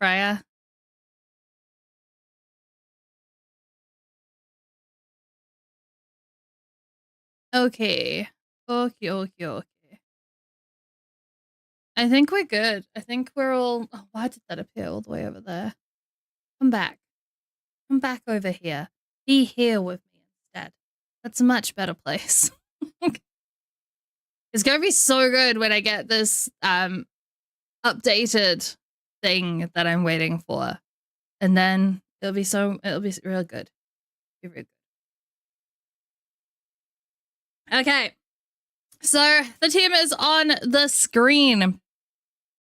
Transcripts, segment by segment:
Freya. Okay. Okay. I think we're good. I think we're all... Oh, why did that appear all the way over there? Come back. Come back over here. Be here with me instead. That's a much better place. It's gonna be so good when I get this updated thing that I'm waiting for. And then it'll be real good. Be real good. Okay. So the team is on the screen.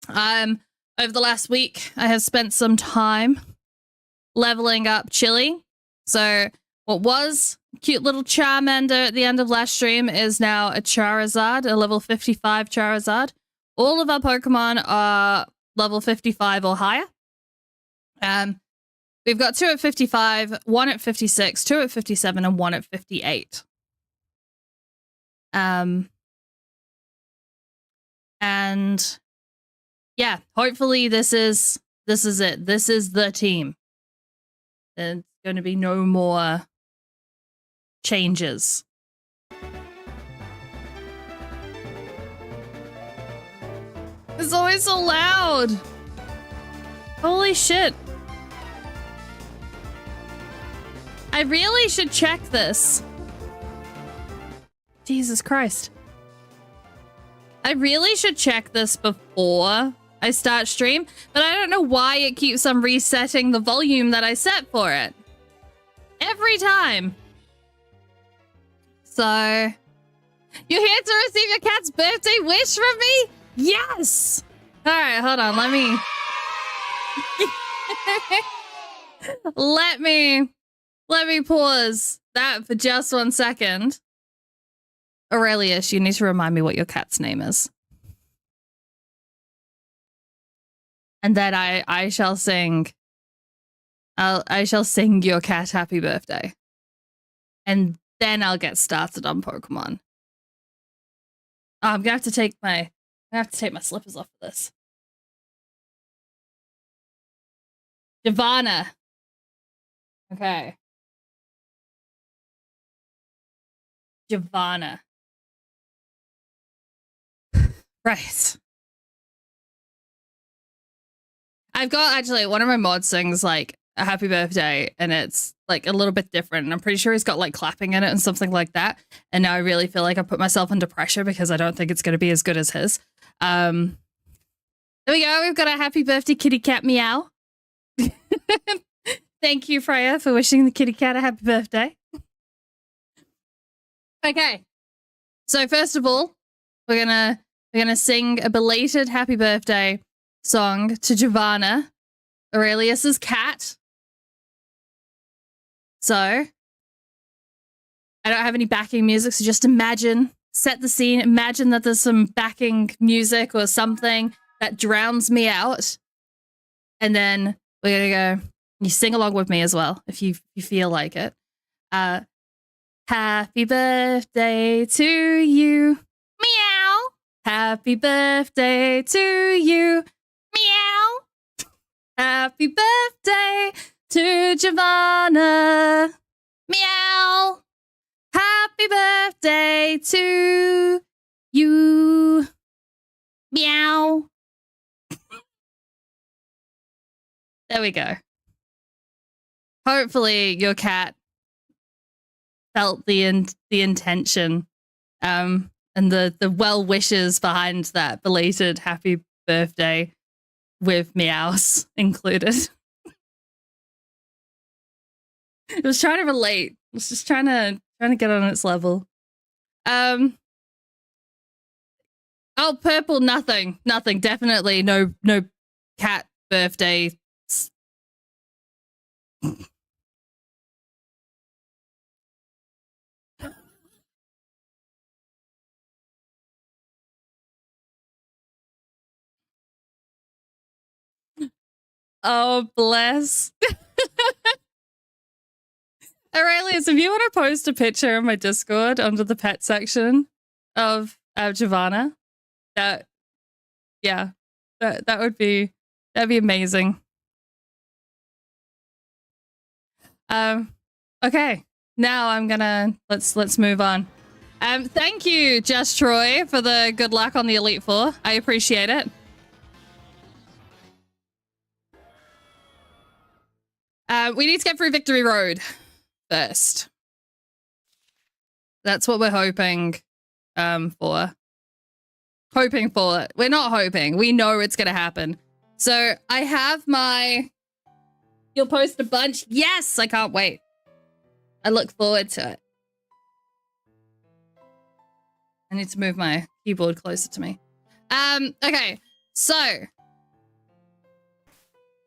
Over the last week, I have spent some time leveling up Chili. So what was a cute little Charmander at the end of last stream is now a Charizard, a level 55 Charizard. All of our Pokemon are level 55 or higher. We've got 2 at 55, 1 at 56, 2 at 57, and 1 at 58. And yeah, hopefully this is it. This is the team. There's going to be no more changes. It's always so loud. Holy shit. I really should check this. Jesus Christ. I really should check this before I start stream, but I don't know why it keeps on resetting the volume that I set for it. Every time. So, you're here to receive your cat's birthday wish from me? Yes! Alright, hold on, let me... let me pause that for just 1 second. Aurelius, you need to remind me what your cat's name is. And then I shall sing... I shall sing your cat happy birthday. And then I'll get started on Pokemon. Oh, I'm gonna have to take my slippers off for this. Giovanna. Okay. Giovanna. Right. I've got actually one of my mods sings like a happy birthday and it's like a little bit different. And I'm pretty sure he's got like clapping in it and something like that. And now I really feel like I put myself under pressure because I don't think it's going to be as good as his. There we go. We've got a happy birthday kitty cat meow. Thank you, Freya, for wishing the kitty cat a happy birthday. Okay. So first of all, we're gonna sing a belated happy birthday song to Giovanna, Aurelius's cat. So I don't have any backing music, so just set the scene, imagine that there's some backing music or something that drowns me out. And then we're gonna go, you sing along with me as well, if you feel like it. Happy birthday to you. Meow. Happy birthday to you. Meow. Happy birthday to Giovanna. Meow. Happy birthday to you. Meow. There we go. Hopefully your cat felt the intention and the well wishes behind that belated happy birthday with meows included. It was trying to relate. It was just trying to get on its level. Oh, purple, nothing. Definitely no cat birthday. Oh, bless. Aurelius, if you want to post a picture on my Discord under the pet section of Giovanna, that'd be amazing. Okay. Now I'm gonna let's move on. Thank you, Just Troy, for the good luck on the Elite Four. I appreciate it. We need to get through Victory Road first. That's what we're hoping for. Hoping for it. We're not hoping. We know it's gonna happen. So I have my... You'll post a bunch. Yes! I can't wait. I look forward to it. I need to move my keyboard closer to me. Okay, so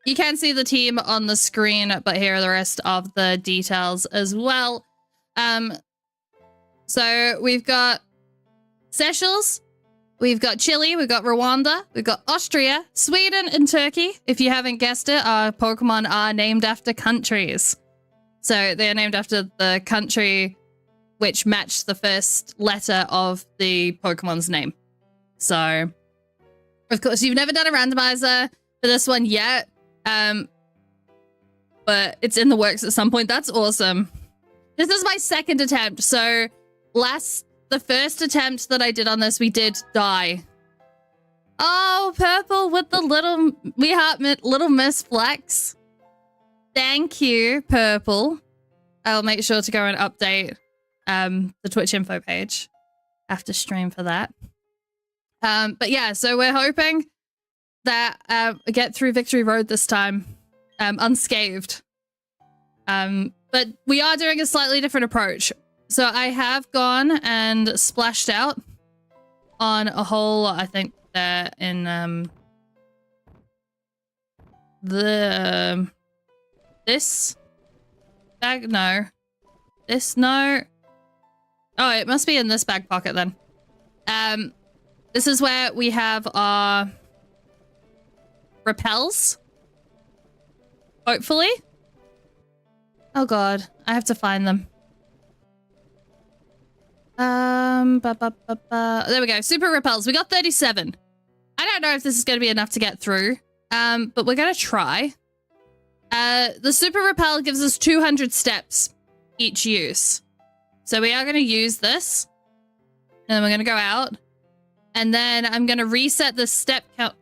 you can see the team on the screen, but here are the rest of the details as well. So we've got Seychelles, we've got Chile, we've got Rwanda, we've got Austria, Sweden, and Turkey. If you haven't guessed it, our Pokemon are named after countries. So they're named after the country which matched the first letter of the Pokemon's name. So, of course, you've never done a randomizer for this one yet, but it's in the works at some point. That's awesome. This is my second attempt. So the first attempt that I did on this, we did die. Oh, Purple with the little Miss Flex. Thank you, Purple. I'll make sure to go and update the Twitch info page after stream for that. But yeah, so we're hoping that we get through Victory Road this time unscathed. But we are doing a slightly different approach. So I have gone and splashed out on a hole, I think, there in this bag? No. This? No. Oh, it must be in this bag pocket then. This is where we have our repels. Hopefully. Oh god, I have to find them. There we go. Super repels. We got 37. I don't know if this is going to be enough to get through. But we're going to try. The super repel gives us 200 steps each use. So we are going to use this. And then we're going to go out. And then I'm going to reset the step count.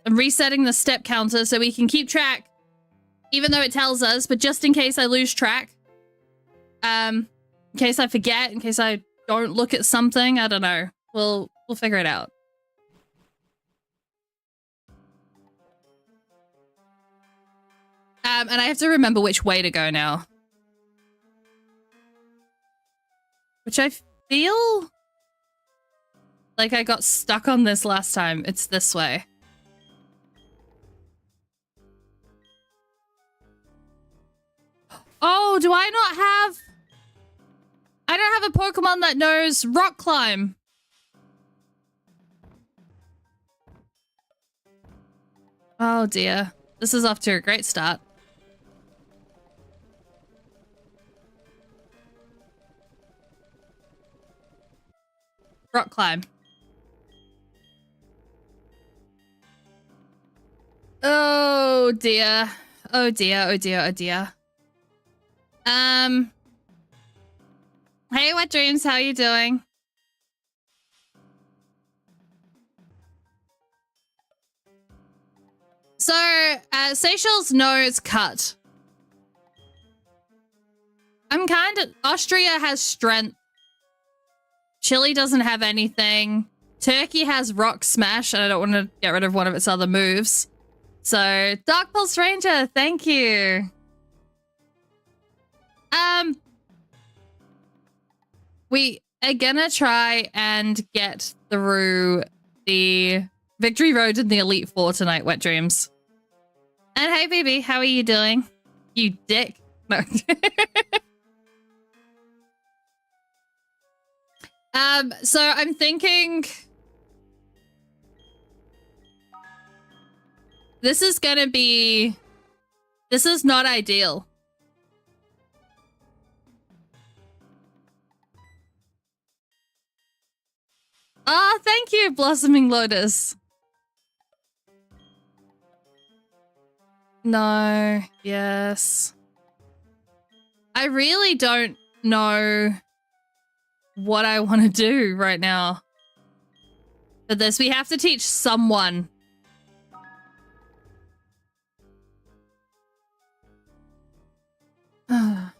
I'm resetting the step counter so we can keep track. Even though it tells us, but just in case I lose track. In case I forget, in case I don't look at something, I don't know. We'll figure it out. And I have to remember which way to go now. Which I feel like I got stuck on this last time. It's this way. Oh, do I not have... I don't have a Pokemon that knows rock climb. Oh dear. This is off to a great start. Rock climb. Oh dear. Oh dear, oh dear, oh dear. Hey, Wet Dreams, how you doing? So, Seychelles knows cut. Austria has strength. Chile doesn't have anything. Turkey has rock smash, and I don't want to get rid of one of its other moves. So, Dark Pulse Ranger, thank you. We are gonna try and get through the Victory Road and the Elite Four tonight, Wet Dreams. And hey, baby, how are you doing? You dick. No. So I'm thinking... This is gonna be... This is not ideal. Oh, thank you, Blossoming Lotus. No, yes. I really don't know what I want to do right now. For this, we have to teach someone. I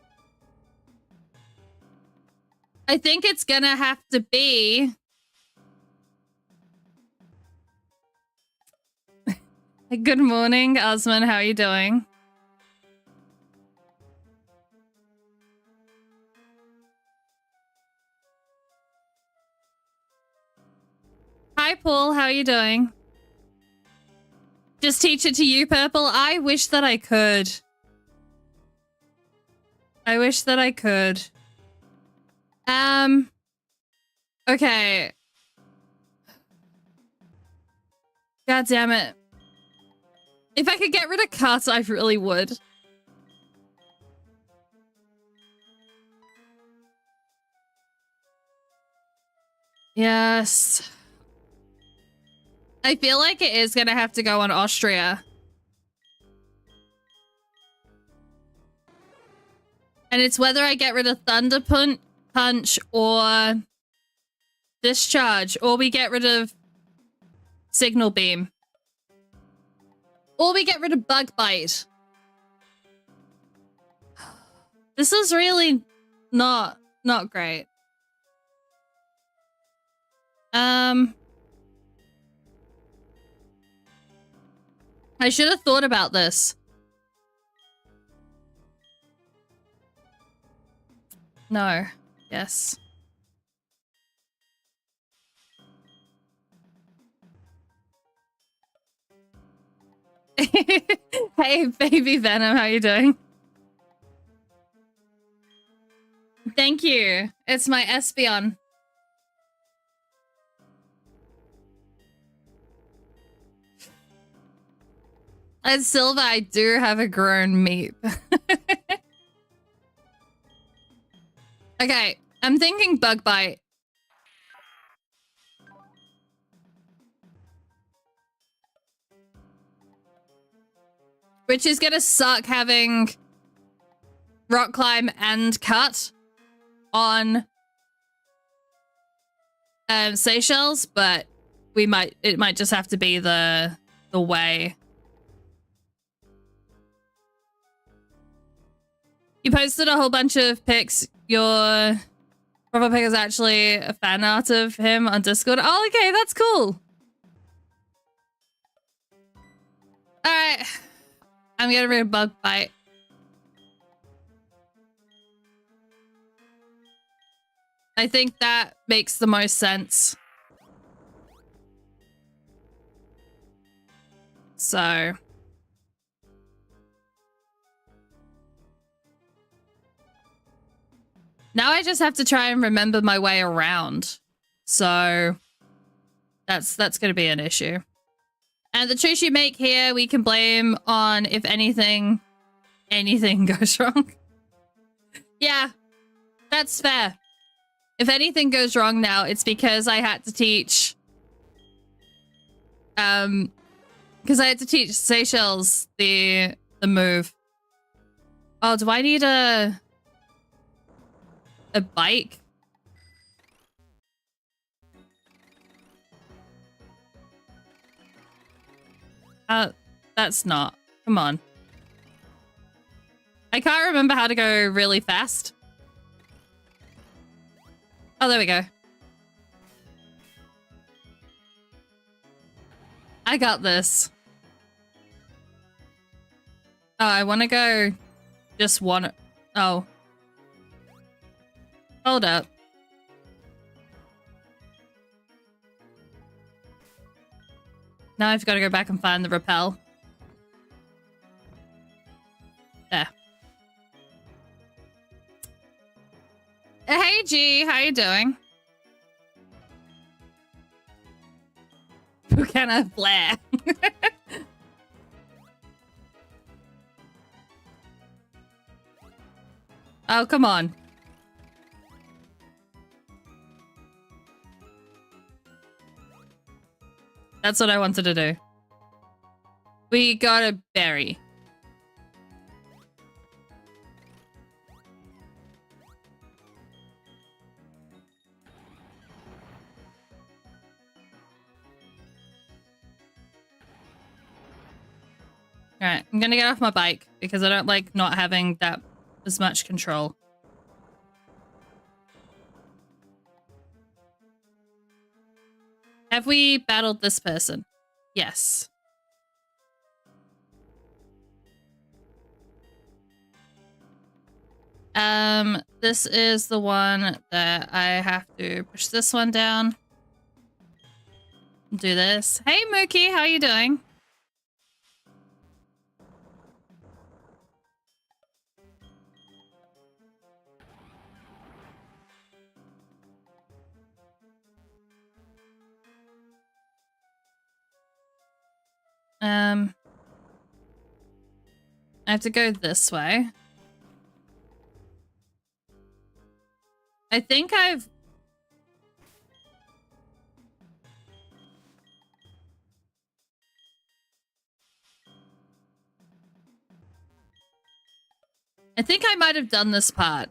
think it's gonna have to be... Good morning, Osman. How are you doing? Hi, Paul. How are you doing? Just teach it to you, Purple? I wish that I could. I wish that I could. Okay. God damn it. If I could get rid of cuts, I really would. Yes. I feel like it is gonna have to go on Austria. And it's whether I get rid of Thunder Punch or Discharge, or we get rid of Signal Beam. Or we get rid of Bug Bite. This is really not great. I should have thought about this. No. Yes. Hey, baby Venom, how you doing? Thank you. It's my Espeon. As Silver, I do have a grown meep. Okay, I'm thinking Bug Bite. Which is gonna suck having Rock Climb and Cut on Seychelles, but it might just have to be the way. You posted a whole bunch of pics. Your profile pic is actually a fan art of him on Discord. Oh, okay, that's cool. All right, I'm getting rid of Bug Bite. I think that makes the most sense. So... now I just have to try and remember my way around. So that's going to be an issue. And the choice you make here, we can blame on if anything goes wrong. Yeah, that's fair. If anything goes wrong now, it's because I had to teach... because I had to teach Seychelles the move. Oh, do I need a bike? That's not. Come on. I can't remember how to go really fast. Oh, there we go. I got this. Oh, I want to go just one. Oh. Hold up. Now I've got to go back and find the rappel. There. Hey G, how you doing? Buchanan Blair. Oh, come on. That's what I wanted to do. We got a berry. Alright, I'm gonna get off my bike because I don't like not having that as much control. Have we battled this person? Yes. This is the one that I have to push this one down. Do this. Hey Mookie, how are you doing? I have to go this way. I think I think I might have done this part.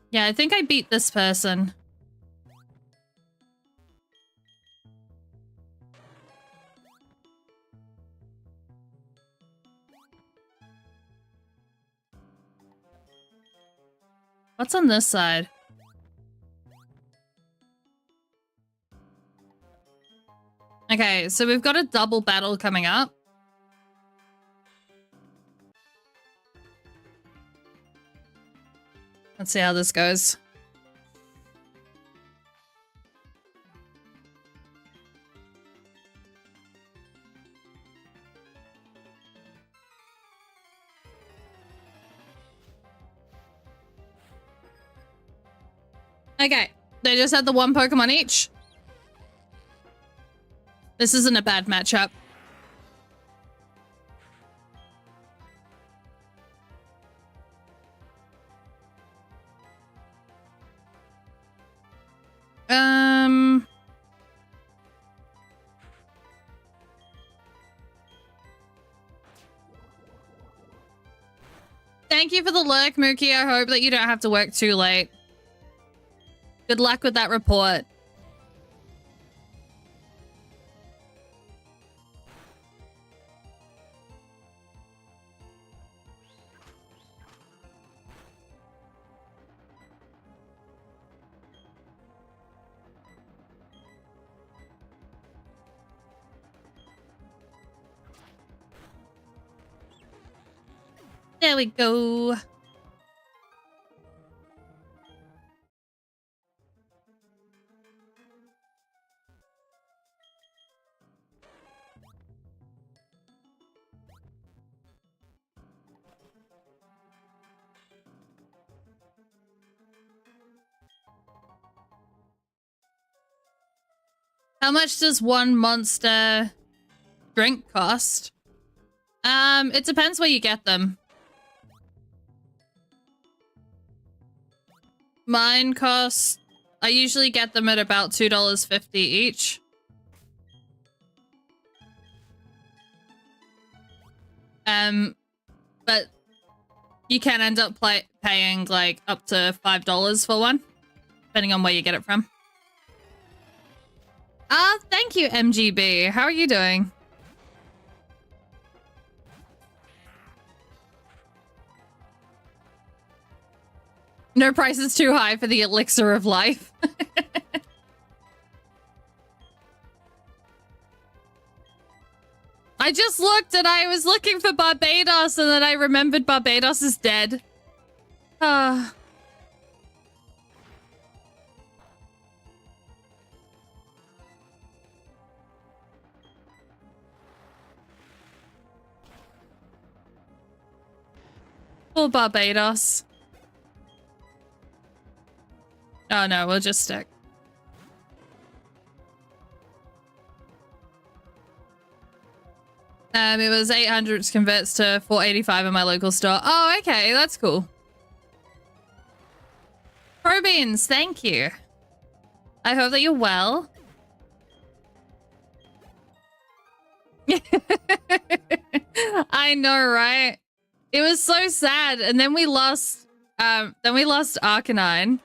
Yeah, I think I beat this person. What's on this side? Okay, so we've got a double battle coming up. Let's see how this goes. Okay, they just had the one Pokemon each. This isn't a bad matchup. Thank you for the lurk, Mookie. I hope that you don't have to work too late. Good luck with that report. There we go. How much does one monster drink cost? It depends where you get them. Mine cost, I usually get them at about $2.50 each. But you can end up paying like up to $5 for one, depending on where you get it from. Thank you, MGB. How are you doing? No price is too high for the elixir of life. I just looked and I was looking for Barbados and then I remembered Barbados is dead. Poor Barbados. Oh no, we'll just stick. It was 800 converts to 485 in my local store. Oh, okay, that's cool. Probeans, thank you. I hope that you're well. I know, right? It was so sad. And then we lost Arcanine.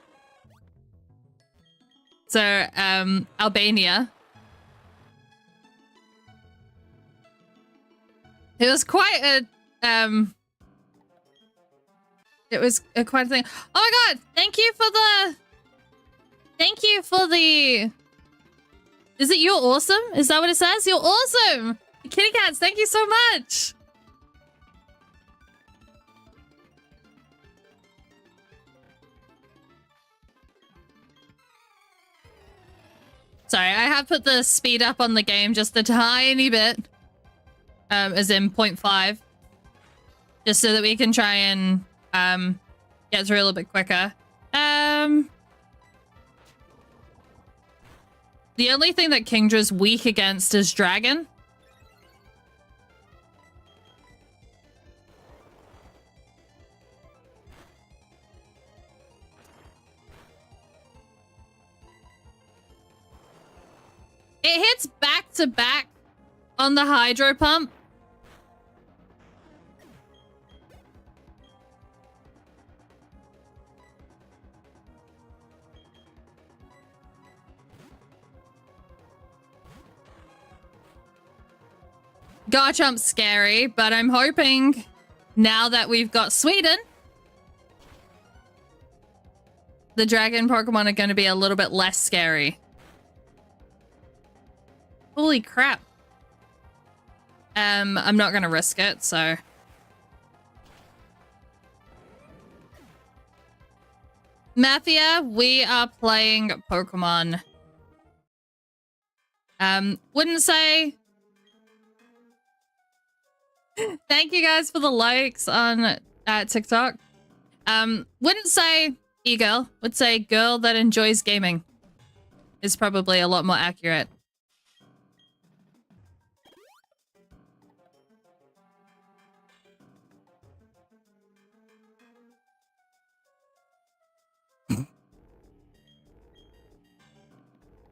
So, Albania. It was quite a, it was quite a thing. Oh my god, thank you for the, is it you're awesome? Is that what it says? You're awesome! Kitty cats, thank you so much! Sorry, I have put the speed up on the game just a tiny bit. As in 0.5. Just so that we can try and get through a little bit quicker. The only thing that Kingdra's weak against is Dragon. It hits back to back on the Hydro Pump. Garchomp's scary, but I'm hoping now that we've got Sweden, the dragon Pokemon are going to be a little bit less scary. Holy crap. I'm not going to risk it, so. Mafia, we are playing Pokemon. Wouldn't say... Thank you guys for the likes on TikTok. Wouldn't say e-girl, would say girl that enjoys gaming is probably a lot more accurate.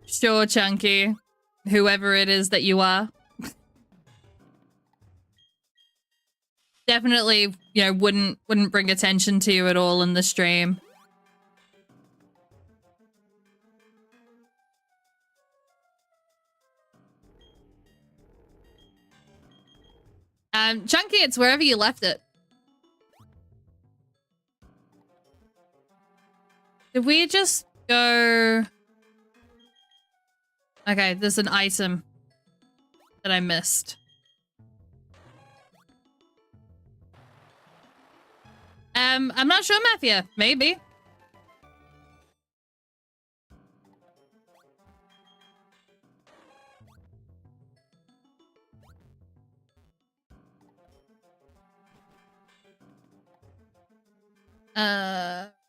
Sure, Chunky. Whoever it is that you are. Definitely, you know, wouldn't bring attention to you at all in the stream. Chunky, it's wherever you left it. Did we just go... Okay, there's an item that I missed. I'm not sure, Mafia. Maybe.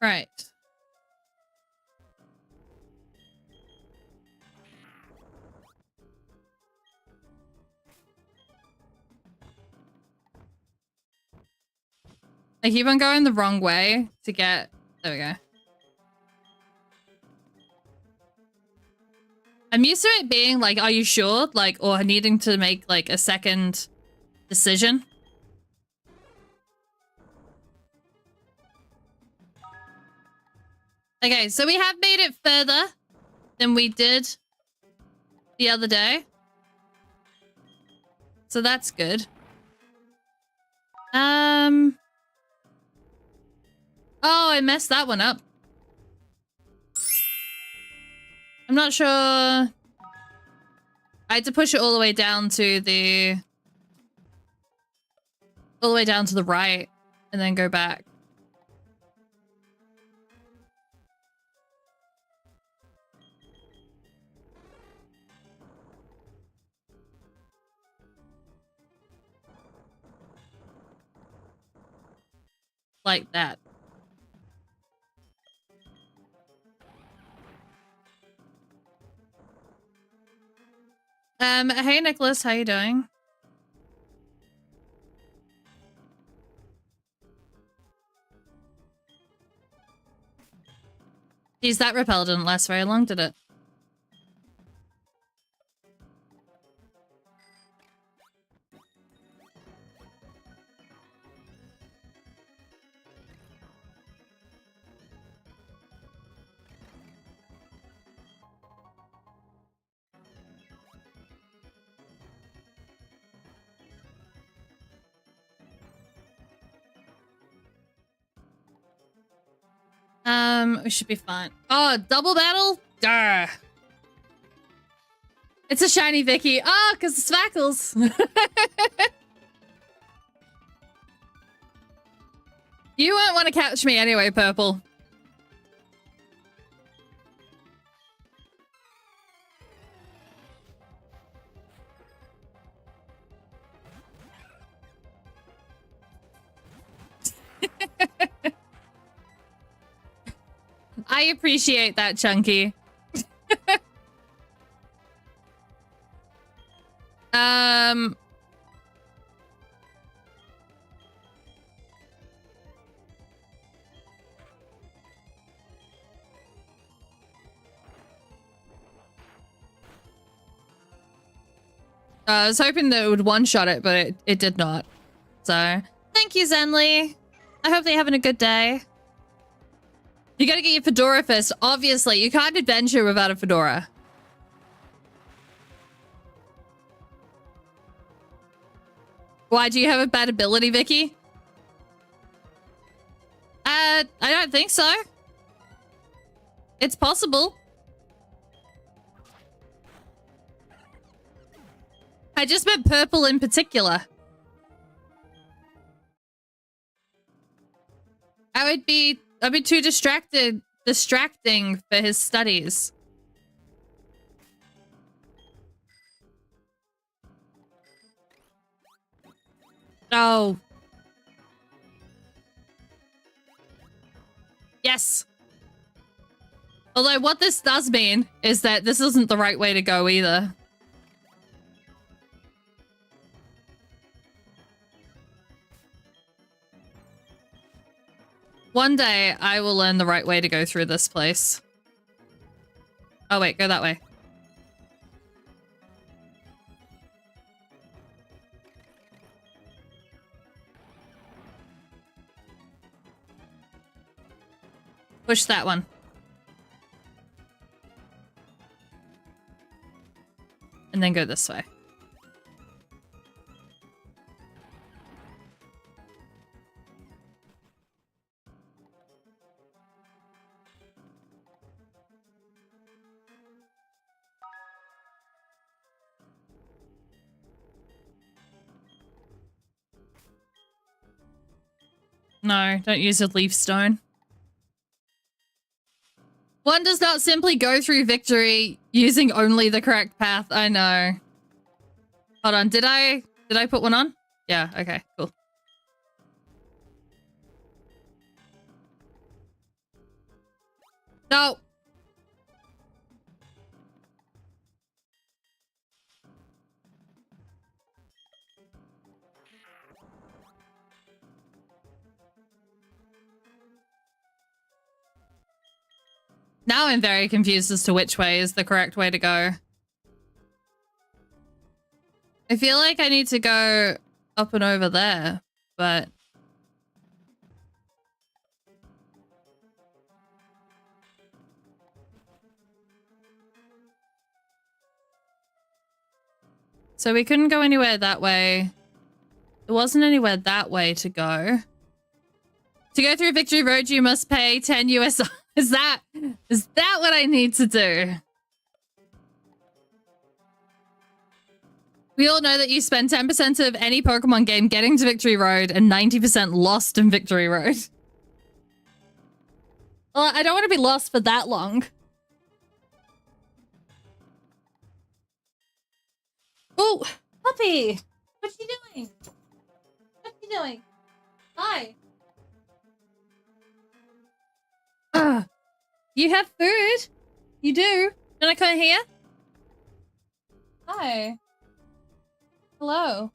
Right. I keep on going the wrong way to get... There we go. I'm used to it being like, are you sure? Like, or needing to make like a second decision. Okay, so we have made it further than we did the other day. So that's good. Oh, I messed that one up. I'm not sure. I had to push it all the way down to the... all the way down to the right and then go back. Like that. Hey Nicholas, how you doing? Geez, that repel didn't last very long, did it? We should be fine. Oh, double battle? Duh. It's a shiny Vicky. Oh, because it's Spackles. You won't want to catch me anyway, Purple. I appreciate that, Chunky. I was hoping that it would one-shot it, but it did not. So, thank you, Zenly. I hope they're having a good day. You gotta get your fedora first. Obviously, you can't adventure without a fedora. Why, do you have a bad ability, Vicky? I don't think so. It's possible. I just meant Purple in particular. I'd be too distracting for his studies. Oh. Yes. Although what this does mean is that this isn't the right way to go either. One day, I will learn the right way to go through this place. Oh wait, go that way. Push that one. And then go this way. No, don't use a leaf stone. One does not simply go through victory using only the correct path. I know. Hold on, did I put one on? Yeah, okay, cool. No. Now I'm very confused as to which way is the correct way to go. I feel like I need to go up and over there, but... So we couldn't go anywhere that way. There wasn't anywhere that way to go. To go through Victory Road, you must pay 10 US. Is that what I need to do? We all know that you spend 10% of any Pokemon game getting to Victory Road and 90% lost in Victory Road. Well, I don't want to be lost for that long. Oh, puppy! What you doing? What you doing? Hi. You have food? You do? Can I come here? Hi. Hello.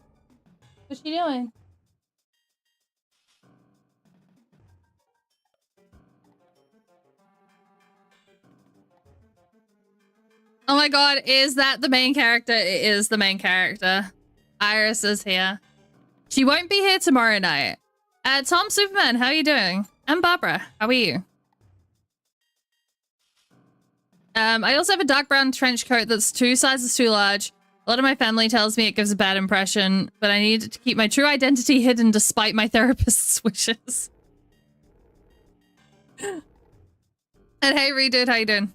What's she doing? Oh my god, is that the main character? It is the main character. Iris is here. She won't be here tomorrow night. Tom Superman, how are you doing? I'm Barbara. How are you? I also have a dark brown trench coat that's 2 sizes too large. A lot of my family tells me it gives a bad impression, but I need to keep my true identity hidden despite my therapist's wishes. And hey, Redude, how you doing?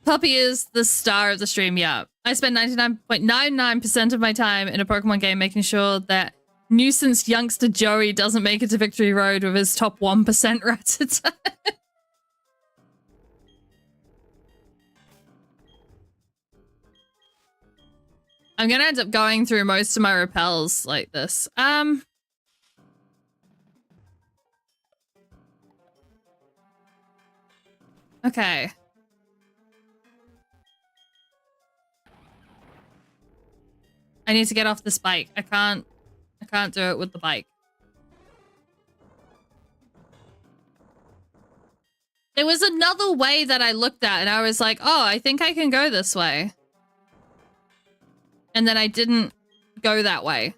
Puppy is the star of the stream, yeah. I spend 99.99% of my time in a Pokemon game making sure that nuisance youngster Joey doesn't make it to Victory Road with his top 1% Rattata. I'm gonna end up going through most of my repels like this. Okay. I need to get off this bike. I can't do it with the bike. There was another way that I looked at and I was like, oh, I think I can go this way. And then I didn't go that way.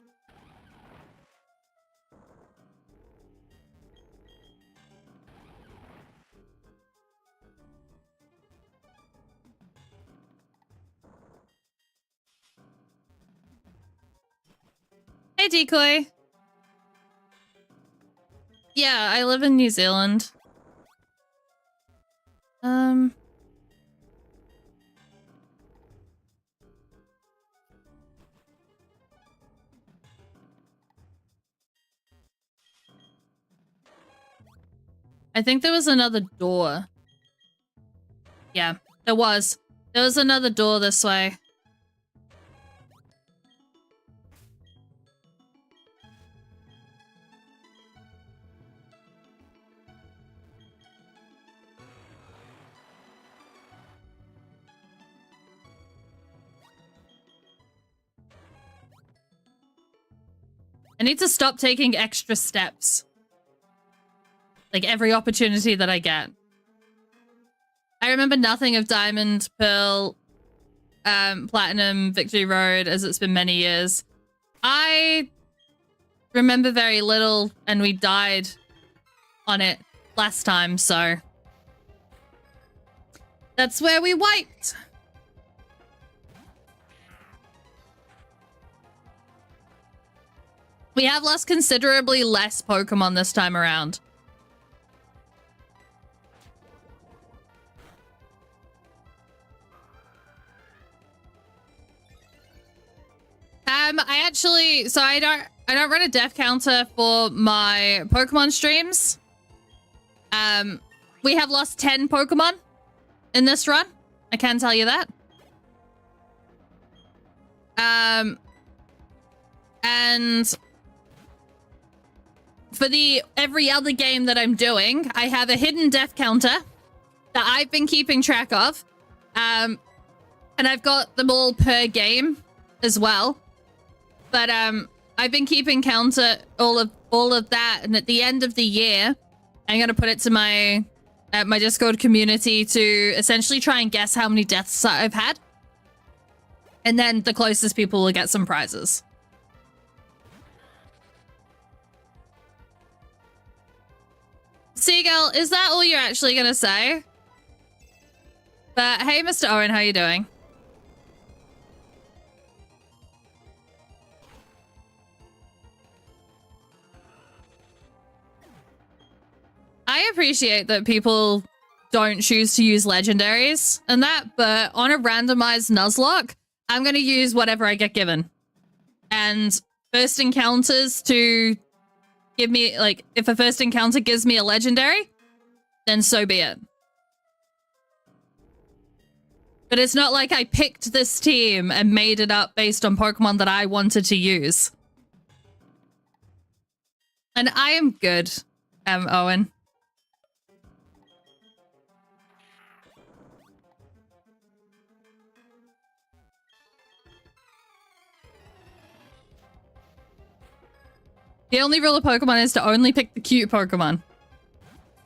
Hey, Decoy. Yeah, I live in New Zealand. I think there was another door. Yeah, there was. There was another door this way. I need to stop taking extra steps. Like every opportunity that I get. I remember nothing of Diamond, Pearl, Platinum, Victory Road, as it's been many years. I remember very little, and we died on it last time, so that's where we wiped. We have lost considerably less Pokemon this time around. I actually, so I don't run a death counter for my Pokemon streams. We have lost 10 Pokemon in this run. I can tell you that. And for every other game that I'm doing, I have a hidden death counter that I've been keeping track of. And I've got them all per game as well. But I've been keeping counter all of that, and at the end of the year, I'm gonna put it to my Discord community to essentially try and guess how many deaths I've had. And then the closest people will get some prizes. Seagull, is that all you're actually gonna say? But hey, Mr. Owen, how you doing? I appreciate that people don't choose to use legendaries and that, but on a randomized Nuzlocke, I'm going to use whatever I get given. And first encounters to give me, like, if a first encounter gives me a legendary, then so be it. But it's not like I picked this team and made it up based on Pokemon that I wanted to use. And I am good, Owen. The only rule of Pokemon is to only pick the cute Pokemon.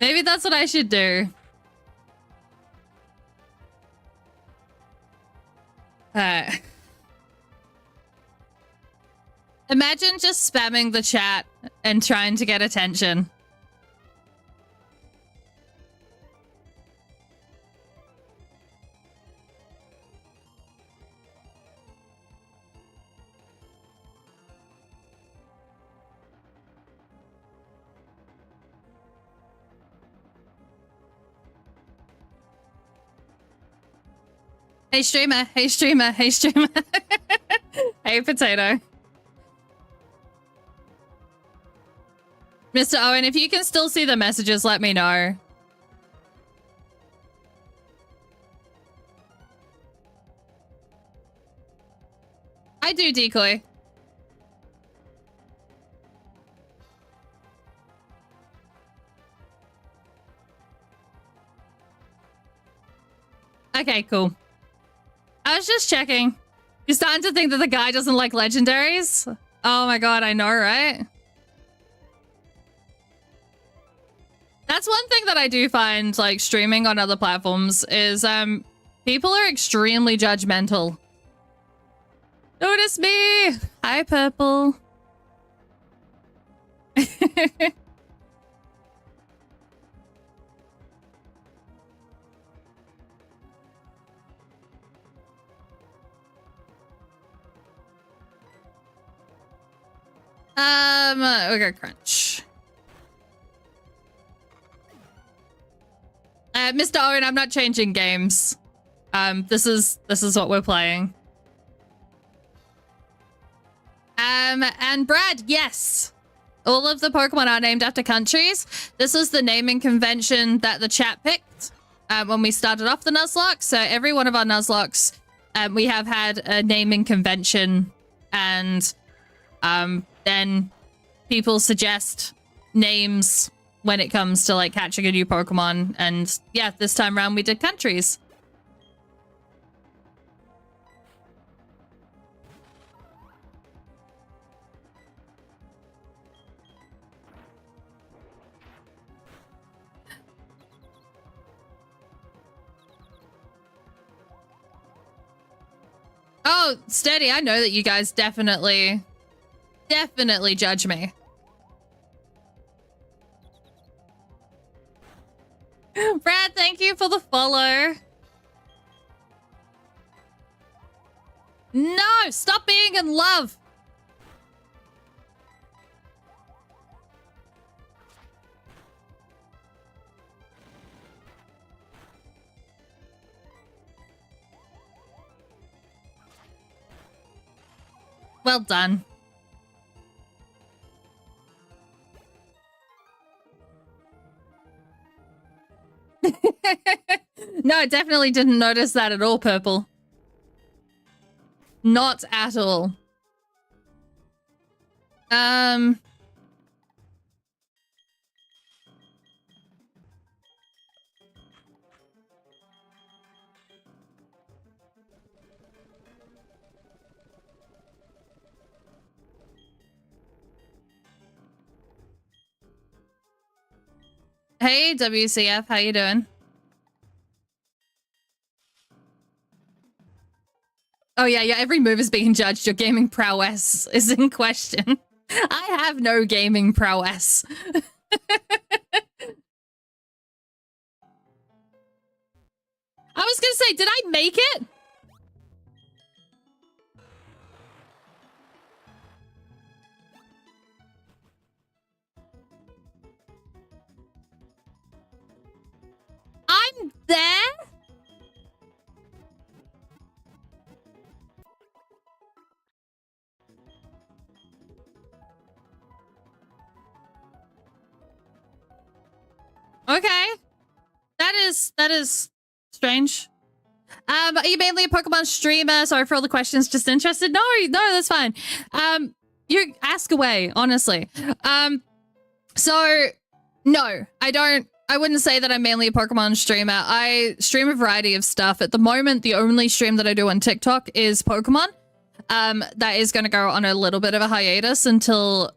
Maybe that's what I should do. Imagine just spamming the chat and trying to get attention. Hey streamer, hey streamer, hey streamer. Hey potato. Mr. Owen, if you can still see the messages, let me know. I do decoy. Okay, cool. I was just checking. You're starting to think that the guy doesn't like legendaries? Oh my god, I know, right? That's one thing that I do find, like, streaming on other platforms is, people are extremely judgmental. Notice me! Hi, Purple. We got crunch. Mr. Owen, I'm not changing games. This is what we're playing. And Brad, yes. All of the Pokemon are named after countries. This is the naming convention that the chat picked when we started off the Nuzlocke. So every one of our Nuzlocks, we have had a naming convention, and then people suggest names when it comes to like catching a new Pokemon. And yeah, this time around we did countries. Oh, Steady, I know that you guys definitely judge me. Brad, thank you for the follow. No, stop being in love. Well done. No, I definitely didn't notice that at all, Purple. Not at all. Hey, WCF, how you doing? Oh yeah, every move is being judged. Your gaming prowess is in question. I have no gaming prowess. I was gonna say, did I make it? I'm there? Okay. That is strange. Are you mainly a Pokemon streamer? Sorry for all the questions, just interested. No, that's fine. You ask away, honestly. So no, I wouldn't say that I'm mainly a Pokemon streamer. I stream a variety of stuff. At the moment, the only stream that I do on TikTok is Pokemon. That is going to go on a little bit of a hiatus until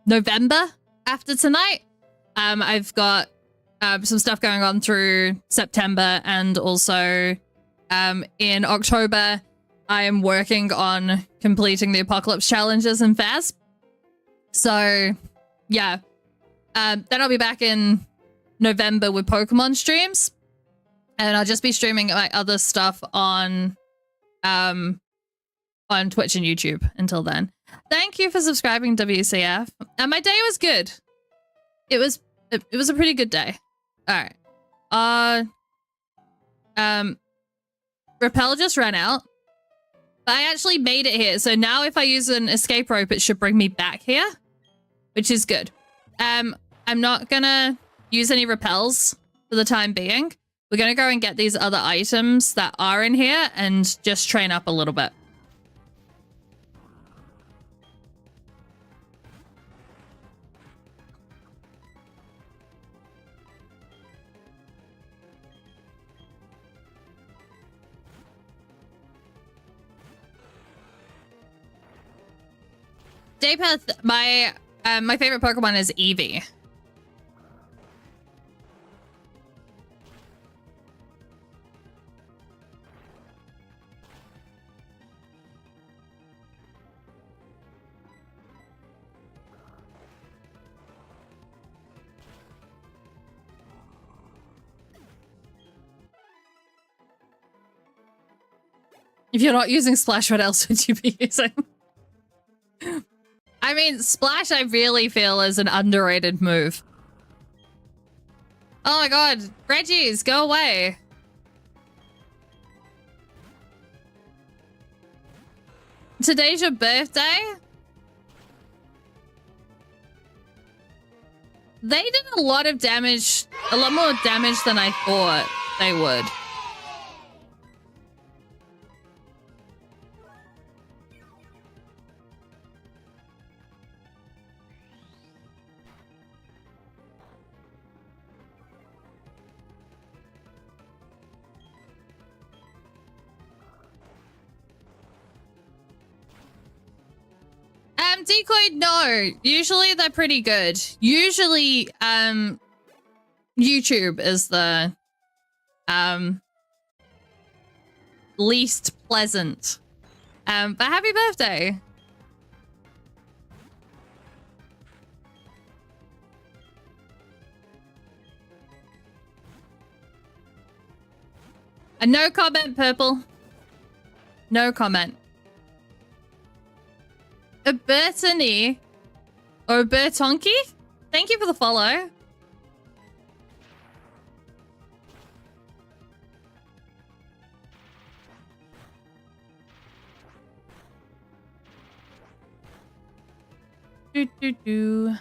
November after tonight. I've got some stuff going on through September, and also in October, I am working on completing the Apocalypse challenges in FAS. So, yeah. Then I'll be back in November with Pokemon streams, and I'll just be streaming my other stuff on Twitch and YouTube until then. Thank you for subscribing, WCF. And my day was good. It was a pretty good day. All right. Repel just ran out. But I actually made it here. So now if I use an escape rope, it should bring me back here, which is good. I'm not gonna use any repels for the time being. We're gonna go and get these other items that are in here and just train up a little bit. Daypath, my favorite Pokemon is Eevee. If you're not using Splash, what else would you be using? I mean, Splash I really feel is an underrated move. Oh my god, Reggie's, go away. Today's your birthday? They did a lot of damage, a lot more damage than I thought they would. Decoy, no. Usually they're pretty good. Usually, YouTube is the least pleasant. But happy birthday. A no comment, Purple. No comment. A Bertani or a Bertonki? Thank you for the follow. Do do do.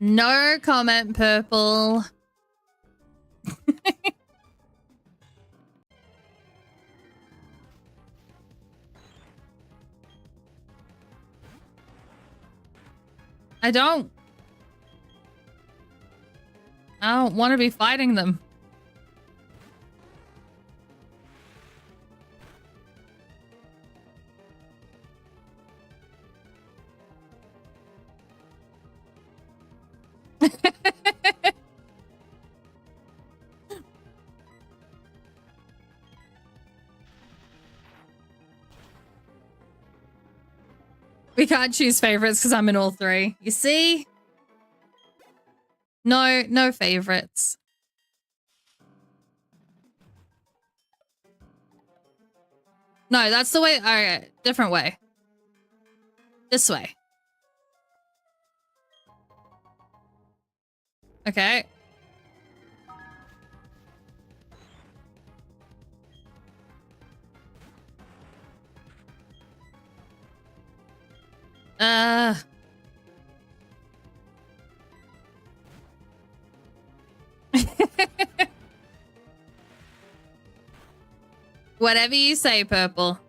No comment, Purple. I don't want to be fighting them. We can't choose favorites because I'm in all three. You see? No favorites. No, that's the way. All right, different way. This way. Okay. Whatever you say, Purple.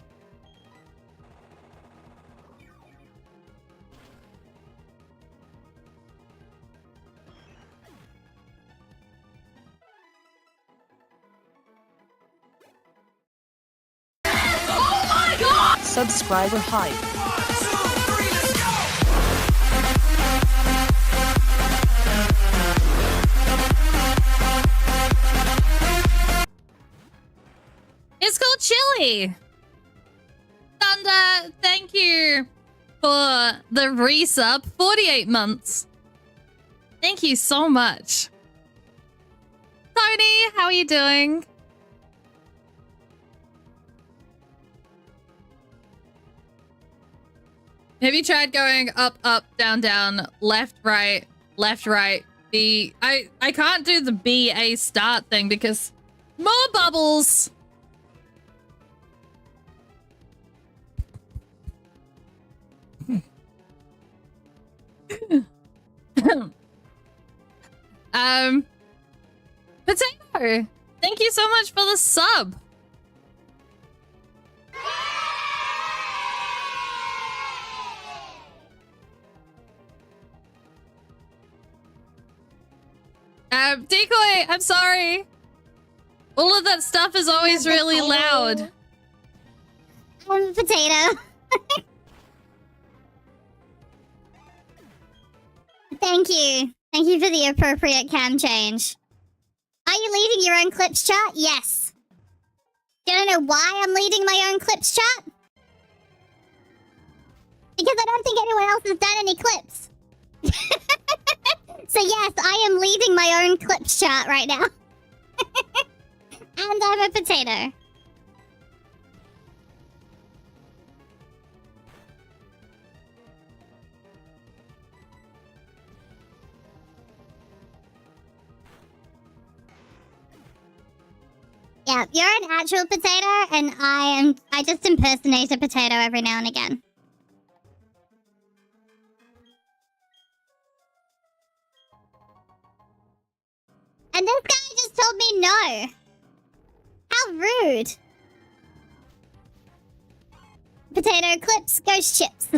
Oh my god! Subscriber hype. It's called Chili. Thunder, thank you for the resub. 48 months. Thank you so much. Tony, how are you doing? Have you tried going up, up, down, down, left, right, B? I can't do the B, A start thing because more bubbles. Potato, thank you so much for the sub. Decoy, I'm sorry. All of that stuff is always really loud. I'm a potato. Thank you. Thank you for the appropriate cam change. Are you leading your own clips chat? Yes. You don't know why I'm leading my own clips chat? Because I don't think anyone else has done any clips. So yes, I am leading my own clips chat right now. And I'm a potato. Yeah, you're an actual potato, and I just impersonate a potato every now and again. And this guy just told me no. How rude. Potato clips, ghost chips.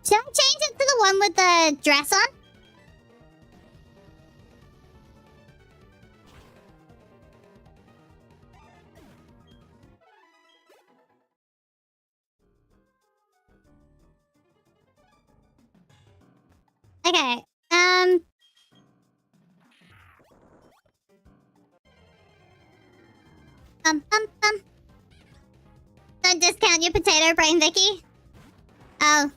Should I change it to the one with the dress on? Okay, Don't discount your potato brain, Vicky. Oh.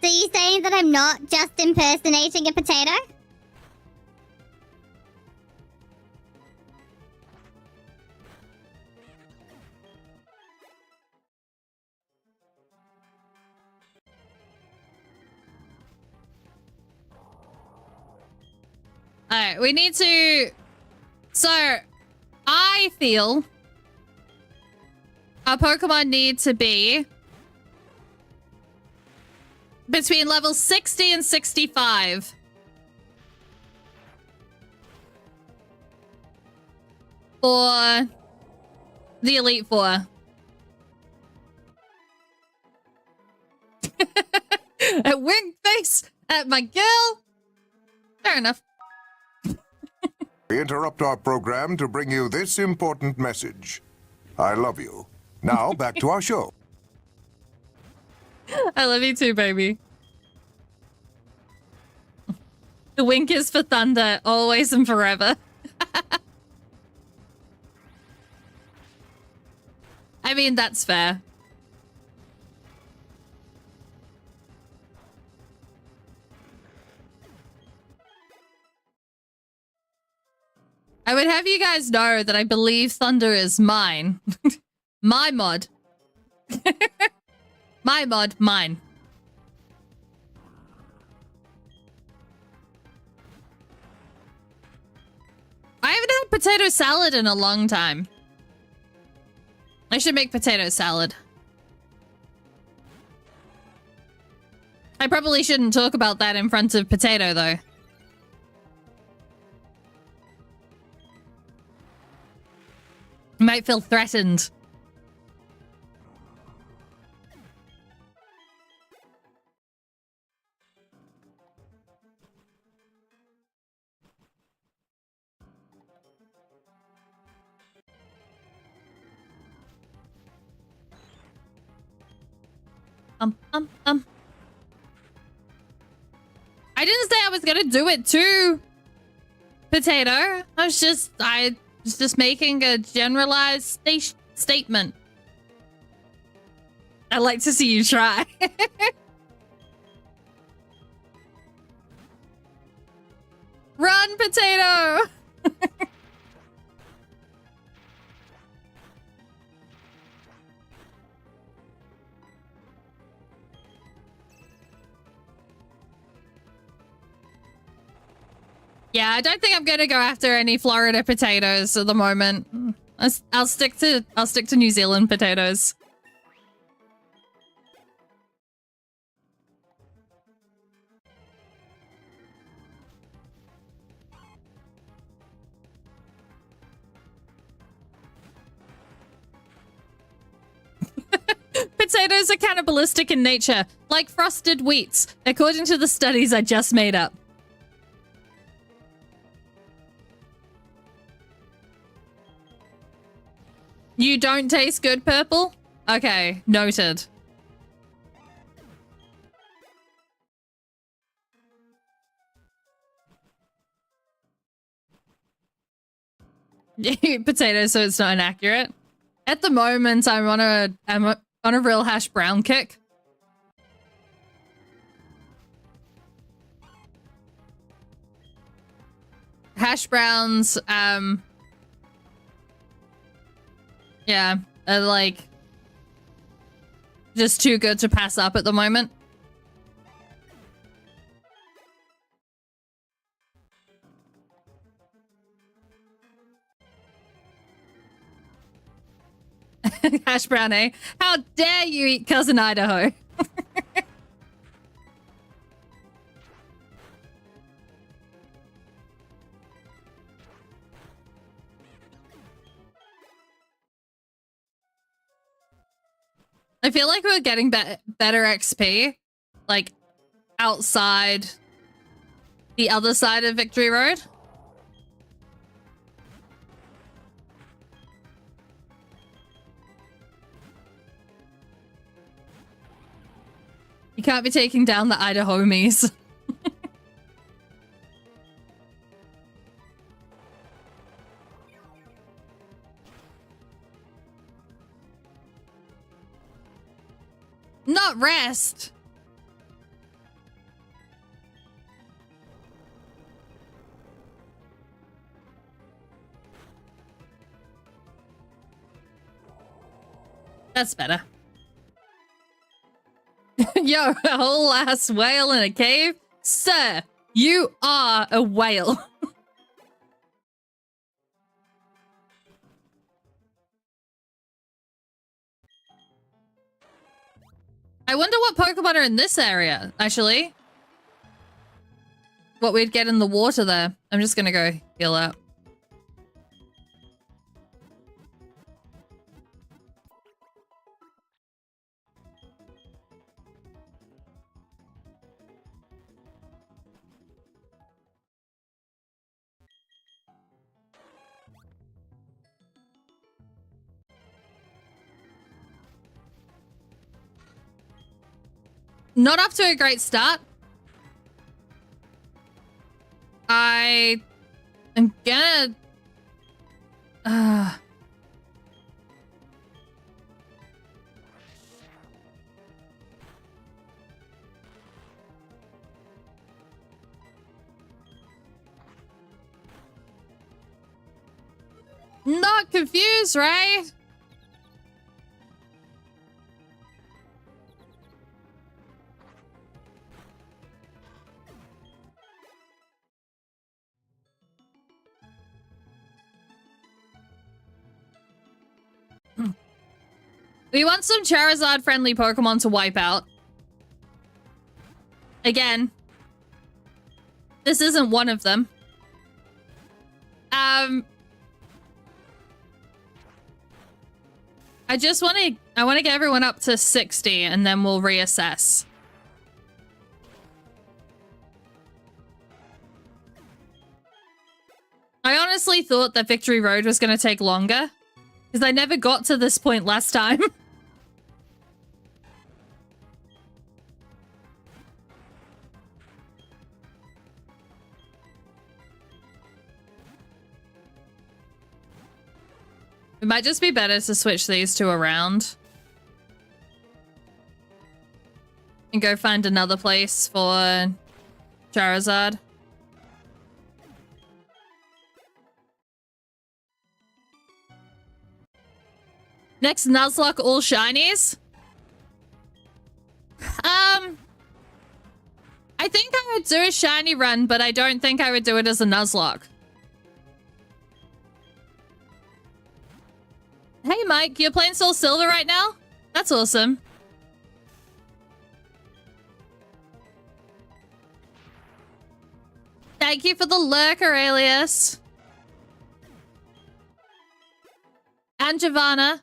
So you saying that I'm not just impersonating a potato? Alright, we need to... So, I feel our Pokemon need to be between level 60 and 65. For the Elite Four. A wink face at my girl. Fair enough. We interrupt our program to bring you this important message. I love you. Now, back to our show. I love you too, baby. The wink is for thunder, always and forever. I mean, that's fair. I would have you guys know that I believe thunder is mine. My mod. My mod, mine. I haven't had potato salad in a long time. I should make potato salad. I probably shouldn't talk about that in front of potato, though. Might feel threatened. I didn't say I was gonna do it too, potato. I was just making a generalized statement. I'd like to see you try. Run, potato! Yeah, I don't think I'm gonna go after any Florida potatoes at the moment. I'll stick to New Zealand potatoes. Potatoes are cannibalistic in nature, like frosted wheats, according to the studies I just made up. You don't taste good, Purple? Okay, noted. Potatoes, so it's not inaccurate. At the moment, I'm on a real hash brown kick. Hash browns, yeah, are like just too good to pass up at the moment. Hash brown, eh? How dare you eat Cousin Idaho? I feel like we're getting better XP, like, outside the other side of Victory Road. You can't be taking down the Idahomies. Not rest. That's better. Yo, a whole ass whale in a cave? Sir, you are a whale. I wonder what Pokemon are in this area, actually. What we'd get in the water there. I'm just gonna go heal up. Not off to a great start. I am gonna... Not confused, right? We want some Charizard-friendly Pokemon to wipe out. Again, this isn't one of them. I just want to... I want to get everyone up to 60, and then we'll reassess. I honestly thought that Victory Road was going to take longer, because I never got to this point last time. It might just be better to switch these two around. And go find another place for Charizard. Next Nuzlocke all shinies. I think I would do a shiny run, but I don't think I would do it as a Nuzlocke. Hey, Mike, you're playing Soul Silver right now? That's awesome. Thank you for the lurker, Alias. And Giovanna.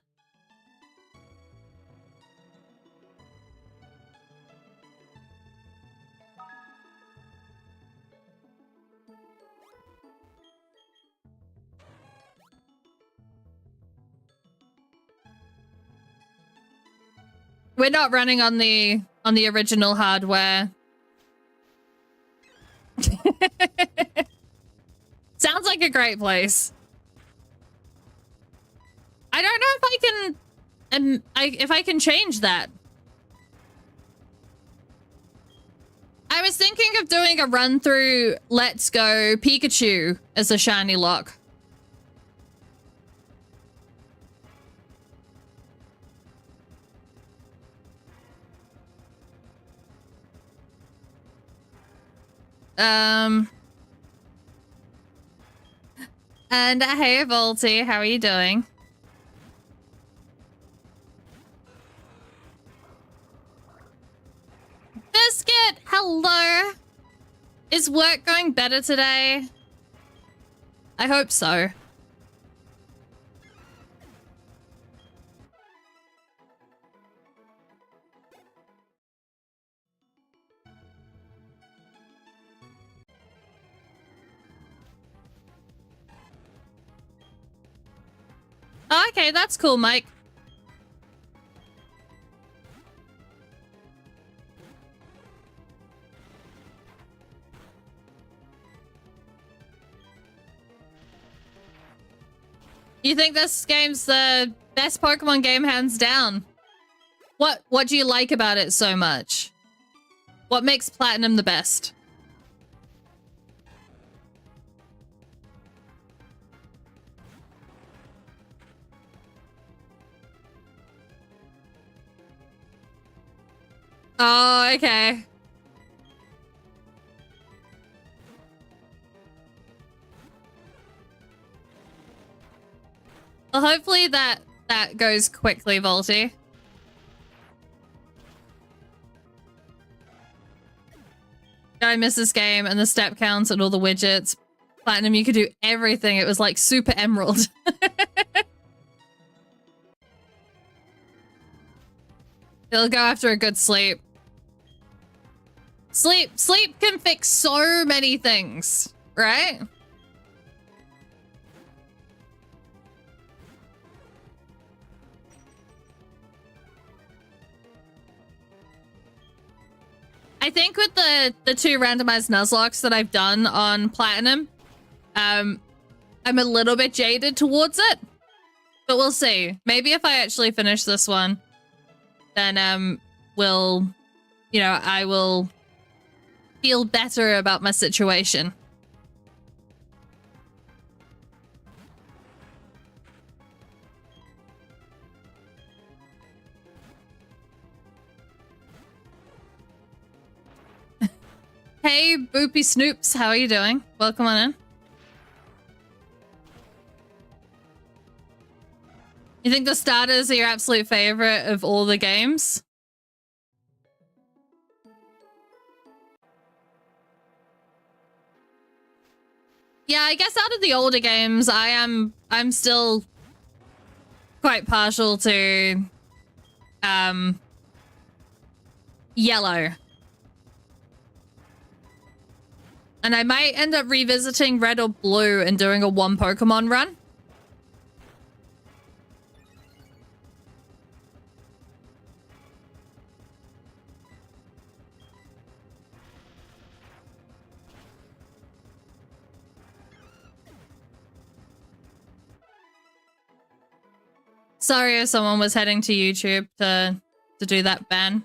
We're not running on the original hardware. Sounds like a great place. I don't know if I can if I can change that. I was thinking of doing a run through Let's Go Pikachu as a shiny lock. And hey, Volty, how are you doing? Biscuit, hello. Is work going better today? I hope so. Oh, okay, that's cool, Mike. You think this game's the best Pokemon game hands down? What do you like about it so much? What makes Platinum the best? Oh, okay. Well, hopefully that goes quickly, Volty. I miss this game and the step counts and all the widgets. Platinum, you could do everything. It was like Super Emerald. It'll go after a good sleep. Sleep can fix so many things, right? I think with the two randomized Nuzlocks that I've done on Platinum, I'm a little bit jaded towards it, but we'll see. Maybe if I actually finish this one, then I will feel better about my situation. Hey, Boopy Snoops, how are you doing? Welcome on in. You think the starters are your absolute favorite of all the games? Yeah, I guess out of the older games, I'm still quite partial to Yellow. And I might end up revisiting Red or Blue and doing a one Pokemon run. Sorry if someone was heading to YouTube to do that ban.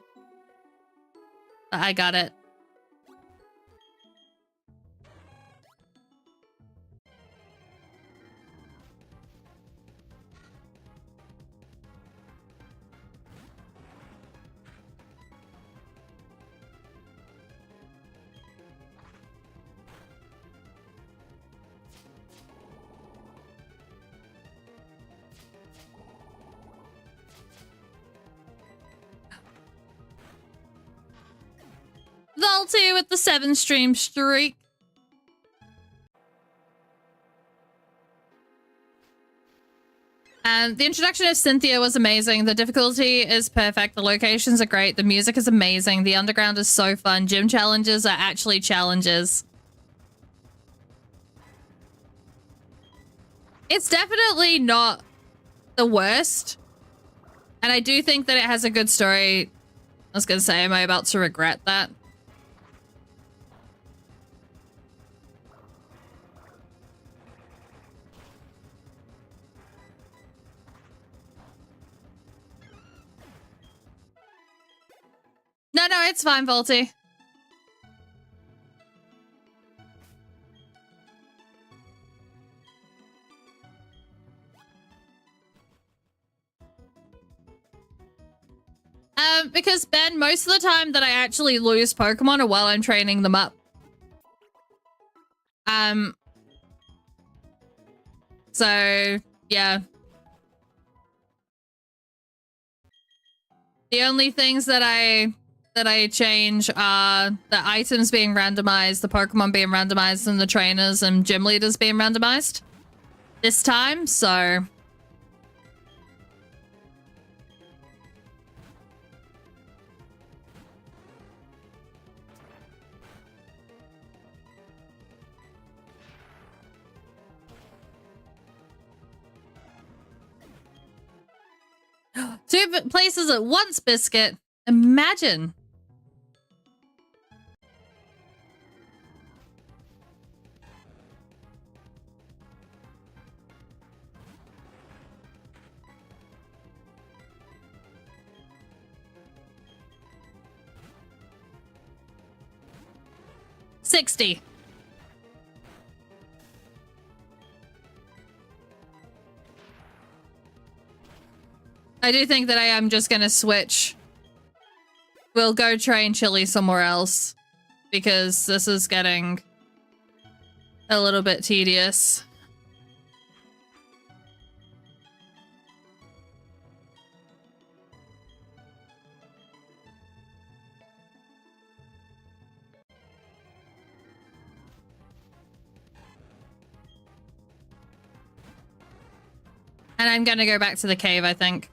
But I got it. Volty with the 7-stream streak. And the introduction of Cynthia was amazing. The difficulty is perfect. The locations are great. The music is amazing. The underground is so fun. Gym challenges are actually challenges. It's definitely not the worst. And I do think that it has a good story. I was going to say, am I about to regret that? No, it's fine, Volty. Because Ben, most of the time that I actually lose Pokemon are while I'm training them up. So yeah. The only things that I change are the items being randomized, the Pokemon being randomized, and the trainers and gym leaders being randomized this time, so... Two places at once, Biscuit. Imagine. $60. I do think that I am just gonna switch. We'll go train Chili somewhere else because this is getting a little bit tedious. And I'm gonna go back to the cave, I think.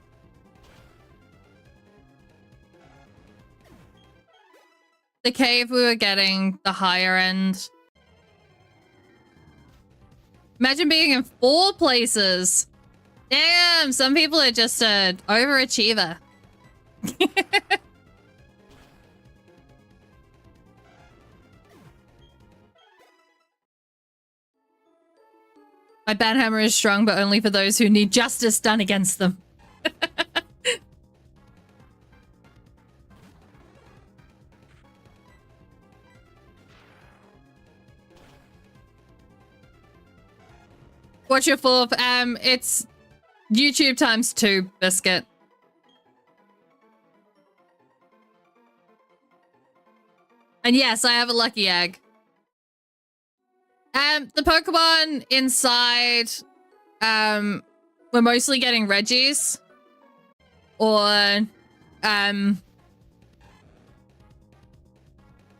The cave, we were getting the higher end. Imagine being in 4 places. Damn, some people are just an overachiever. My banhammer is strong, but only for those who need justice done against them. What's your 4th? It's YouTube times 2, Biscuit. And yes, I have a lucky egg. The Pokemon inside, we're mostly getting Reggies. Or, I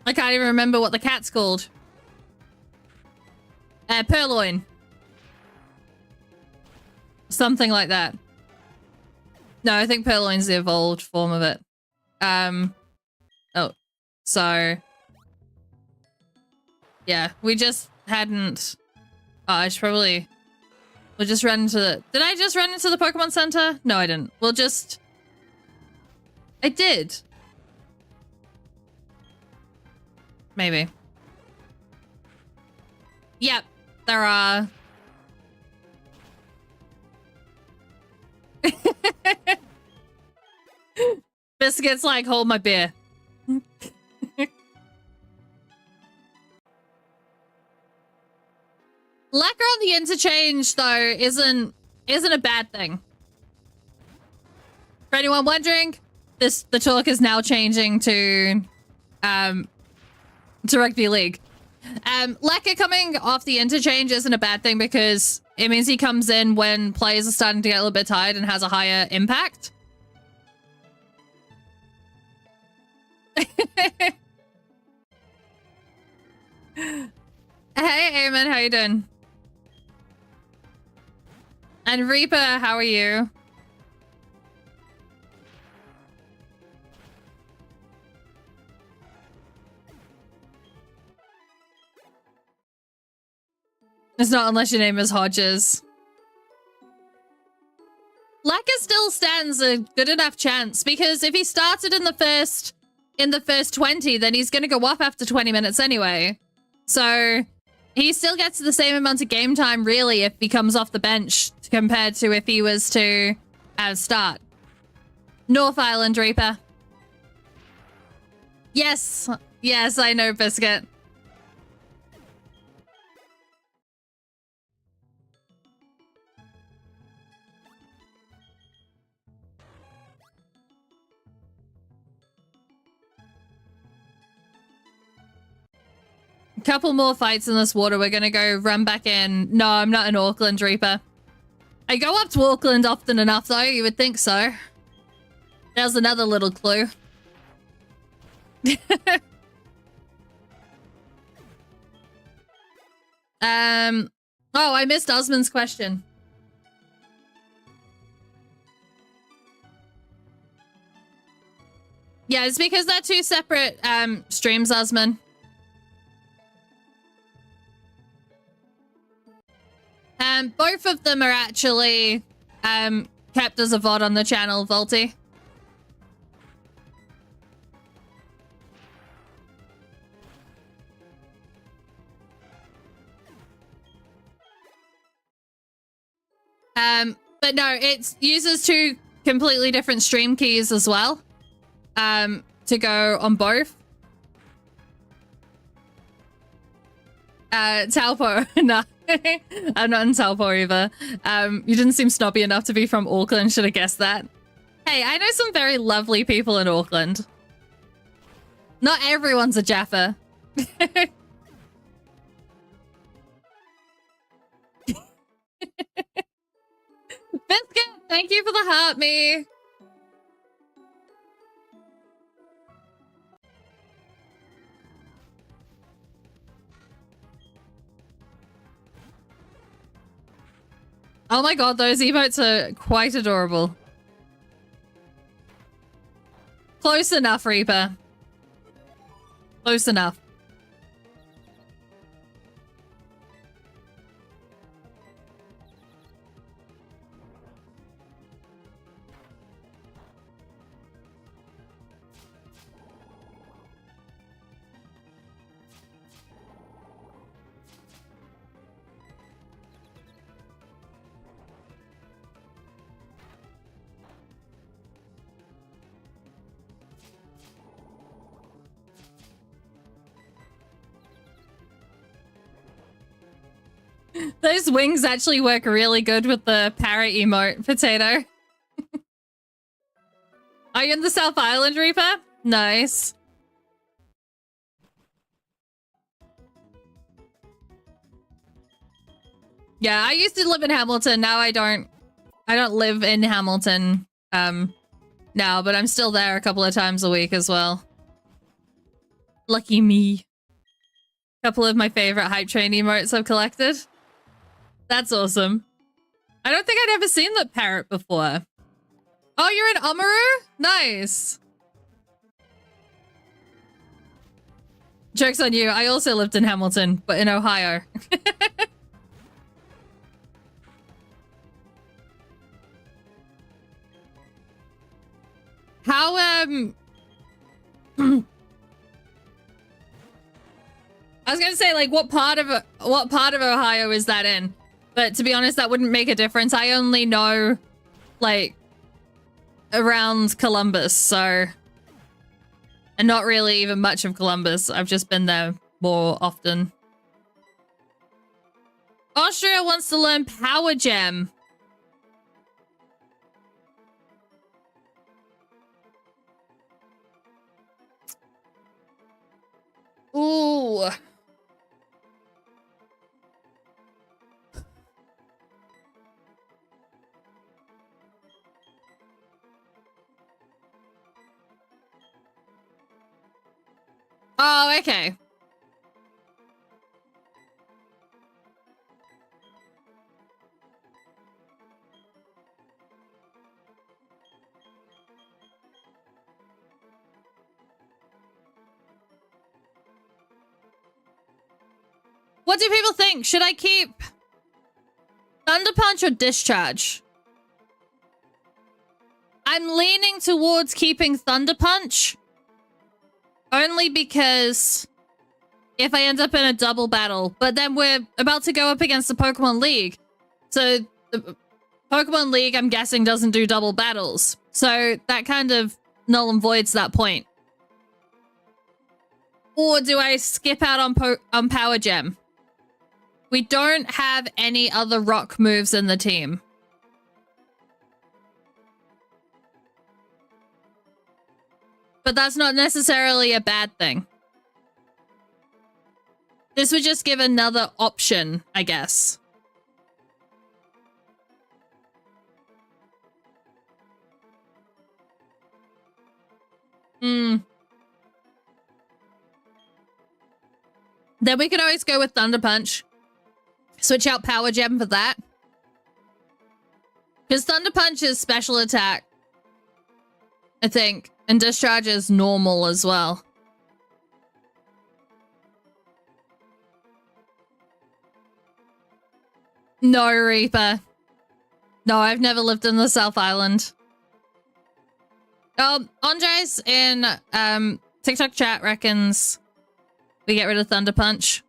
can't even remember what the cat's called. Purloin. Something like that. No, I think Purloin's the evolved form of it. Oh, so... Yeah, we just hadn't... Oh, I should probably... We'll just run into the... Did I just run into the Pokemon Center? No, I didn't. We'll just... I did. Maybe. Yep, there are... Biscuit's like, hold my beer. Lacquer on the interchange, though, isn't a bad thing. For anyone wondering, the talk is now changing to Rugby League. Lacquer coming off the interchange isn't a bad thing because it means he comes in when players are starting to get a little bit tired and has a higher impact. man? How you doing? And Reaper, how are you? It's not unless your name is Hodges. Laka still stands a good enough chance because if he started in the first 20, then he's gonna go up after 20 minutes anyway. So he still gets the same amount of game time really if he comes off the bench compared to if he was to start. North Island Reaper. Yes, yes, I know, Biscuit. Couple more fights in this water. We're gonna go run back in. No, I'm not in Auckland, Reaper. I go up to Auckland often enough, though. You would think so. There's another little clue. Oh, I missed Osmond's question. Yeah, it's because they're two separate streams, Osmond. Both of them are actually kept as a VOD on the channel, Volty. But no, it uses two completely different stream keys as well to go on both. Taupo, no. I'm not in Taupo either. You didn't seem snobby enough to be from Auckland. Should have guessed that. Hey, I know some very lovely people in Auckland. Not everyone's a Jaffa. Biscuit, thank you for the heart, me. Oh my god, those emotes are quite adorable. Close enough, Reaper. Close enough. Those wings actually work really good with the parrot emote, Potato. Are you in the South Island, Reaper? Nice. Yeah, I used to live in Hamilton. Now I don't live in Hamilton now, but I'm still there a couple of times a week as well. Lucky me. Couple of my favorite hype train emotes I've collected. That's awesome. I don't think I'd ever seen that parrot before. Oh, you're in Oamaru? Nice. Joke's on you. I also lived in Hamilton, but in Ohio. How, I was gonna say, like, what part of Ohio is that in? But to be honest, that wouldn't make a difference. I only know, like, around Columbus, so... And not really even much of Columbus. I've just been there more often. Austria wants to learn Power Gem. Ooh. Oh, okay. What do people think? Should I keep Thunder Punch or Discharge? I'm leaning towards keeping Thunder Punch. Only because if I end up in a double battle, but then we're about to go up against the Pokémon League. So the Pokémon League, I'm guessing, doesn't do double battles. So that kind of null and voids that point. Or do I skip out on Power Gem? We don't have any other rock moves in the team. But that's not necessarily a bad thing. This would just give another option, I guess. Then we could always go with Thunder Punch. Switch out Power Gem for that. Because Thunder Punch is special attack, I think. And Discharge is normal as well. No, Reaper. No, I've never lived in the South Island. Andres in TikTok chat reckons we get rid of Thunder Punch.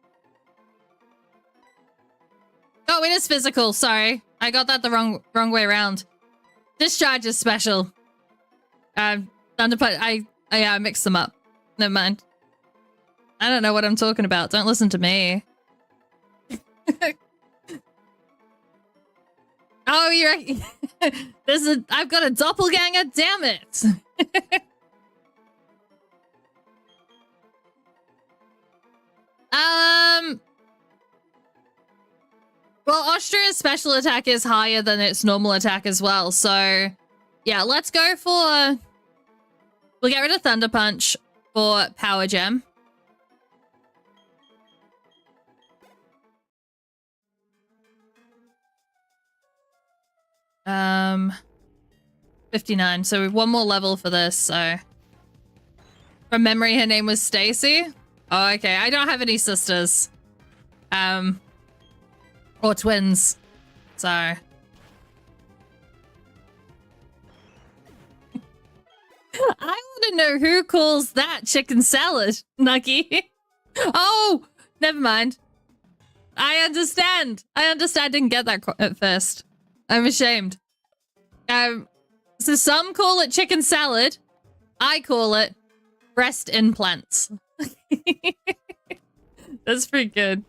Oh, it is physical. Sorry. I got that the wrong way around. Discharge is special. Thunder Punch, I mixed them up. Never mind. I don't know what I'm talking about. Don't listen to me. Oh, you're I've got a doppelganger, damn it. Well, Austria's special attack is higher than its normal attack as well, so yeah, let's go for... We'll get rid of Thunder Punch for Power Gem. Um, 59. So we've one more level for this, so... From memory, her name was Stacy. Oh, okay. I don't have any sisters. Or twins. So... I want to know who calls that chicken salad, Nuggy. Oh, never mind. I understand. I didn't get that at first. I'm ashamed. So some call it chicken salad. I call it breast implants. That's pretty good.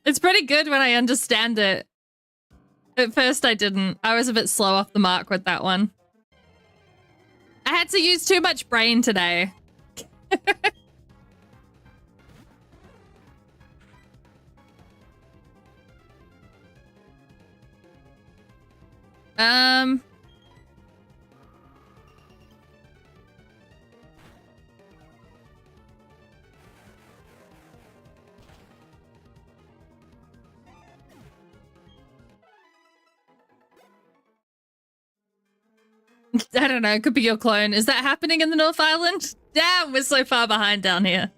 It's pretty good when I understand it. At first I didn't. I was a bit slow off the mark with that one. I had to use too much brain today. I don't know. It could be your clone. Is that happening in the North Island? Damn, we're so far behind down here.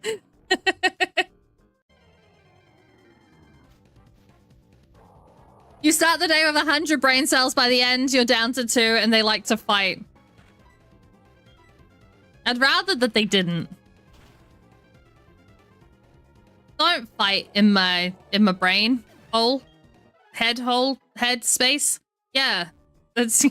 You start the day with 100 brain cells. By the end, you're down to 2, and they like to fight. I'd rather that they didn't. Don't fight in my brain hole, head space. Yeah, that's.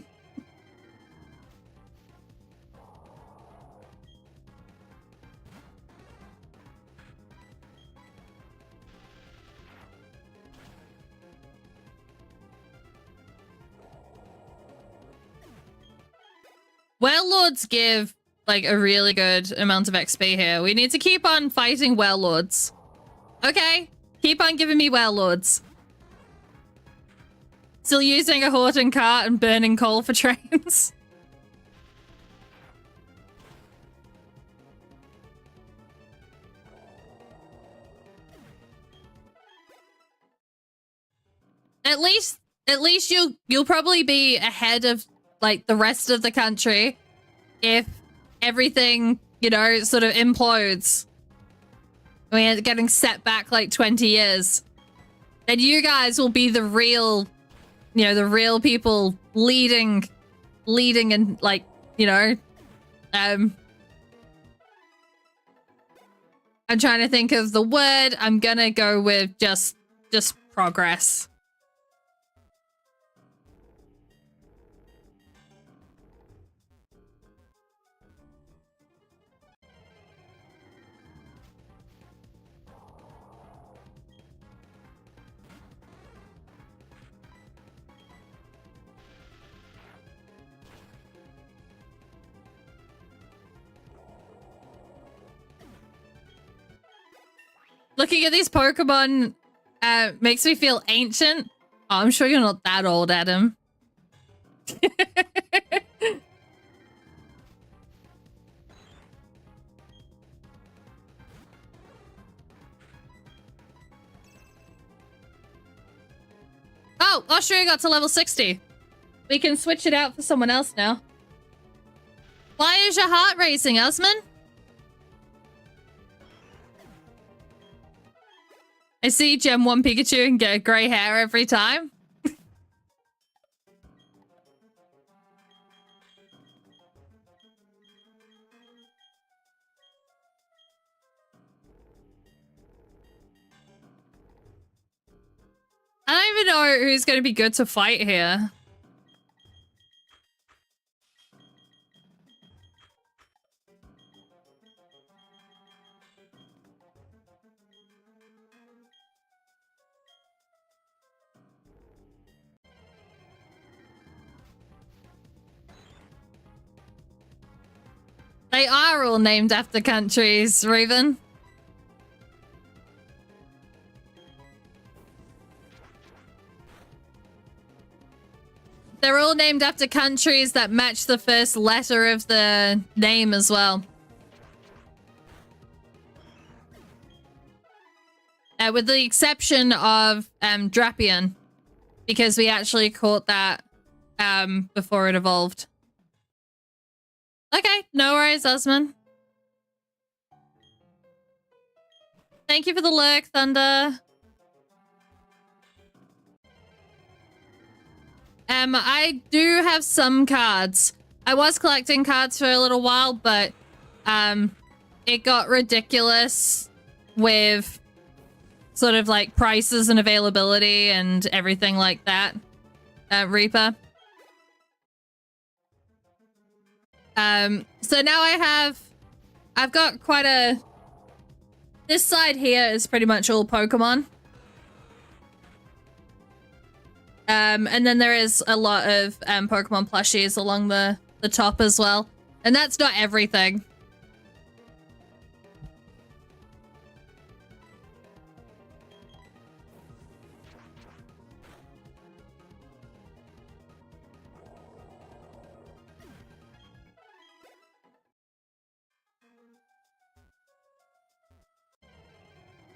Warlords give, like, a really good amount of XP here. We need to keep on fighting Warlords. Okay, keep on giving me Warlords. Still using a Horton cart and burning coal for trains. At least you'll probably be ahead of, like, the rest of the country if everything, you know, sort of implodes. We're getting set back like 20 years. then you guys will be the real, you know, the real people leading and like, you know, I'm trying to think of the word. I'm gonna go with just progress. Looking at these Pokemon makes me feel ancient. Oh, I'm sure you're not that old, Adam. Oh, Austria got to level 60. We can switch it out for someone else now. Why is your heart racing, Osman? I see Gem 1 Pikachu and get grey hair every time. I don't even know who's going to be good to fight here. They are all named after countries, Raven. They're all named after countries that match the first letter of the name as well. With the exception of Drapion, because we actually caught that before it evolved. Okay, no worries, Osman. Thank you for the lurk, Thunder. I do have some cards. I was collecting cards for a little while, but it got ridiculous with sort of like prices and availability and everything like that. Reaper. So now I've got quite a, this side here is pretty much all Pokemon. And then there is a lot of Pokemon plushies along the top as well. And that's not everything.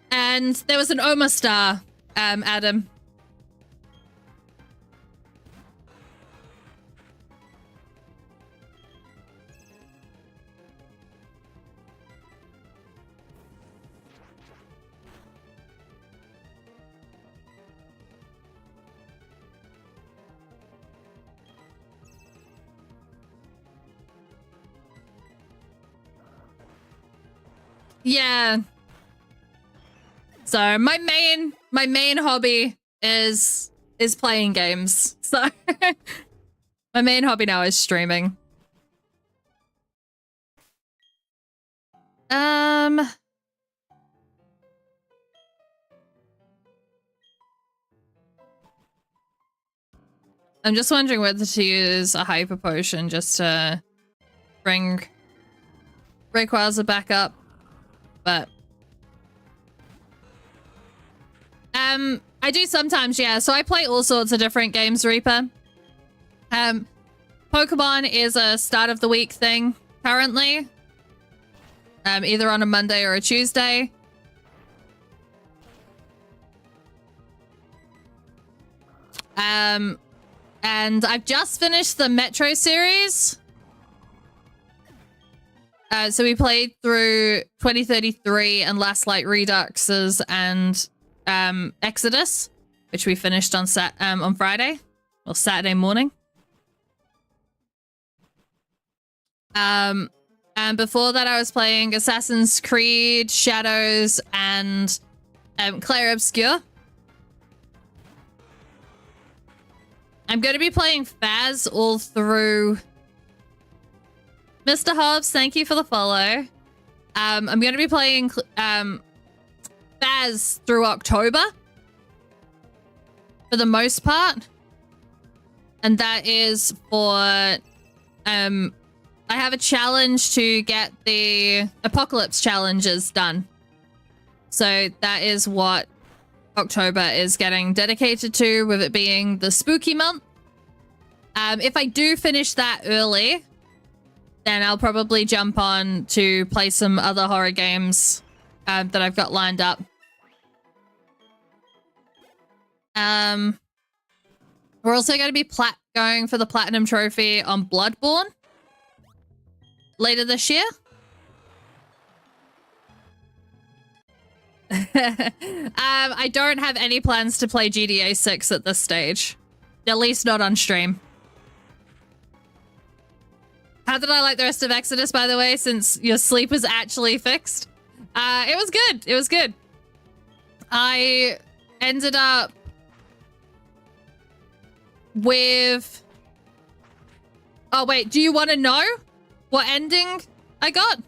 And there was an Omastar, Adam. Yeah. So my main hobby is playing games. So my main hobby now is streaming. I'm just wondering whether to use a hyper potion just to bring Rayquaza back up, but I do sometimes, yeah. So I play all sorts of different games, Reaper. Pokemon is a start of the week thing currently. Either on a Monday or a Tuesday. And I've just finished the Metro series. So we played through 2033 and Last Light Reduxes and Exodus. which we finished on Friday or Saturday morning. And before that, I was playing Assassin's Creed, Shadows, and Clair Obscur. I'm going to be playing Faz all through. Mr. Hobbs, thank you for the follow. I'm going to be playing Faz through October for the most part. And that is for... I have a challenge to get the Apocalypse challenges done. So that is what October is getting dedicated to, with it being the spooky month. If I do finish that early, then I'll probably jump on to play some other horror games that I've got lined up. We're also going to be going for the Platinum Trophy on Bloodborne later this year. I don't have any plans to play GTA 6 at this stage. At least not on stream. How did I like the rest of Exodus, by the way, since your sleep was actually fixed? It was good. It was good. I ended up with... Oh, wait. Do you want to know what ending I got?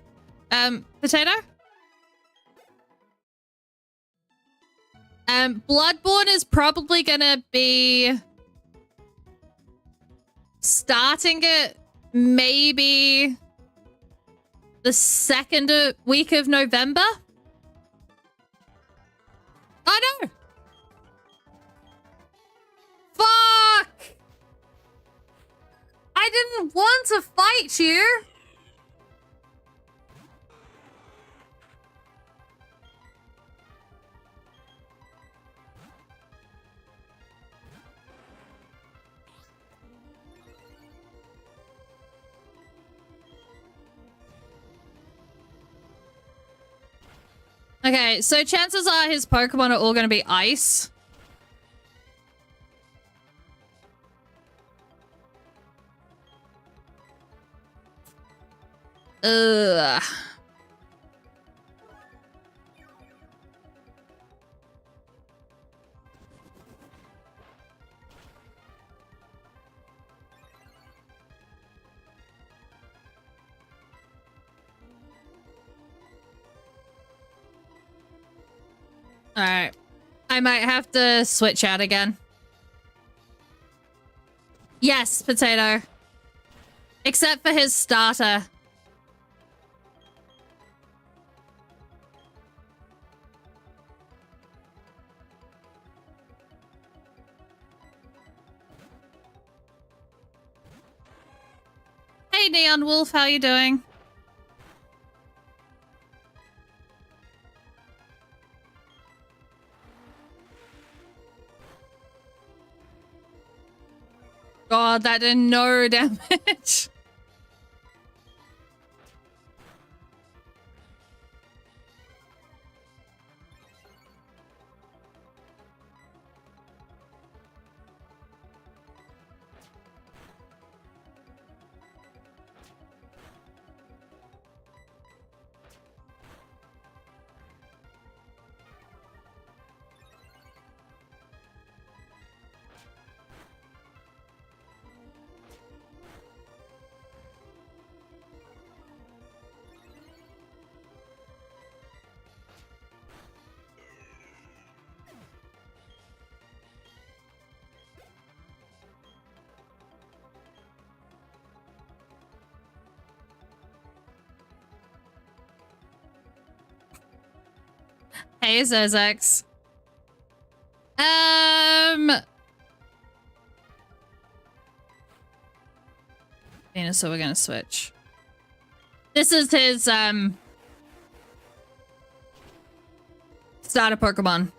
Potato? Bloodborne is probably gonna be starting it maybe the second week of November. I know. Fuck! I didn't want to fight you. Okay, so chances are his Pokemon are all going to be ice. Ugh. All right. I might have to switch out again. Yes, Potato. Except for his starter. Hey, Neon Wolf, how you doing? God, that did no damage. Hey, Zozax. So we're gonna switch. This is his starter Pokemon.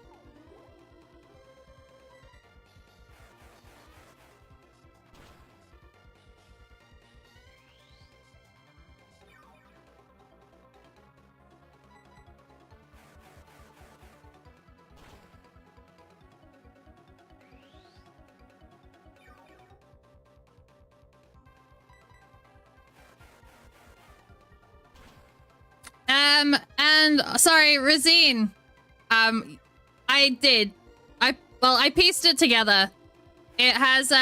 And sorry, Rosine. I did. I pieced it together. It has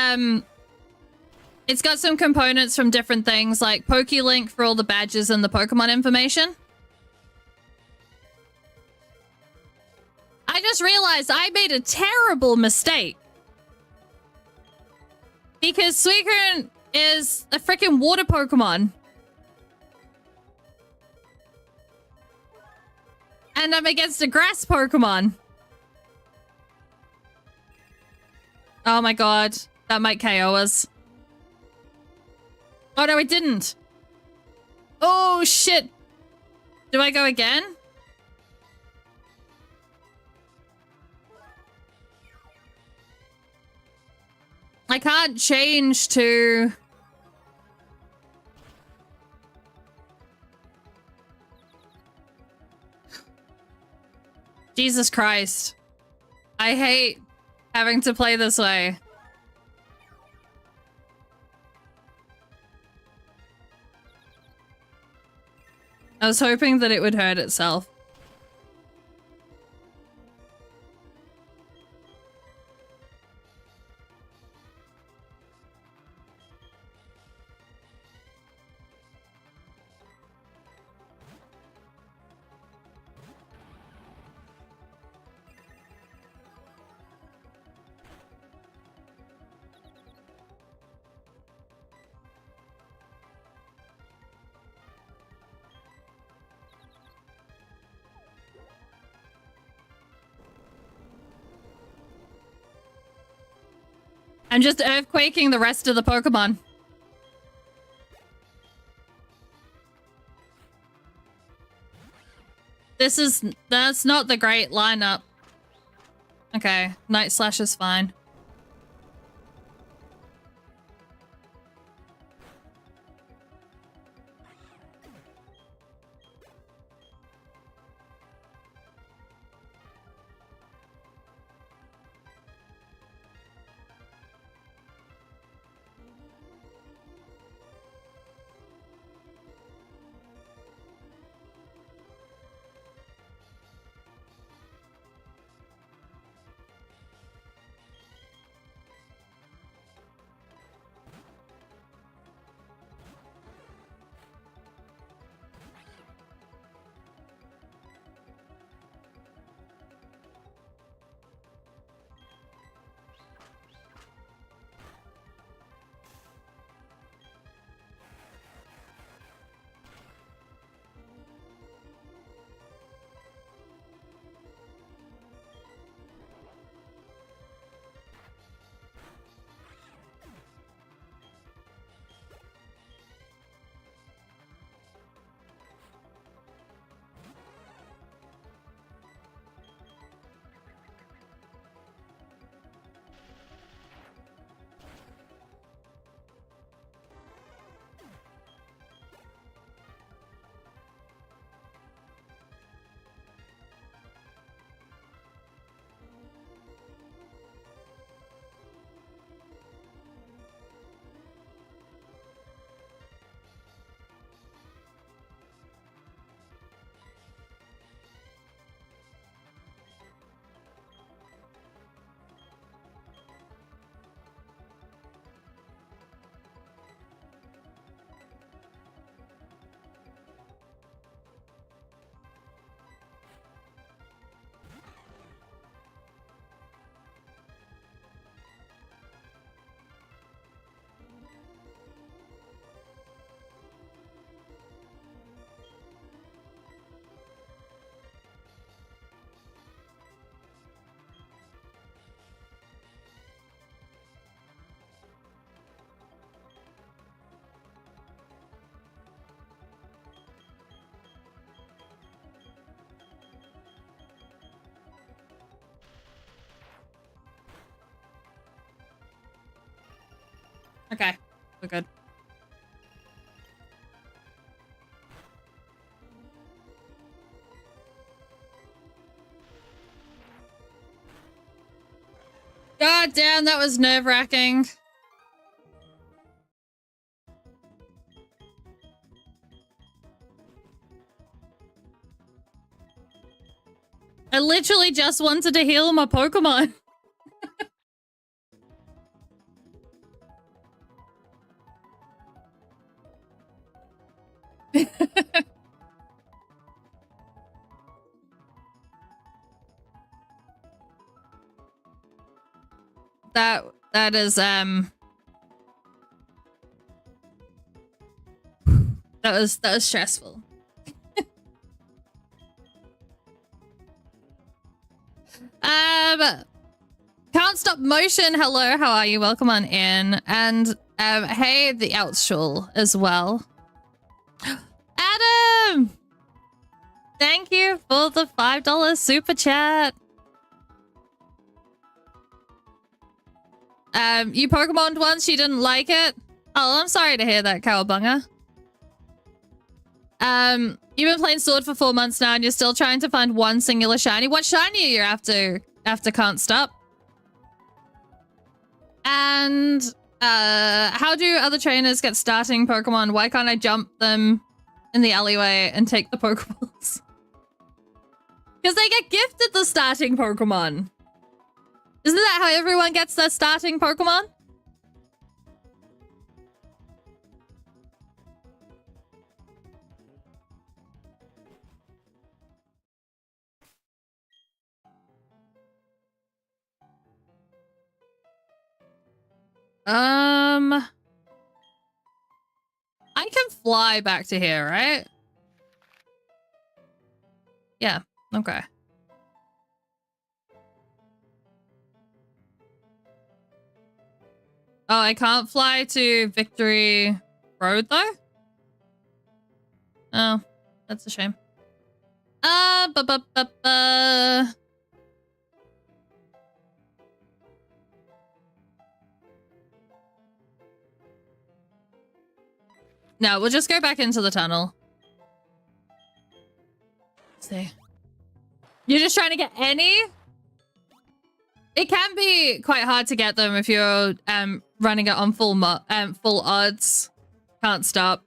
it's got some components from different things like PokeLink for all the badges and the Pokemon information. I just realized I made a terrible mistake. Because Suicune is a freaking water Pokemon. And I'm against a grass Pokemon. Oh my god. That might KO us. Oh no, it didn't. Oh shit. Do I go again? I can't change to... Jesus Christ. I hate having to play this way. I was hoping that it would hurt itself. I'm just earthquaking the rest of the Pokemon. That's not the great lineup. Okay, Night Slash is fine. Okay, we're good. God damn, that was nerve-wracking. I literally just wanted to heal my Pokemon. that is that was stressful. Can't Stop Motion, hello, how are you? Welcome on in. And hey, the Outshul as well. Adam! Thank you for the $5 super chat. You Pokemoned once, you didn't like it? Oh, I'm sorry to hear that, Cowabunga. You've been playing Sword for 4 months now and you're still trying to find one singular shiny. What shiny are you after Can't Stop? And how do other trainers get starting Pokemon? Why can't I jump them in the alleyway and take the Pokeballs? Because they get gifted the starting Pokemon. Isn't that how everyone gets their starting Pokemon? I can fly back to here, right? Yeah, okay. Oh, I can't fly to Victory Road, though? Oh, that's a shame. No, we'll just go back into the tunnel. Let's see. You're just trying to get any? It can be quite hard to get them if you're running it on full odds. Can't stop.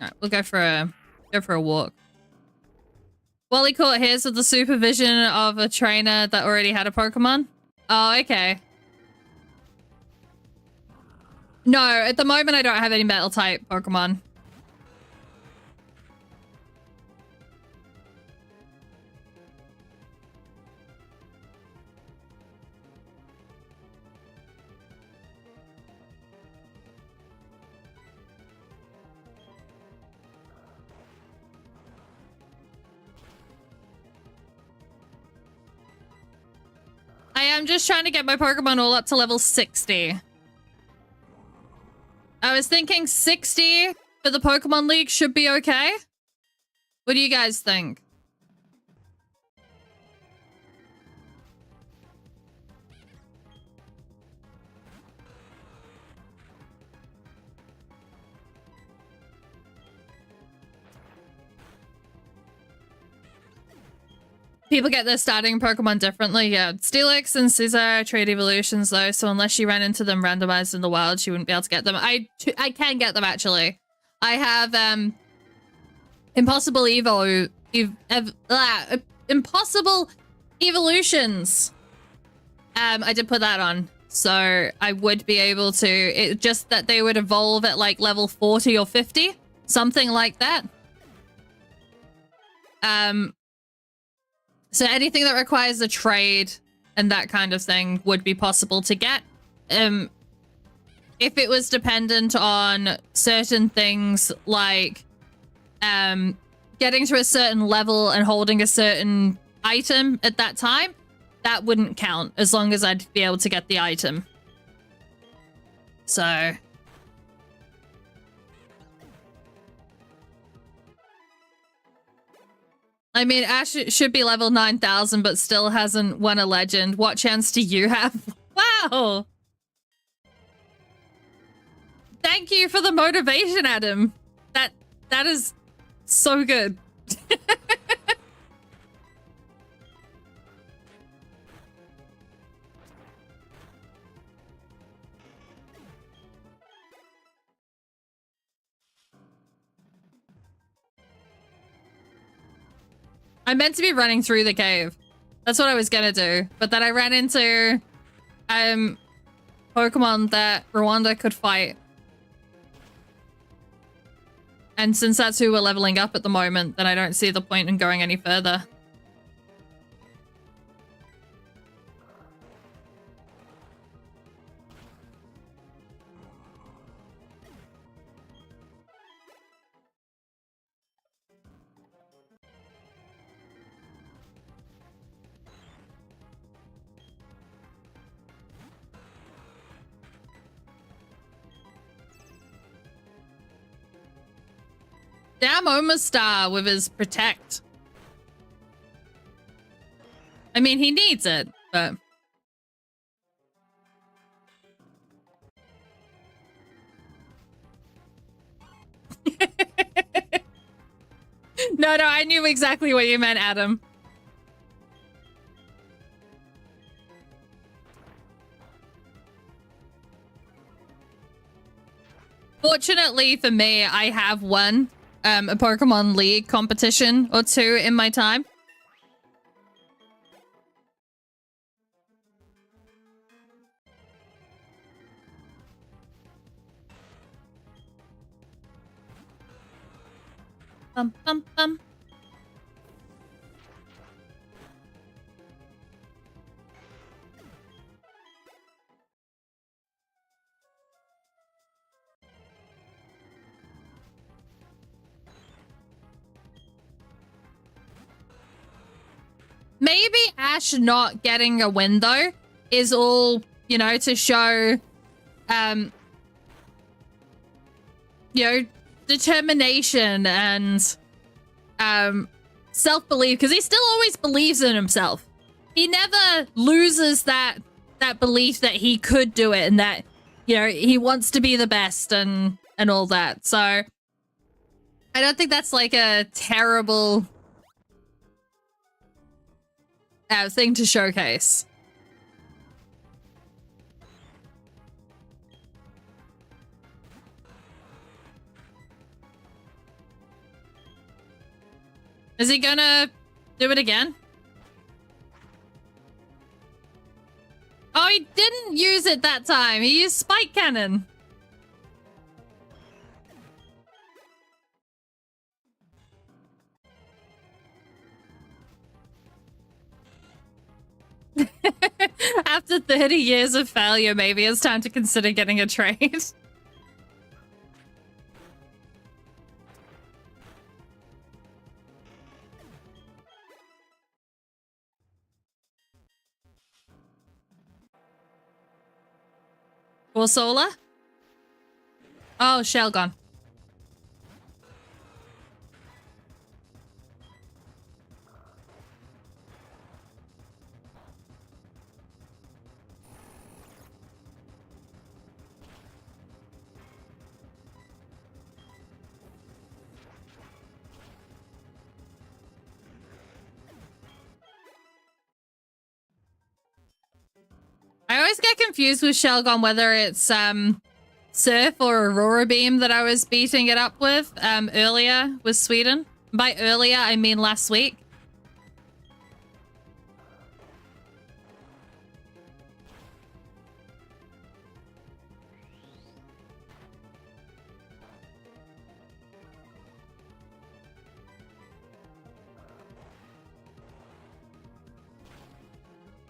All right, we'll go for a walk. Wally caught his with the supervision of a trainer that already had a Pokemon. Oh, okay. No, at the moment I don't have any metal type Pokemon. I am just trying to get my Pokemon all up to level 60. I was thinking 60 for the Pokemon League should be okay. What do you guys think? People get their starting Pokemon differently. Yeah, Steelix and Scizor are trade evolutions though, so unless you ran into them randomized in the wild, you wouldn't be able to get them. I can get them actually. I have Impossible Impossible Evolutions. I did put that on, so I would be able to. It just that they would evolve at like level 40 or 50, something like that. So anything that requires a trade and that kind of thing would be possible to get. If it was dependent on certain things like getting to a certain level and holding a certain item at that time, that wouldn't count as long as I'd be able to get the item. So... I mean, Ash should be level 9,000, but still hasn't won a legend. What chance do you have? Wow! Thank you for the motivation, Adam. That is so good. I meant to be running through the cave. That's what I was gonna do. But then I ran into Pokemon that Rwanda could fight. And since that's who we're leveling up at the moment, then I don't see the point in going any further. Damn Omastar with his protect. I mean, he needs it, but... No, I knew exactly what you meant, Adam. Fortunately for me, I have won a Pokemon League competition or two in my time. Bum, bum, bum. Maybe Ash not getting a win, though, is all, you know, to show, you know, determination and, self-belief, because he still always believes in himself. He never loses that belief that he could do it and that, you know, he wants to be the best and all that. So I don't think that's like a terrible thing to showcase. Is he gonna do it again? Oh, he didn't use it that time. He used Spike Cannon. After 30 years of failure, maybe it's time to consider getting a trade. Or Solar? Oh, Shell gone. I always get confused with Shelgon whether it's Surf or Aurora Beam that I was beating it up with earlier with Sweden. By earlier, I mean last week.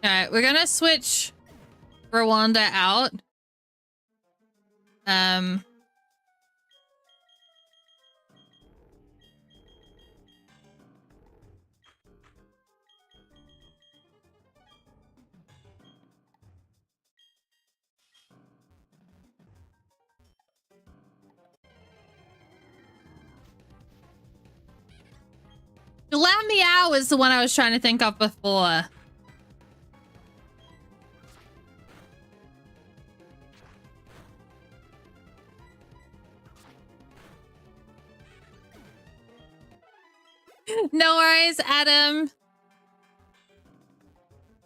Alright, we're gonna switch Rwanda out. Meow is the one I was trying to think of before. No worries, Adam.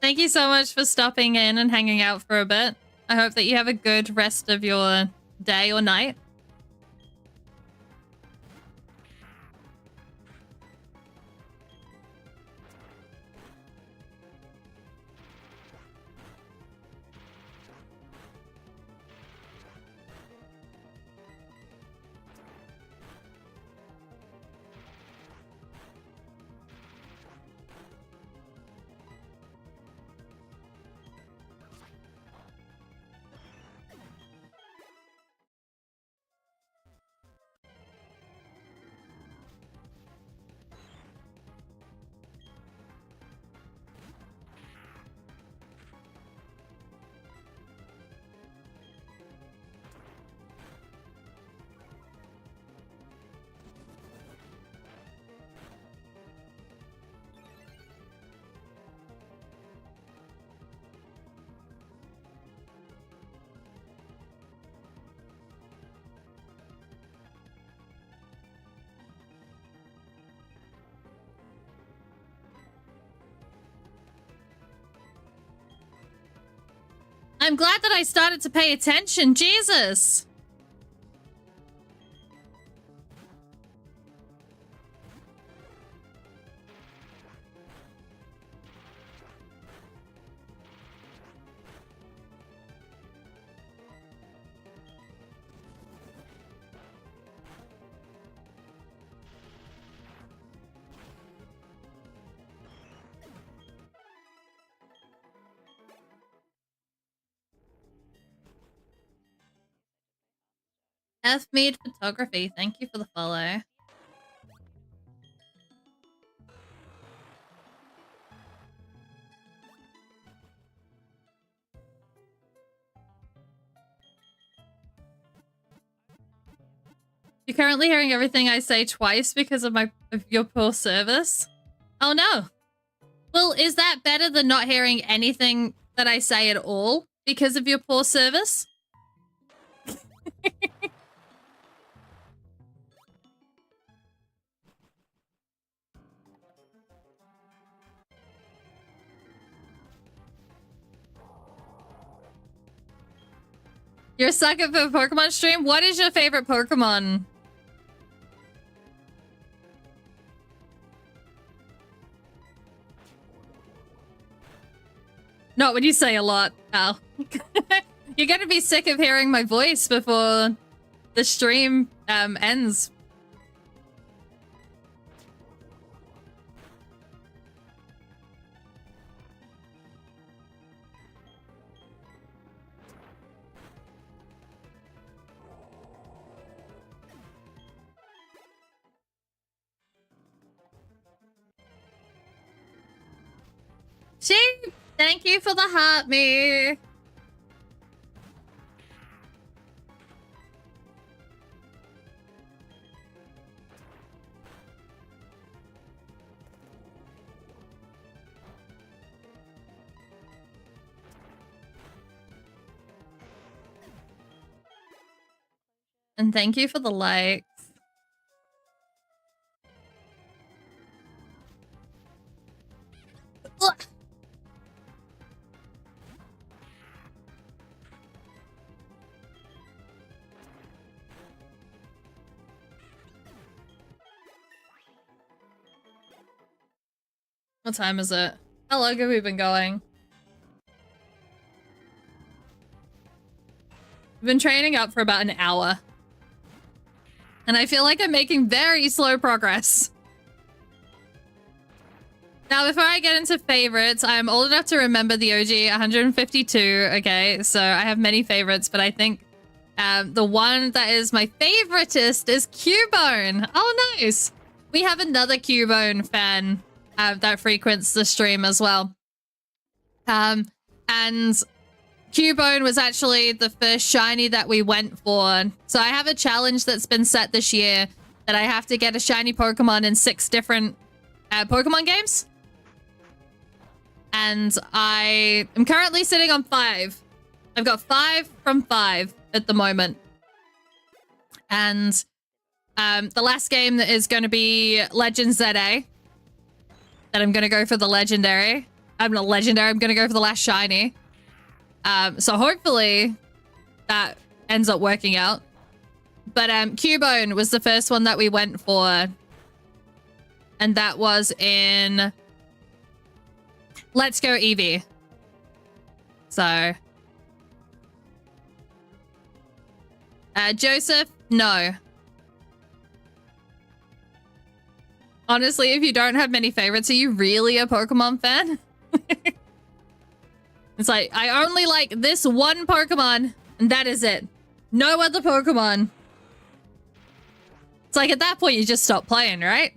Thank you so much for stopping in and hanging out for a bit. I hope that you have a good rest of your day or night. I'm glad that I started to pay attention. Jesus. F Mead Photography, thank you for the follow. You're currently hearing everything I say twice because of your poor service? Oh no. Well, is that better than not hearing anything that I say at all because of your poor service? You're a sucker for a Pokemon stream? What is your favorite Pokemon? Not when you say a lot, Al. You're gonna be sick of hearing my voice before the stream ends. Sheep, thank you for the heart, me. And thank you for the likes. Ugh. What time is it? How long have we been going? We've been training up for about an hour. And I feel like I'm making very slow progress. Now, before I get into favorites, I'm old enough to remember the OG 152, okay? So I have many favorites, but I think the one that is my favoritist is Cubone. Oh, nice. We have another Cubone fan that frequents the stream as well. And Cubone was actually the first shiny that we went for. So I have a challenge that's been set this year that I have to get a shiny Pokemon in 6 different Pokemon games. And I am currently sitting on 5. I've got 5 from 5 at the moment. And the last game that is going to be Legend ZA. That I'm going to go for the legendary. I'm not legendary. I'm going to go for the last shiny. So hopefully that ends up working out. But Cubone was the first one that we went for. And that was in Let's Go Eevee. So Joseph, no. Honestly, if you don't have many favorites, are you really a Pokemon fan? It's like, I only like this one Pokemon, and that is it. No other Pokemon. It's like, at that point, you just stop playing, right?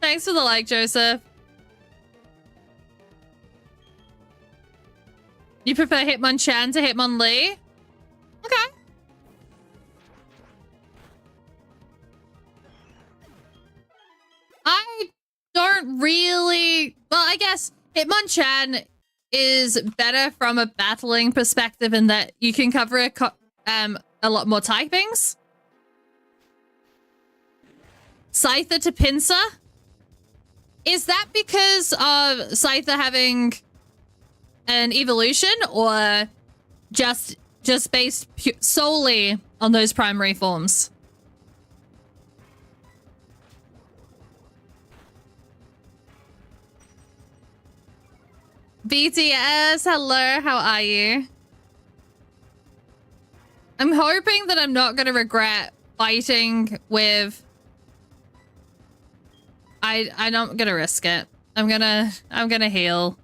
Thanks for the like, Joseph. You prefer Hitmonchan to Hitmonlee? Okay. I don't really... Well, I guess Hitmonchan is better from a battling perspective in that you can cover a lot more typings. Scyther to Pinsir? Is that because of Scyther having an evolution, or just based solely on those primary forms? BTS, hello, how are you? I'm hoping that I'm not going to regret fighting with... I'm not going to risk it. I'm gonna heal.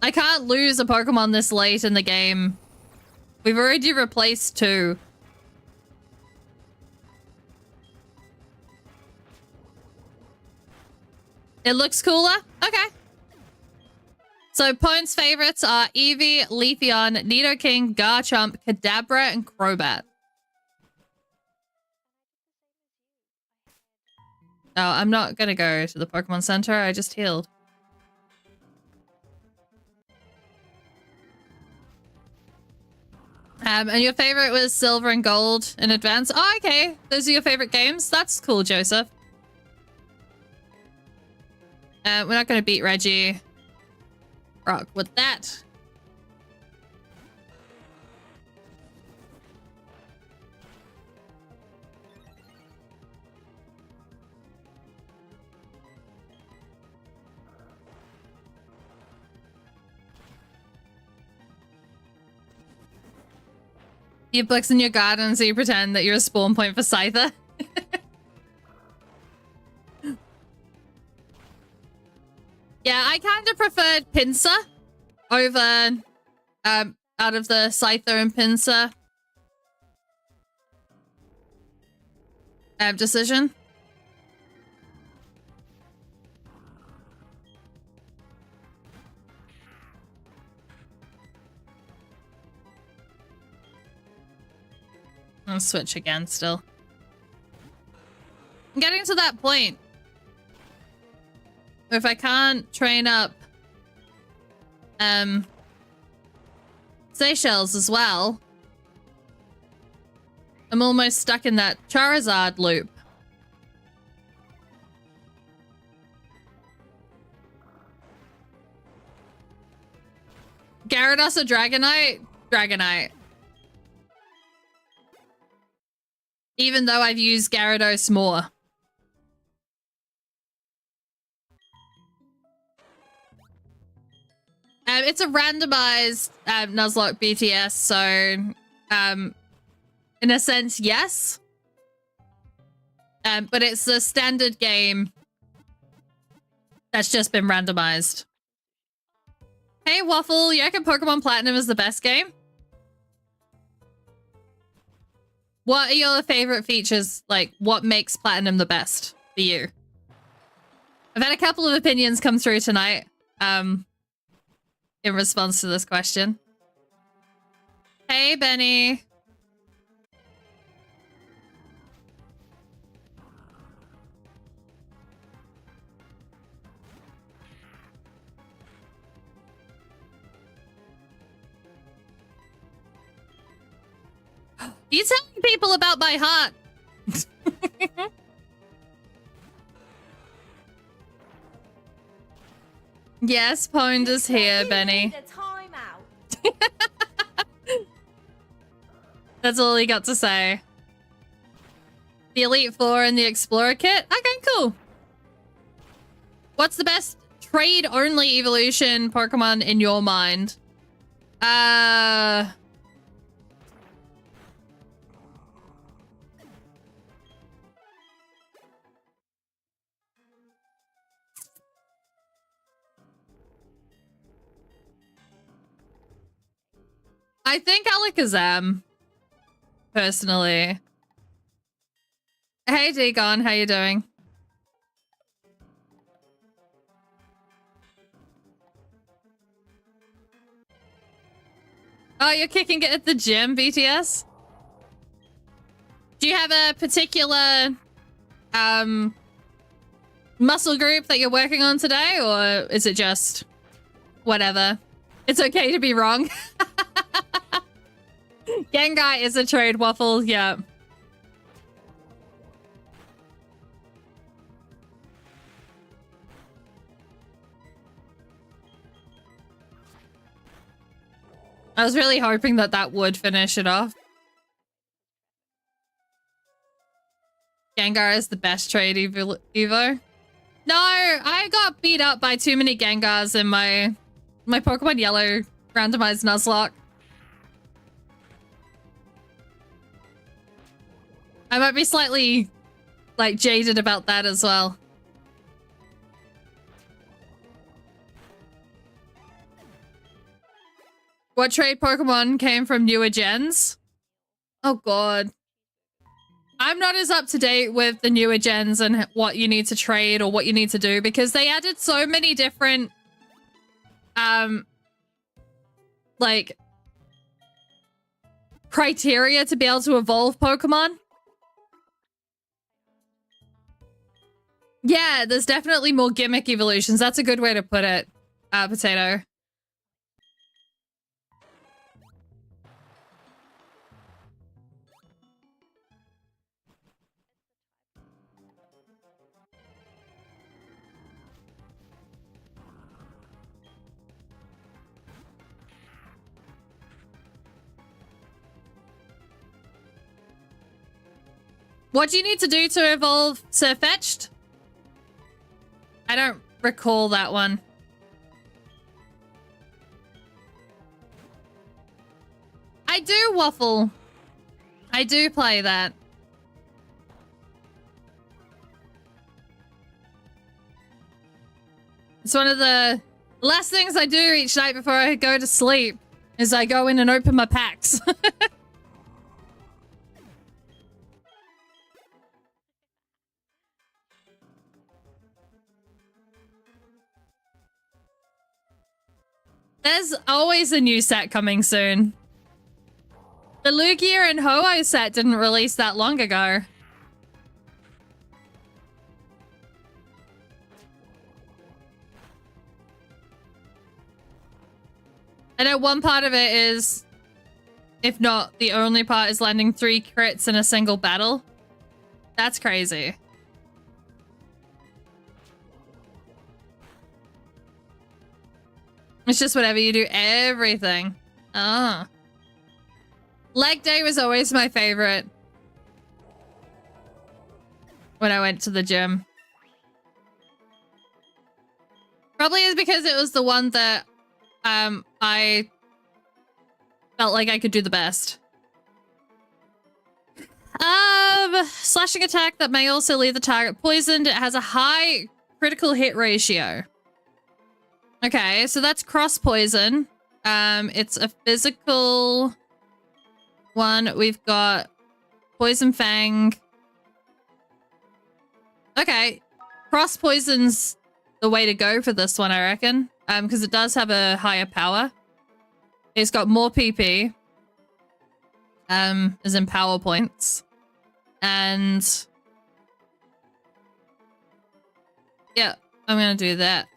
I can't lose a Pokemon this late in the game. We've already replaced 2. It looks cooler? Okay. So Pone's favorites are Eevee, Leafeon, Nidoking, Garchomp, Kadabra, and Crobat. Oh, I'm not gonna go to the Pokemon Center. I just healed. And your favorite was Silver and Gold in Advance. Oh, okay. Those are your favorite games? That's cool, Joseph. We're not gonna beat Reggie. Rock with that. You have books in your garden, so you pretend that you're a spawn point for Scyther. Yeah, I kind of preferred Pinsir over, out of the Scyther and Pinsir decision. I'll switch again still. I'm getting to that point. If I can't train up Seychelles as well, I'm almost stuck in that Charizard loop. Gyarados or Dragonite? Dragonite. Even though I've used Gyarados more. It's a randomized Nuzlocke BTS, so in a sense, yes. But it's a standard game that's just been randomized. Hey, Waffle, you reckon Pokemon Platinum is the best game? What are your favorite features? Like, what makes Platinum the best for you? I've had a couple of opinions come through tonight in response to this question. Hey, Benny. You telling people about my heart? Yes, Pond is here, Benny. That's all he got to say. The Elite Four and the Explorer kit? Okay, cool. What's the best trade-only evolution Pokemon in your mind? I think Alakazam, personally. Hey, Dagon, how you doing? Oh, you're kicking it at the gym, BTS? Do you have a particular muscle group that you're working on today, or is it just whatever? It's okay to be wrong. Gengar is a trade, Waffle, yeah. I was really hoping that that would finish it off. Gengar is the best trade Evo. No, I got beat up by too many Gengars in my Pokemon Yellow randomized Nuzlocke. I might be slightly, like, jaded about that as well. What trade Pokemon came from newer gens? Oh, God. I'm not as up to date with the newer gens and what you need to trade or what you need to do because they added so many different, like, criteria to be able to evolve Pokemon. Yeah, there's definitely more gimmick evolutions. That's a good way to put it, Potato. What do you need to do to evolve Sirfetch'd? I don't recall that one. I do Waffle. I do play that. It's one of the last things I do each night before I go to sleep is I go in and open my packs. There's always a new set coming soon. The Lugia and Ho-Oh set didn't release that long ago. I know one part of it is, if not the only part, is landing 3 crits in a single battle. That's crazy. It's just whatever you do, everything. Ah. Leg day was always my favorite when I went to the gym. Probably is because it was the one that I felt like I could do the best. Slashing attack that may also leave the target poisoned. It has a high critical hit ratio. Okay, so that's cross poison. It's a physical one. We've got Poison Fang. Okay, cross poison's the way to go for this one, I reckon. Because it does have a higher power. It's got more PP. As in power points. And yeah, I'm gonna do that.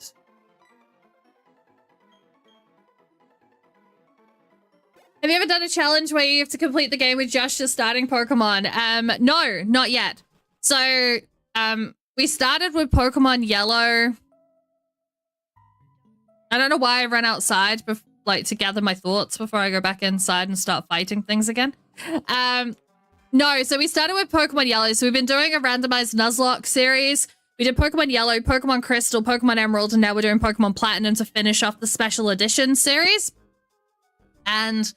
Have you ever done a challenge where you have to complete the game with just your starting Pokemon? No, not yet. So, we started with Pokemon Yellow. I don't know why I ran outside, to gather my thoughts before I go back inside and start fighting things again. No, so we started with Pokemon Yellow. So we've been doing a randomized Nuzlocke series. We did Pokemon Yellow, Pokemon Crystal, Pokemon Emerald, and now we're doing Pokemon Platinum to finish off the special edition series. And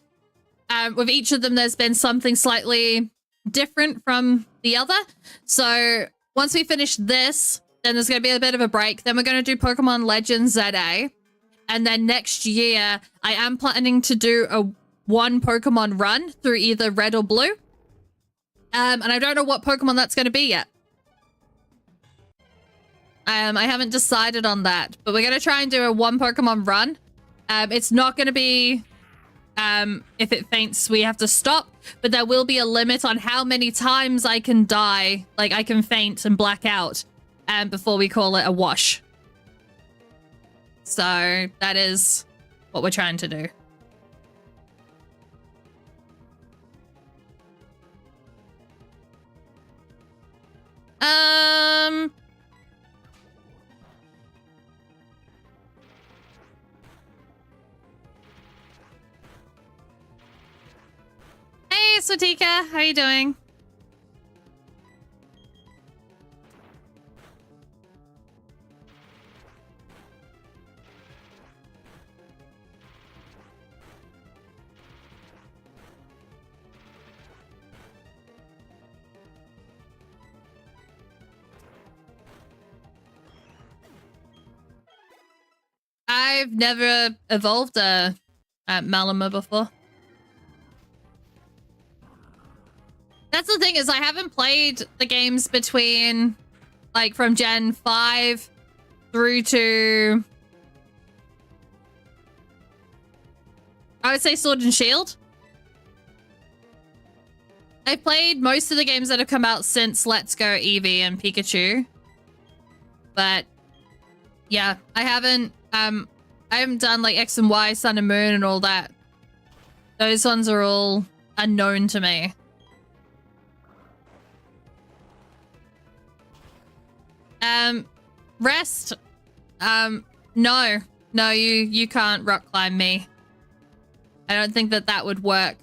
with each of them, there's been something slightly different from the other. So once we finish this, then there's going to be a bit of a break. Then we're going to do Pokemon Legends ZA. And then next year, I am planning to do a 1 Pokemon run through either red or blue. And I don't know what Pokemon that's going to be yet. I haven't decided on that, but we're going to try and do a 1 Pokemon run. It's not going to be, if it faints, we have to stop, but there will be a limit on how many times I can die, like I can faint and black out, before we call it a wash. So that is what we're trying to do. Swatika. How you doing? I've never evolved a Malama before. That's the thing, is I haven't played the games between, like, from Gen 5 through to, I would say, Sword and Shield. I've played most of the games that have come out since Let's Go Eevee and Pikachu. But yeah, I haven't done like X and Y, Sun and Moon and all that. Those ones are all unknown to me. Rest. No, you can't rock climb me. I don't think that would work.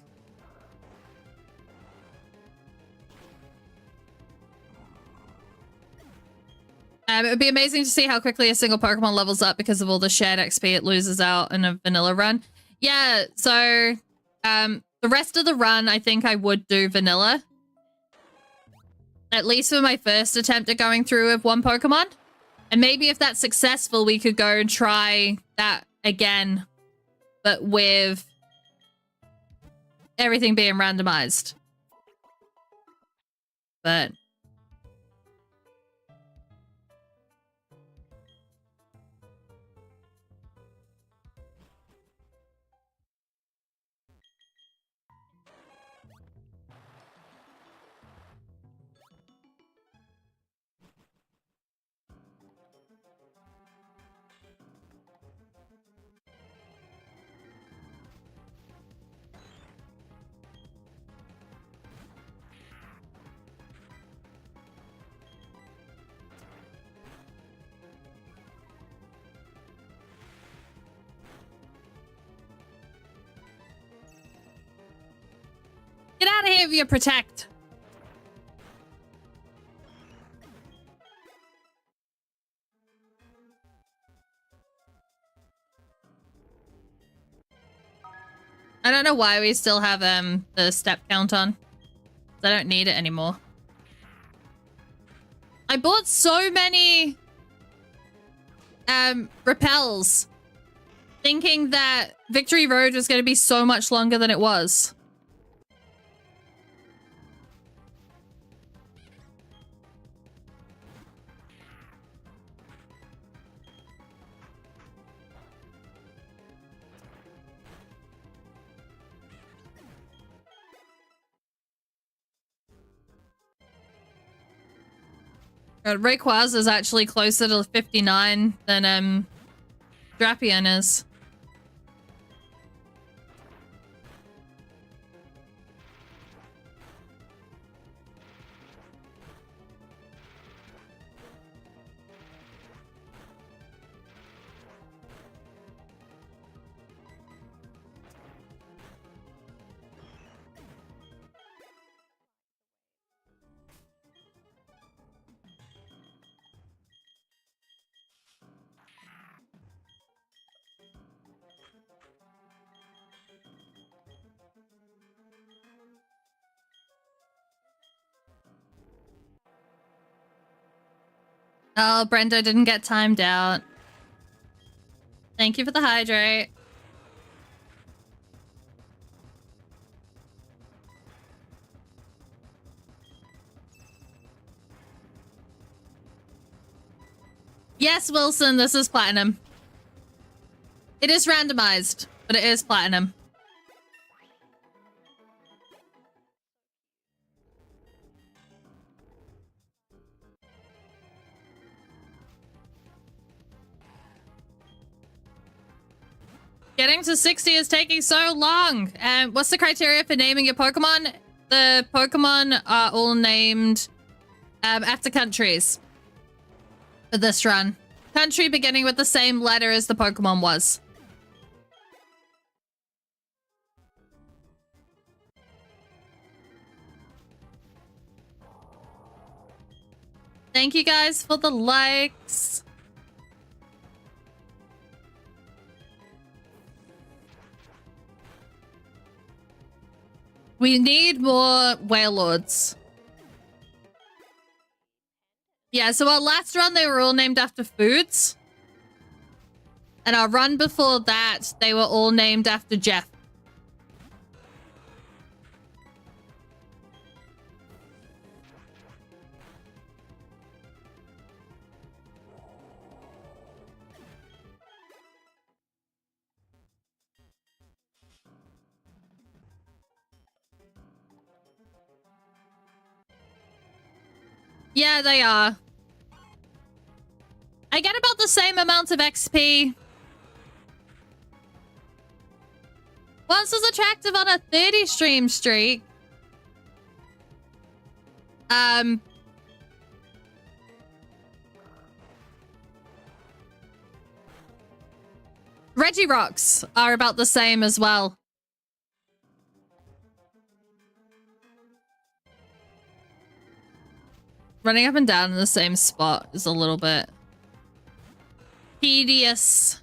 It would be amazing to see how quickly a single Pokemon levels up because of all the shared XP it loses out in a vanilla run. Yeah, so the rest of the run, I think I would do vanilla. At least for my first attempt at going through with one Pokemon. And maybe if that's successful, we could go and try that again, but with everything being randomized. But get out of here with your protect. I don't know why we still have the step count on. I don't need it anymore. I bought so many repels thinking that Victory Road was going to be so much longer than it was. Rayquaza is actually closer to 59 than Drapion is. Oh, Brenda didn't get timed out. Thank you for the hydrate. Yes, Wilson, this is platinum. It is randomized, but it is platinum. Getting to 60 is taking so long. What's the criteria for naming your Pokemon? The Pokemon are all named after countries for this run. Country beginning with the same letter as the Pokemon was. Thank you guys for the likes. We need more Warlords. Yeah, so our last run, they were all named after foods. And our run before that, they were all named after Jeff. Yeah, they are. I get about the same amount of XP. Once was attractive on a 30 stream streak. Reggie Rocks are about the same as well. Running up and down in the same spot is a little bit tedious.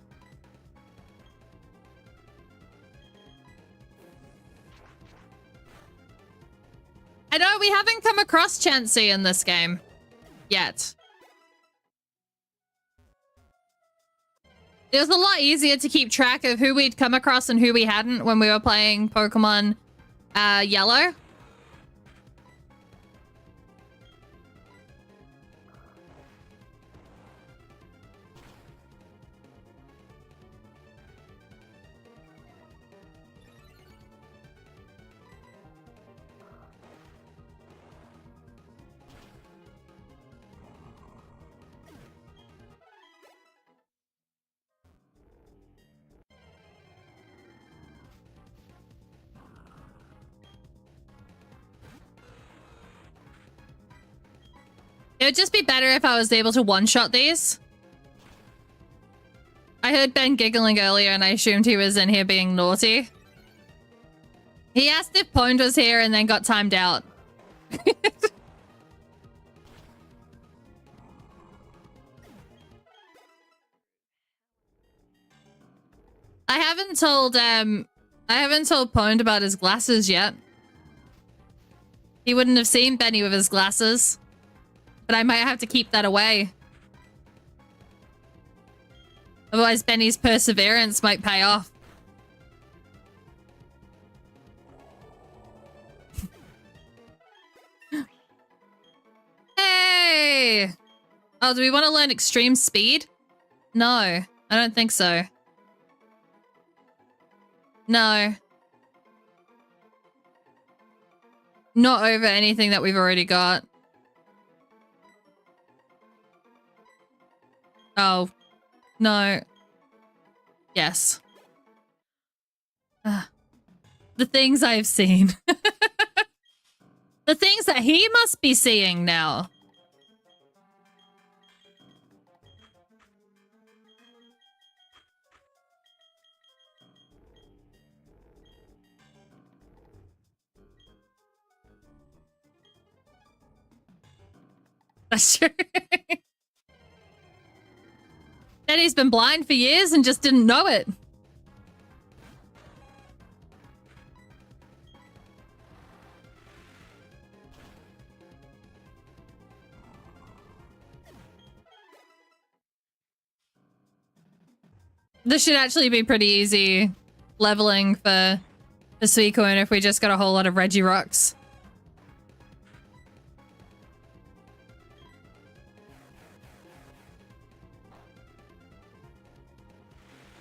I know we haven't come across Chansey in this game yet. It was a lot easier to keep track of who we'd come across and who we hadn't when we were playing Pokemon Yellow. It would just be better if I was able to one-shot these. I heard Ben giggling earlier and I assumed he was in here being naughty. He asked if Pwned was here and then got timed out. I haven't told Pwned about his glasses yet. He wouldn't have seen Benny with his glasses. But I might have to keep that away. Otherwise, Benny's perseverance might pay off. Hey! Oh, do we want to learn extreme speed? No, I don't think so. No. Not over anything that we've already got. Oh, no. Yes. The things I've seen. The things that he must be seeing now. That's true. Benny's been blind for years and just didn't know it. This should actually be pretty easy leveling for Suicune if we just got a whole lot of Regirocks.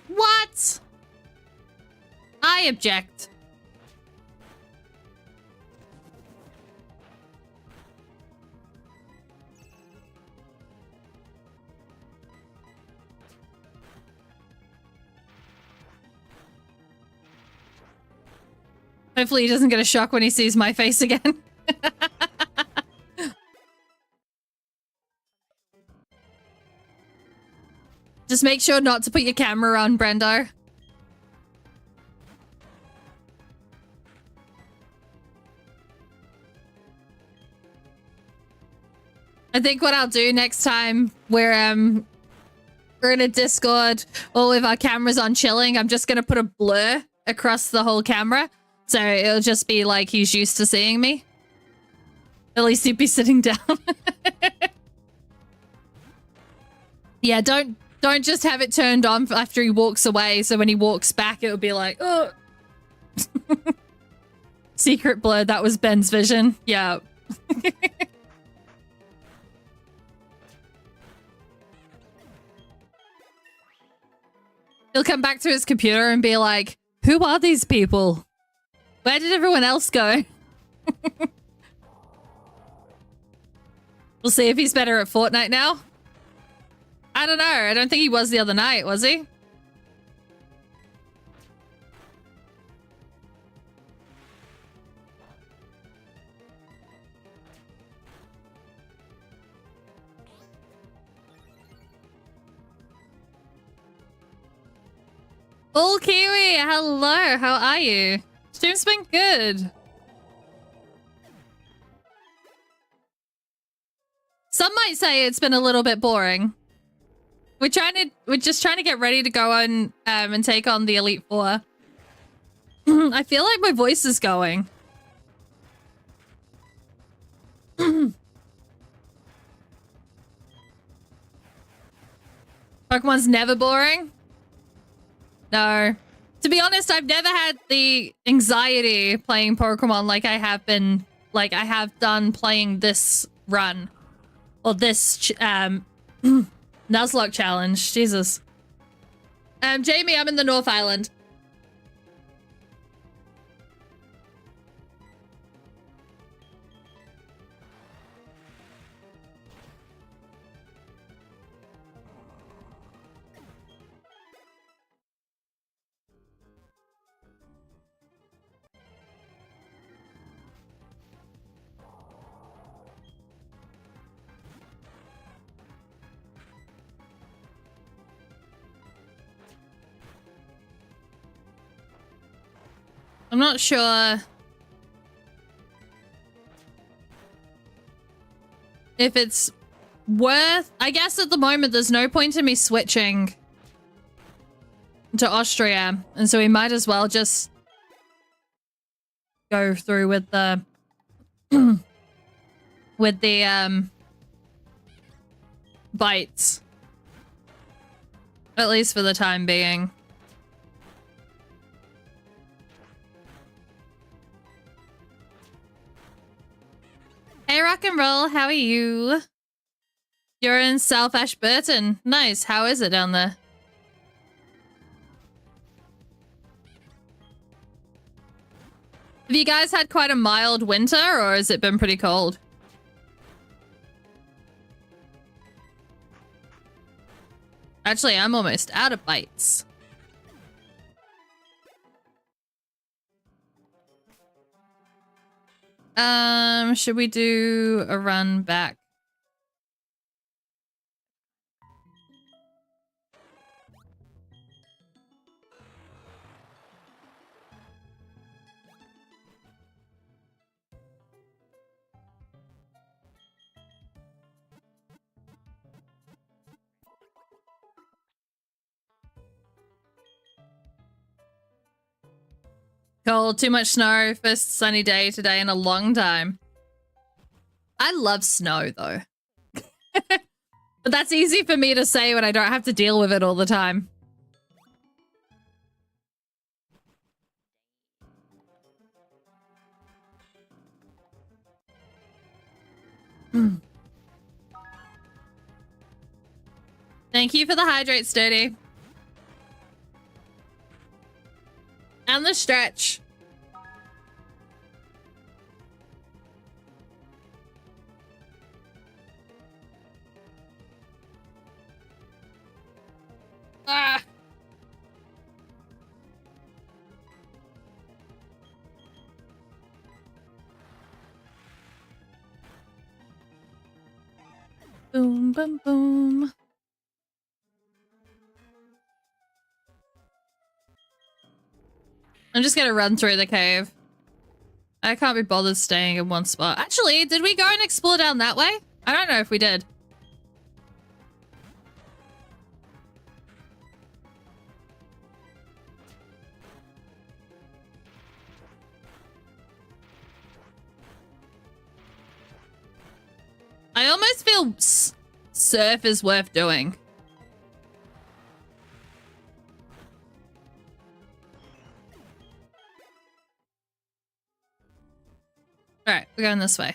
What? I object. Hopefully he doesn't get a shock when he sees my face again. Just make sure not to put your camera on, Brendo. I think what I'll do next time we're in a Discord or with our cameras on chilling, I'm just gonna put a blur across the whole camera. So it'll just be like he's used to seeing me. At least he'd be sitting down. Yeah, don't just have it turned on after he walks away. So when he walks back, it'll be like, oh. Secret blur, that was Ben's vision. Yeah. He'll come back to his computer and be like, who are these people? Where did everyone else go? We'll see if he's better at Fortnite now. I don't know. I don't think he was the other night, was he? All Kiwi, hello. How are you? Stream's been good. Some might say it's been a little bit boring. We're just trying to get ready to go on and take on the Elite Four. I feel like my voice is going. Pokemon's never boring. No. To be honest, I've never had the anxiety playing Pokemon like I have done playing this run. Or this, Nuzlocke challenge. Jesus. Jamie, I'm in the North Island. I'm not sure if it's worth... I guess at the moment there's no point in me switching to Austria, and so we might as well just go through with the bites, at least for the time being. Hey, rock and roll, how are you? You're in South Ashburton. Nice. How is it down there? Have you guys had quite a mild winter, or has it been pretty cold? Actually, I'm almost out of bites. Should we do a run back? Cold, too much snow, first sunny day today in a long time. I love snow though. But that's easy for me to say when I don't have to deal with it all the time. Thank you for the hydrate, Sturdy. And the stretch. Ah. Boom, boom, boom. I'm just gonna run through the cave. I can't be bothered staying in one spot. Actually, did we go and explore down that way? I don't know if we did. I almost feel surf is worth doing. All right, we're going this way.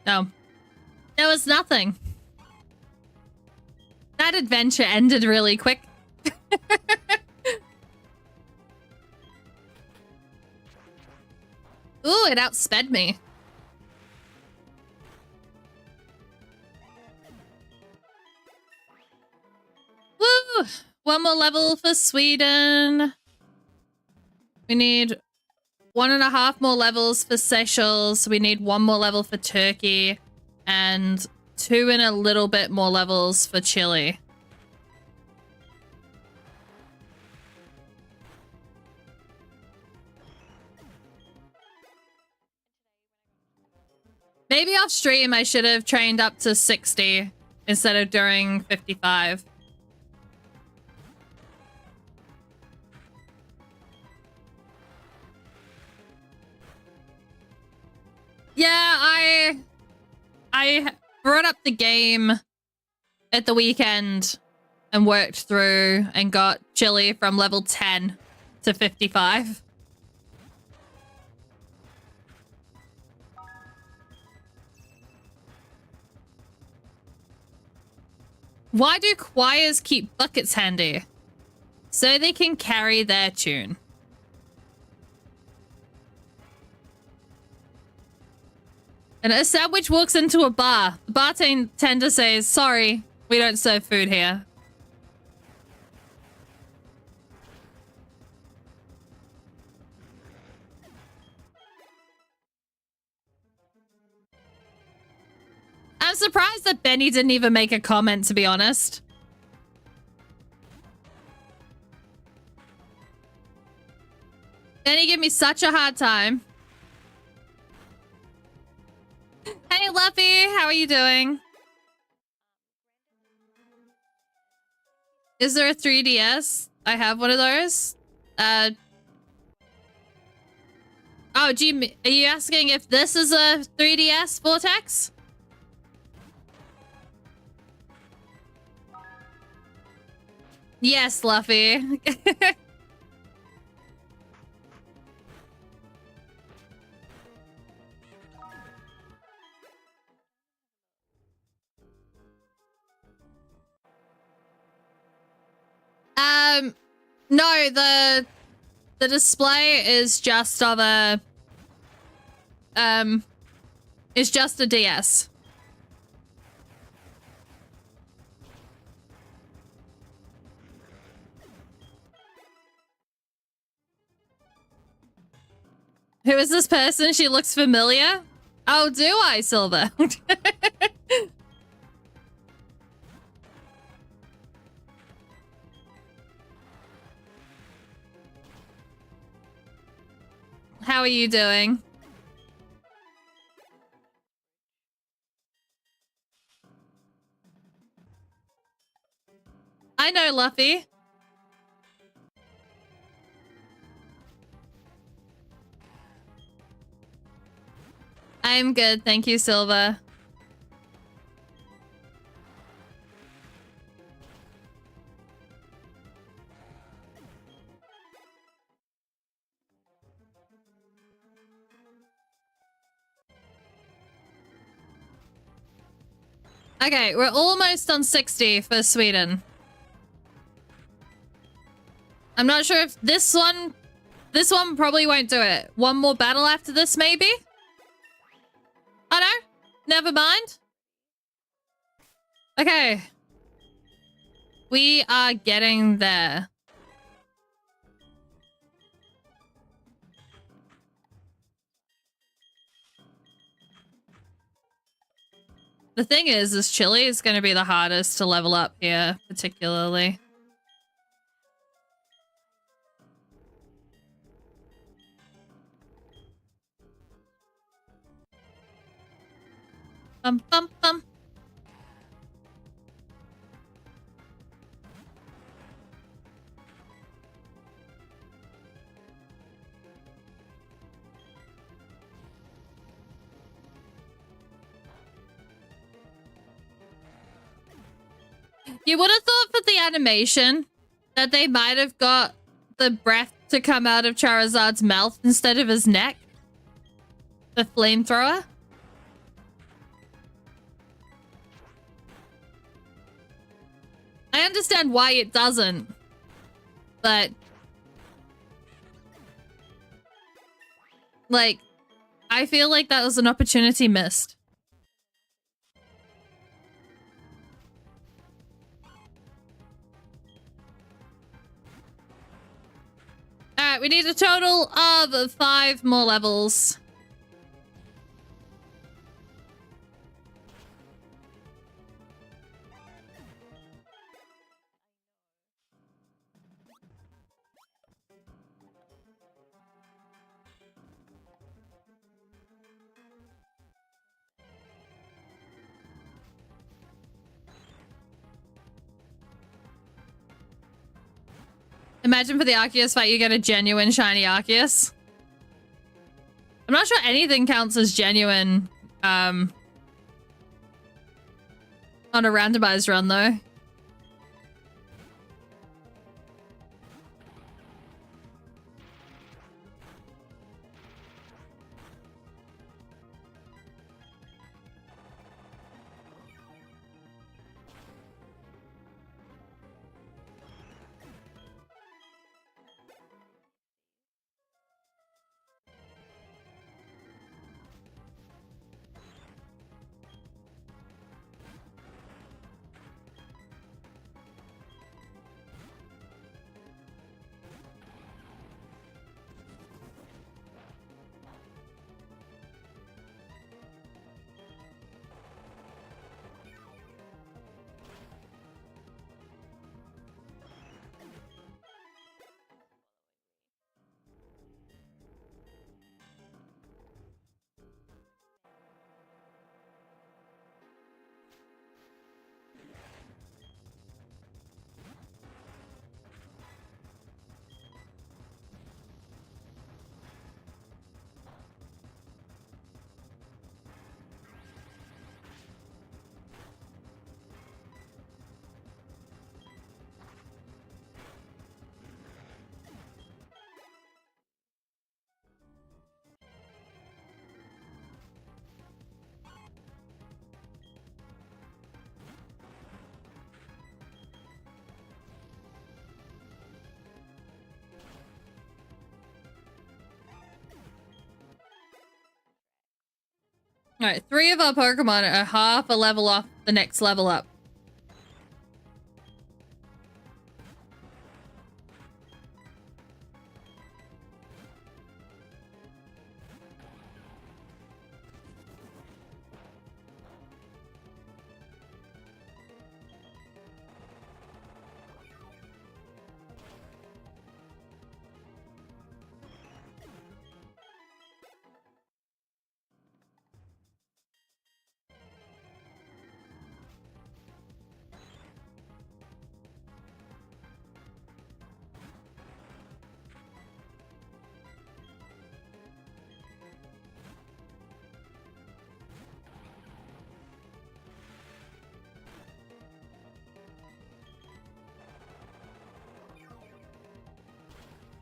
No. There was nothing. That adventure ended really quick. Ooh, it outsped me. Woo! One more level for Sweden. We need 1.5 more levels for Seychelles. We need 1 more level for Turkey. And 2 and a little bit more levels for Chile. Maybe off stream I should have trained up to 60 instead of doing 55. Yeah, I brought up the game at the weekend and worked through and got Chile from level 10 to 55. Why do choirs keep buckets handy? So they can carry their tune. And a sandwich walks into a bar. The bartender says, sorry, we don't serve food here. I'm surprised that Benny didn't even make a comment, to be honest. Benny gave me such a hard time. Hey, Luffy, how are you doing? Is there a 3DS? I have one of those. Oh, are you asking if this is a 3DS, Vortex? Yes, Luffy. No, the display is just of a is just a DS. Who is this person? She looks familiar. Oh, do I, Silver? How are you doing? I know, Luffy. I'm good, thank you, Silva. Okay, we're almost on 60 for Sweden. I'm not sure if this one probably won't do it. One more battle after this, maybe? Oh no, never mind. Okay. We are getting there. The thing is Chili is going to be the hardest to level up here, particularly. Bum, bum, bum. You would have thought for the animation that they might have got the breath to come out of Charizard's mouth instead of his neck. The flamethrower. I understand why it doesn't, but like, I feel like that was an opportunity missed. Alright, we need a total of 5 more levels. Imagine for the Arceus fight, you get a genuine shiny Arceus. I'm not sure anything counts as genuine on a randomized run, though. Alright, 3 of our Pokemon are half a level off the next level up.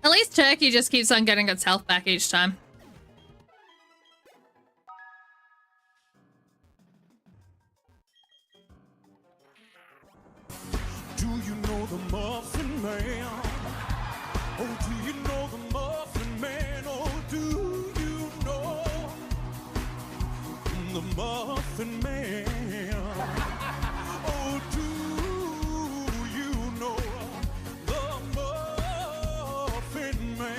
At least Turkey just keeps on getting its health back each time. Do you know the Muffin Man? Oh, do you know the Muffin Man? Oh, do you know the Muffin Man? Oh, do you know the Muffin Man?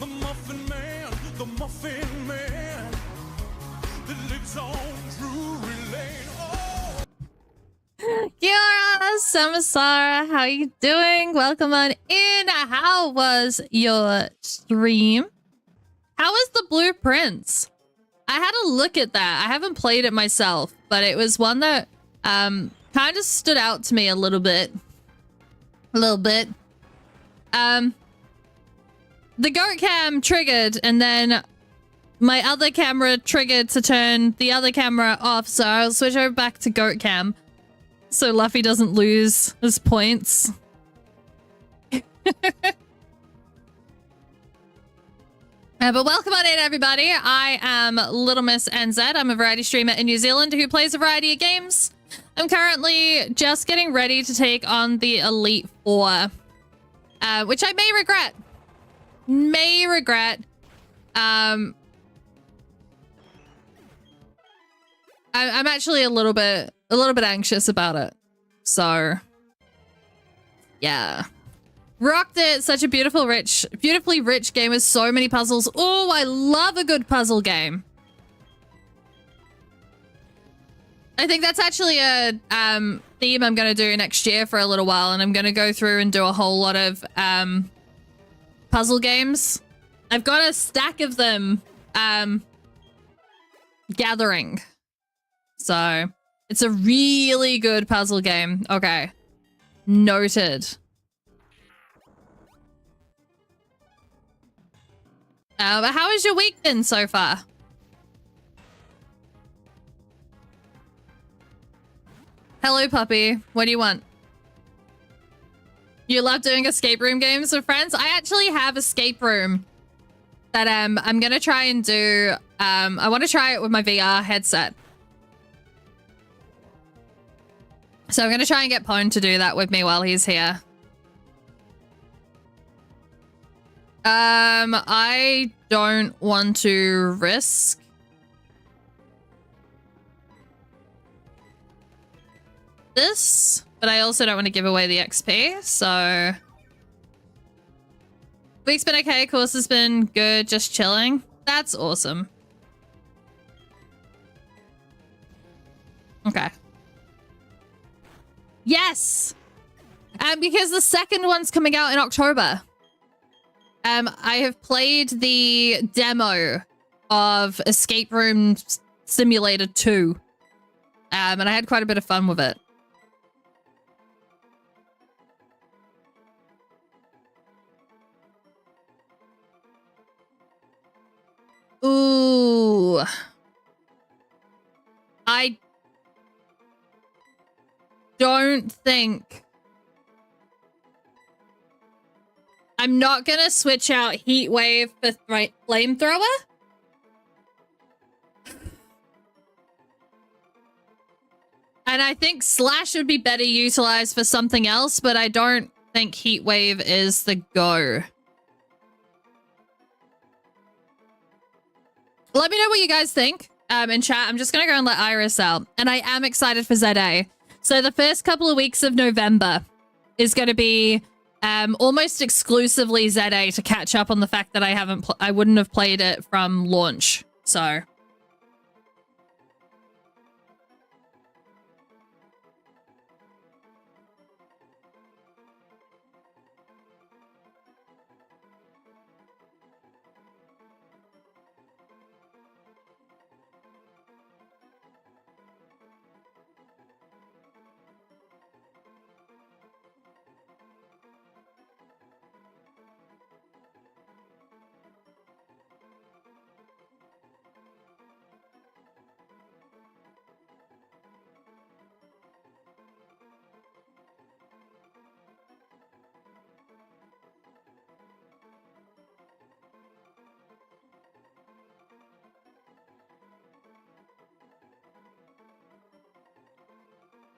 The Muffin Man, the Muffin Man. that lives on Drury Lane. Oh, Kiara, Samasara, how you doing? Welcome on in. How was your stream? How was the blueprints? I had a look at that. I haven't played it myself, but it was one that kind of stood out to me a little bit. The goat cam triggered, and then my other camera triggered to turn the other camera off, so I'll switch over back to goat cam so Luffy doesn't lose his points. But welcome on in, everybody. I am Little Miss NZ. I'm a variety streamer in New Zealand who plays a variety of games. I'm currently just getting ready to take on the Elite Four, which I may regret. I'm actually a little bit anxious about it. So, yeah. Rocked it. Such a beautifully rich game with so many puzzles. Oh, I love a good puzzle game. I think that's actually a theme I'm going to do next year for a little while, and I'm going to go through and do a whole lot of puzzle games. I've got a stack of them gathering. So, it's a really good puzzle game. Okay. Noted. But how has your week been so far? Hello, puppy. What do you want? You love doing escape room games with friends? I actually have escape room that I'm gonna try and do. I want to try it with my VR headset. So I'm gonna try and get Pone to do that with me while he's here. I don't want to risk this, but I also don't want to give away the XP, so... Week's been okay, course has been good, just chilling. That's awesome. Okay. Yes! Because the second one's coming out in October. I have played the demo of Escape Room Simulator 2. And I had quite a bit of fun with it. Ooh. I don't think... I'm not gonna switch out Heat Wave for Flamethrower. And I think Slash would be better utilized for something else, but I don't think Heat Wave is the go. Let me know what you guys think in chat. I'm just gonna go and let Iris out. And I am excited for ZA. So the first couple of weeks of November is gonna be almost exclusively ZA to catch up on the fact that I wouldn't have played it from launch. So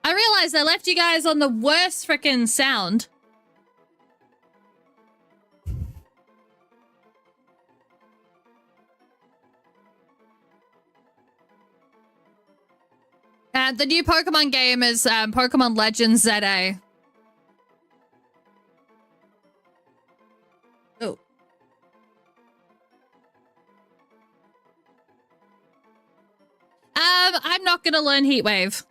I realized I left you guys on the worst frickin' sound. The new Pokemon game is Pokemon Legends ZA. Oh. I'm not gonna learn Heat Wave.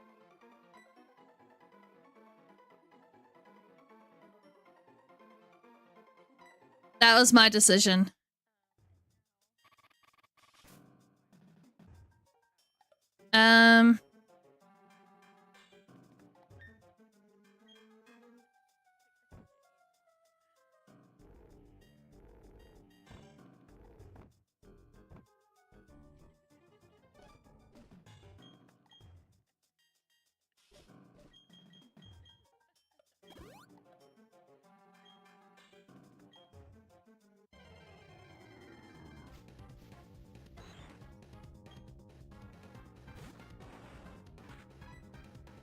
That was my decision.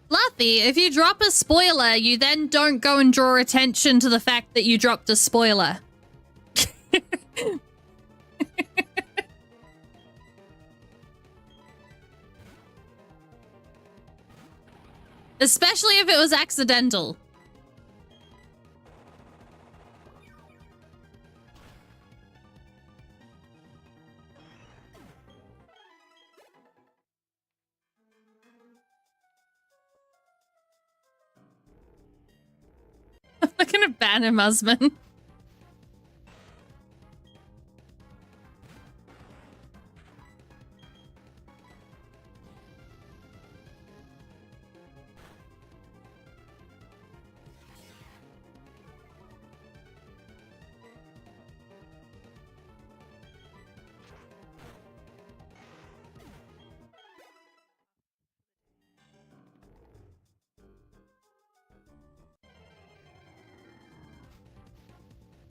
Luffy, if you drop a spoiler, you then don't go and draw attention to the fact that you dropped a spoiler. Especially if it was accidental. I'm gonna ban him, husband.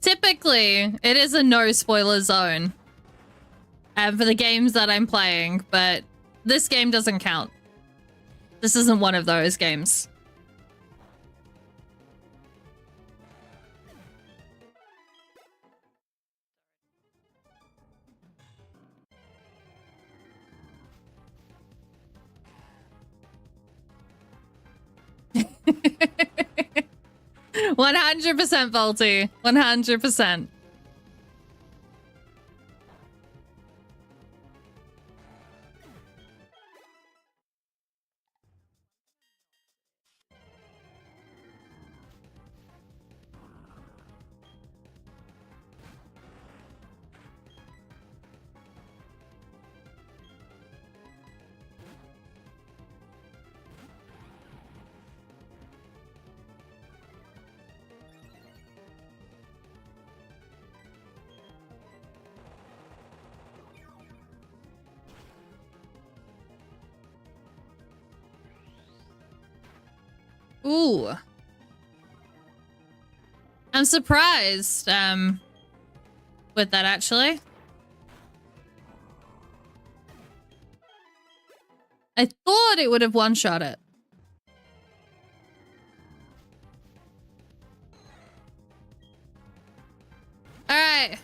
Typically, it is a no spoiler zone for the games that I'm playing, but this game doesn't count. This isn't one of those games. %, 100% 100%. Ooh. I'm surprised, with that, actually. I thought it would have one-shot it. Alright.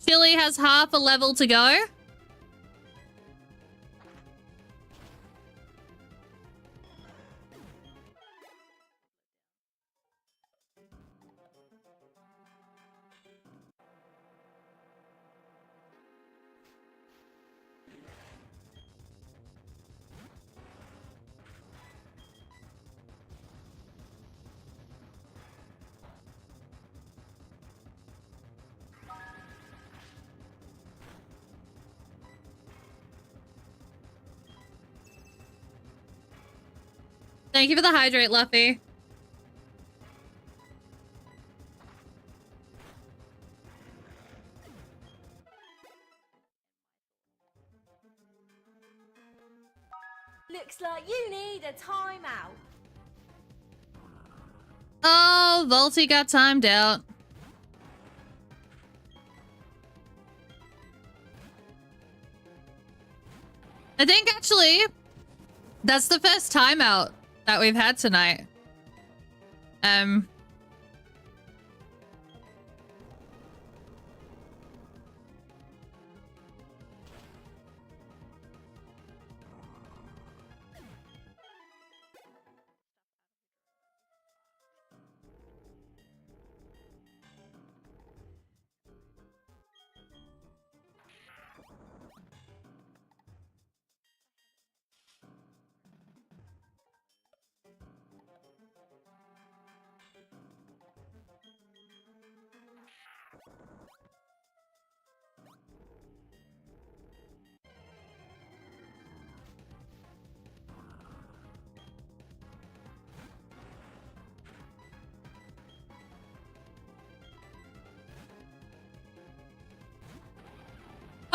Chili has half a level to go. Thank you for the hydrate, Luffy. Looks like you need a timeout. Oh, Volty got timed out. I think actually that's the first timeout that we've had tonight.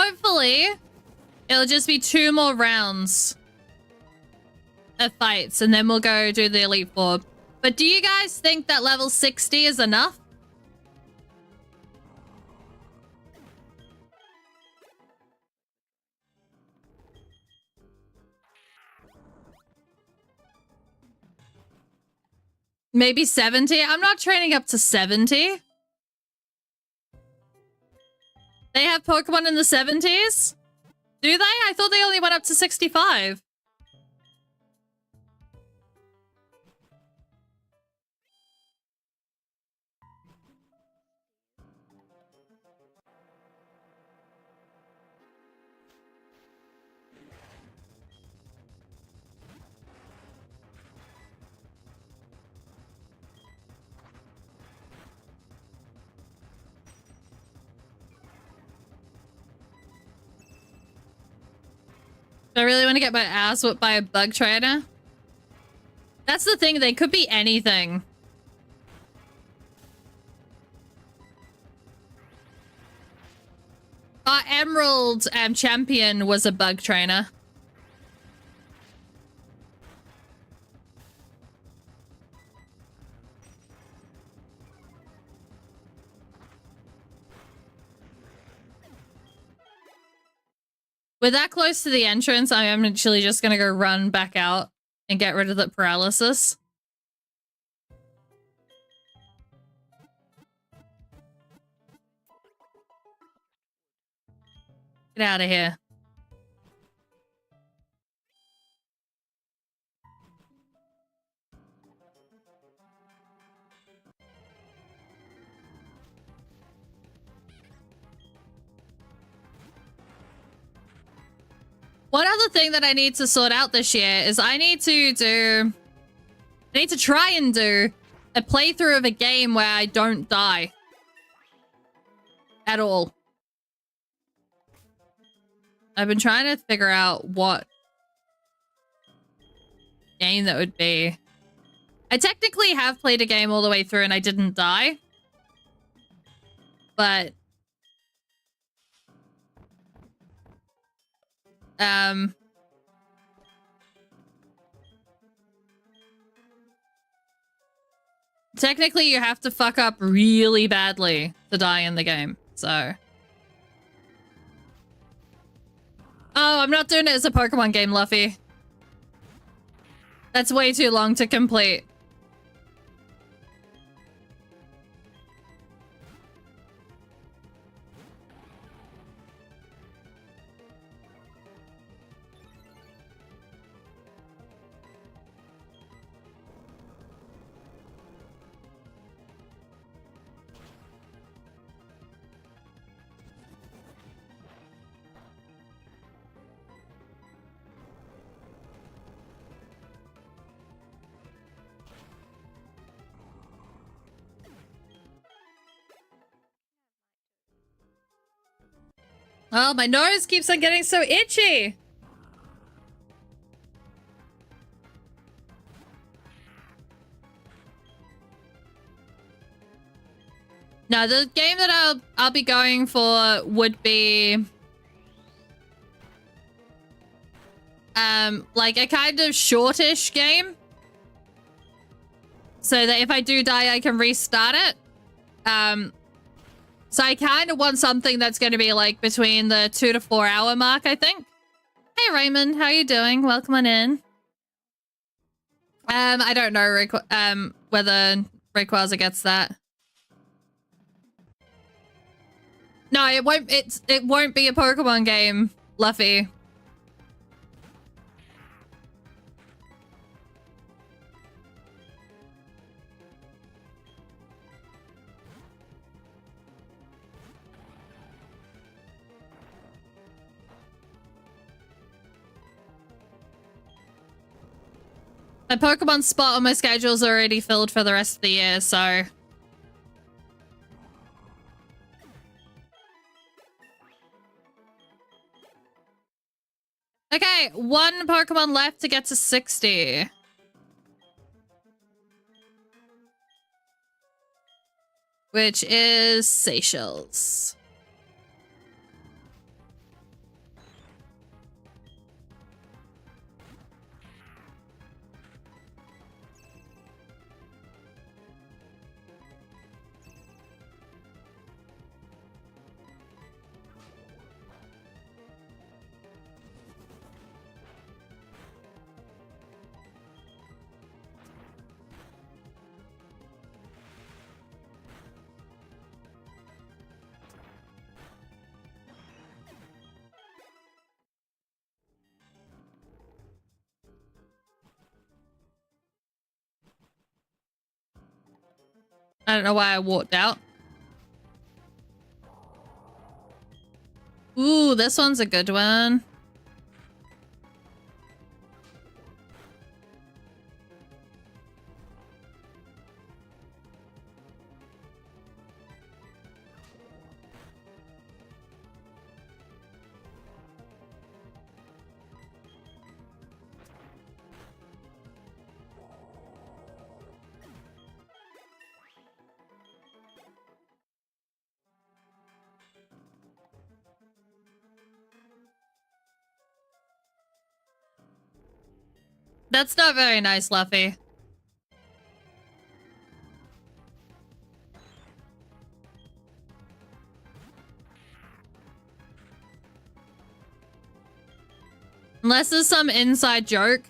hopefully it'll just be 2 more rounds of fights and then we'll go do the Elite Four. But do you guys think that level 60 is enough? Maybe 70? I'm not training up to 70. They have Pokemon in the 70s? Do they? I thought they only went up to 65. Do I really want to get my ass whipped by a bug trainer? That's the thing, they could be anything. Our Emerald champion was a bug trainer. We're that close to the entrance, I am actually just gonna go run back out and get rid of the paralysis. Get out of here. One other thing that I need to sort out this year is I need to try and do a playthrough of a game where I don't die. At all. I've been trying to figure out what game that would be. I technically have played a game all the way through and I didn't die. But technically you have to fuck up really badly to die in the game, so. Oh, I'm not doing it as a Pokemon game, Luffy. That's way too long to complete. Oh, my nose keeps on getting so itchy. No, the game that I'll be going for would be like a kind of shortish game. So that if I do die, I can restart it. So I kind of want something that's going to be like between the 2 to 4 hour mark, I think. Hey Raymond, how you doing? Welcome on in. I don't know whether Rayquaza gets that. No, it won't. It won't be a Pokemon game, Luffy. My Pokemon spot on my schedule is already filled for the rest of the year, so. Okay, 1 Pokemon left to get to 60. Which is Seychelles. I don't know why I walked out. Ooh, this one's a good one. That's not very nice, Luffy. Unless there's some inside joke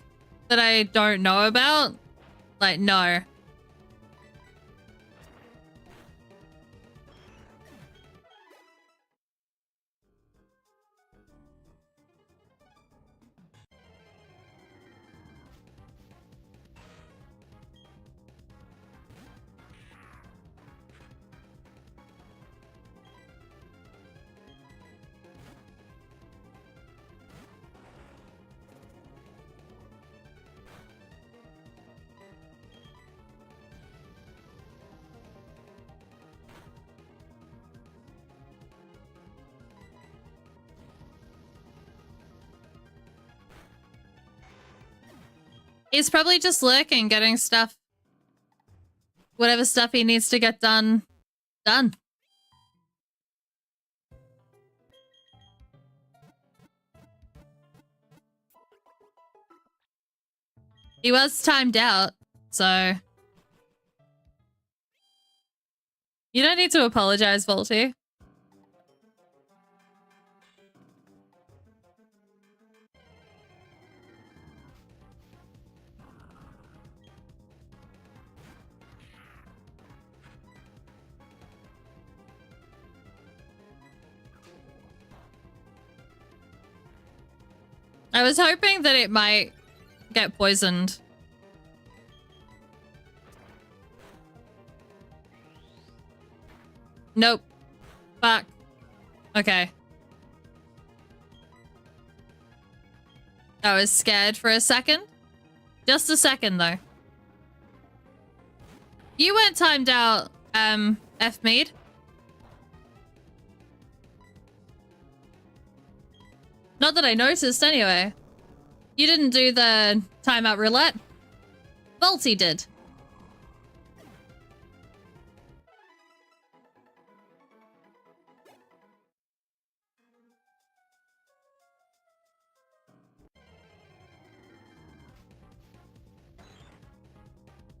that I don't know about. Like, no. He's probably just lurking, getting stuff. Whatever stuff he needs to get done. Done. He was timed out, so... You don't need to apologize, Volty. I was hoping that it might get poisoned. Nope. Fuck. Okay. I was scared for a second. Just a second, though. You weren't timed out, F Mead. Not that I noticed, anyway. You didn't do the timeout roulette. Volty did.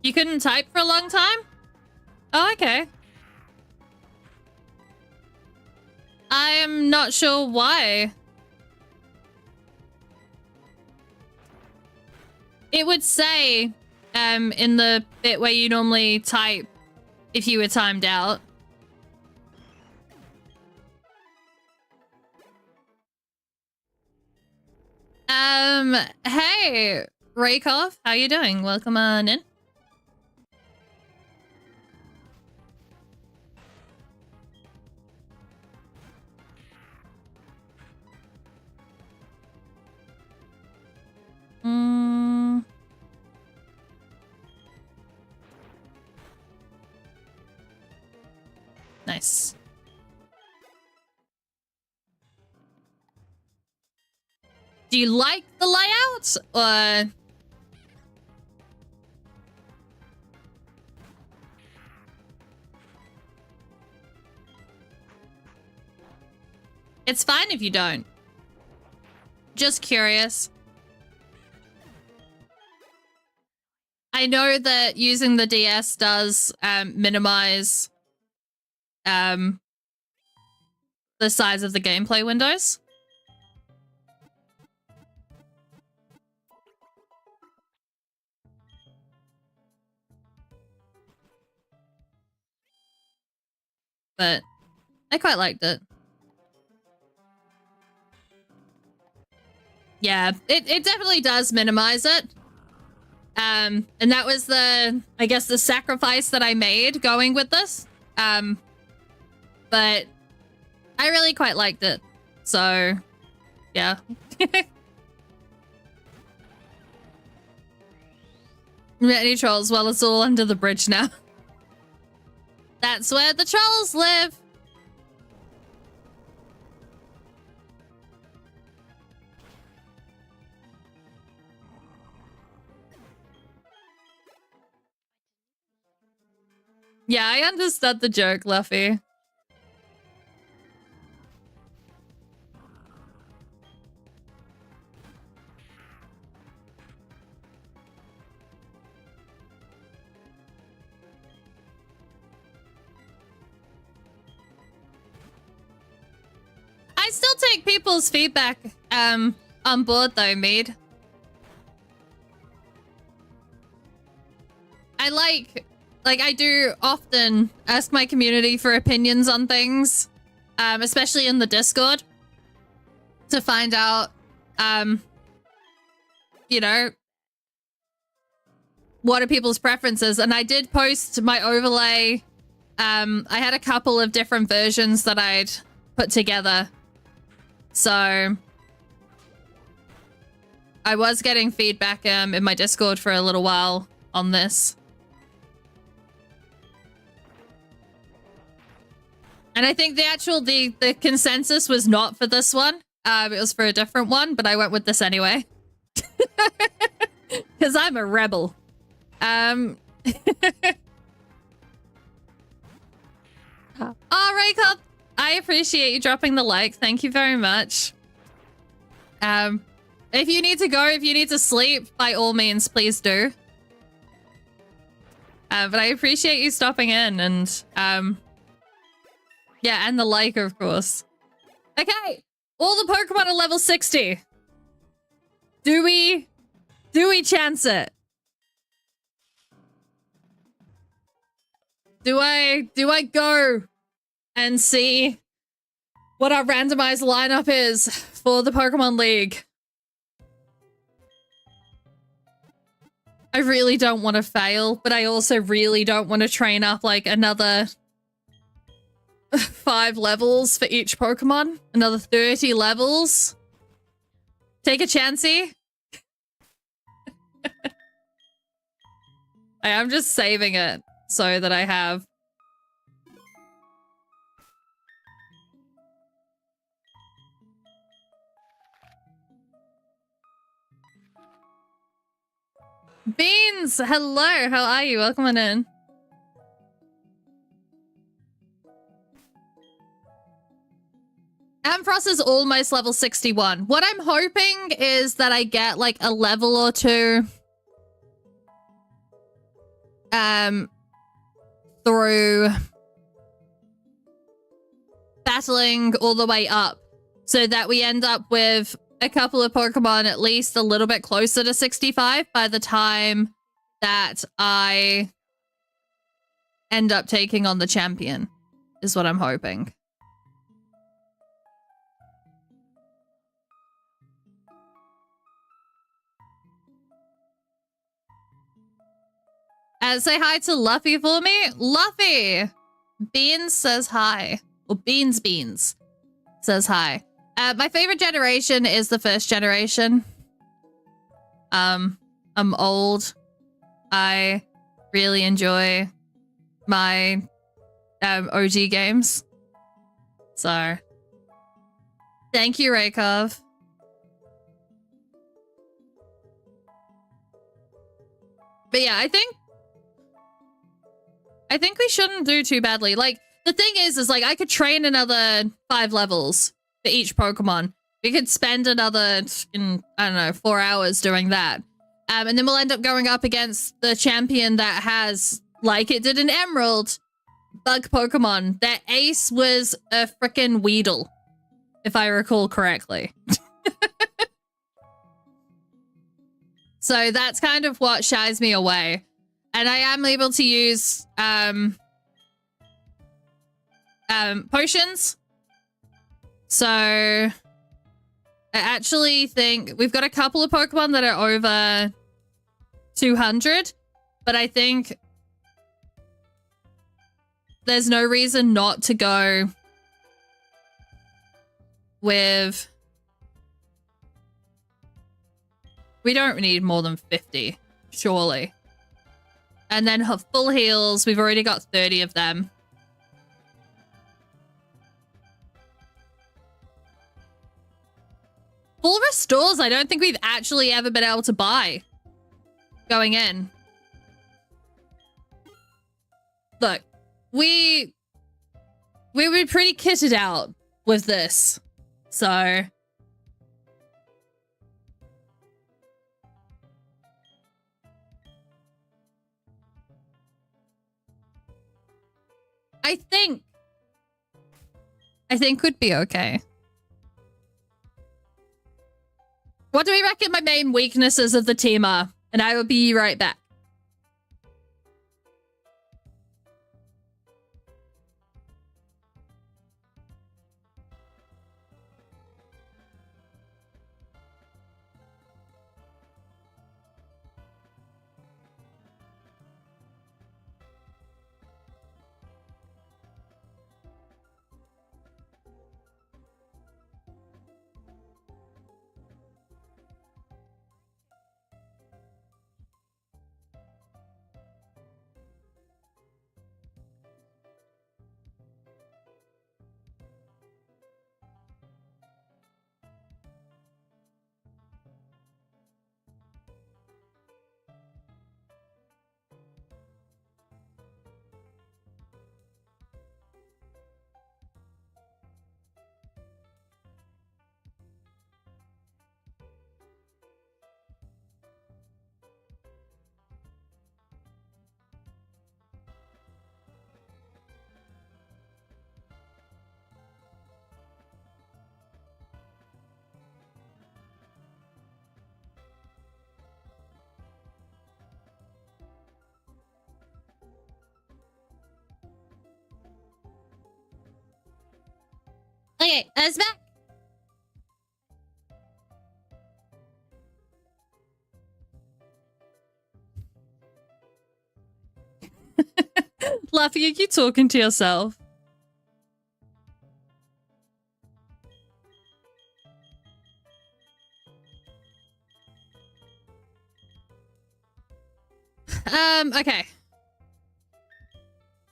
You couldn't type for a long time? Oh, okay. I am not sure why. It would say in the bit where you normally type if you were timed out. Hey, Raykov, how you doing? Welcome on in. Nice. Do you like the layout, or... It's fine if you don't. Just curious. I know that using the DS does minimize the size of the gameplay windows. But I quite liked it. Yeah, it definitely does minimize it. And that was the, I guess, the sacrifice that I made going with this. But I really quite liked it. So, yeah. Many trolls, well, it's all under the bridge now. That's where the trolls live. Yeah, I understood the joke, Luffy. I still take people's feedback on board though, Mead. I like I do often ask my community for opinions on things, especially in the Discord, to find out, you know, what are people's preferences. And I did post my overlay. I had a couple of different versions that I'd put together. So I was getting feedback in my Discord for a little while on this. And I think the consensus was not for this one. It was for a different one, but I went with this anyway. Because I'm a rebel. Oh, Raycop, I appreciate you dropping the like. Thank you very much. If you need to go, if you need to sleep, by all means, please do. But I appreciate you stopping in and, yeah, and the like, of course. Okay, all the Pokemon are level 60. Do we chance it? Do I go and see what our randomized lineup is for the Pokemon League? I really don't want to fail, but I also really don't want to train up like another 5 levels for each Pokemon. Another 30 levels. Take a chancey. I am just saving it so that I have. Beans, hello, how are you? Welcome on in. Ampharos is almost level 61. What I'm hoping is that I get like a level or two through battling all the way up so that we end up with a couple of Pokemon at least a little bit closer to 65 by the time that I end up taking on the champion, is what I'm hoping. Say hi to Luffy for me. Luffy! Beans says hi. Or Beans says hi. My favorite generation is the first generation. I'm old. I really enjoy my OG games. So, thank you, Raykov. But yeah, I think we shouldn't do too badly. Like, the thing is like, I could train another 5 levels for each Pokemon. We could spend another, I don't know, 4 hours doing that. And then we'll end up going up against the champion that has, like it did in Emerald, bug Pokemon. Their ace was a frickin' Weedle, if I recall correctly. So that's kind of what shies me away. And I am able to use potions. So I actually think we've got a couple of Pokemon that are over 200, but I think there's no reason not to go with... We don't need more than 50, surely. And then full heals, we've already got 30 of them. Full restores, I don't think we've actually ever been able to buy going in. Look, we were pretty kitted out with this, so I think would be okay. What do we reckon my main weaknesses of the team are? And I will be right back. Okay, that's back. Laughing at you talking to yourself. Okay.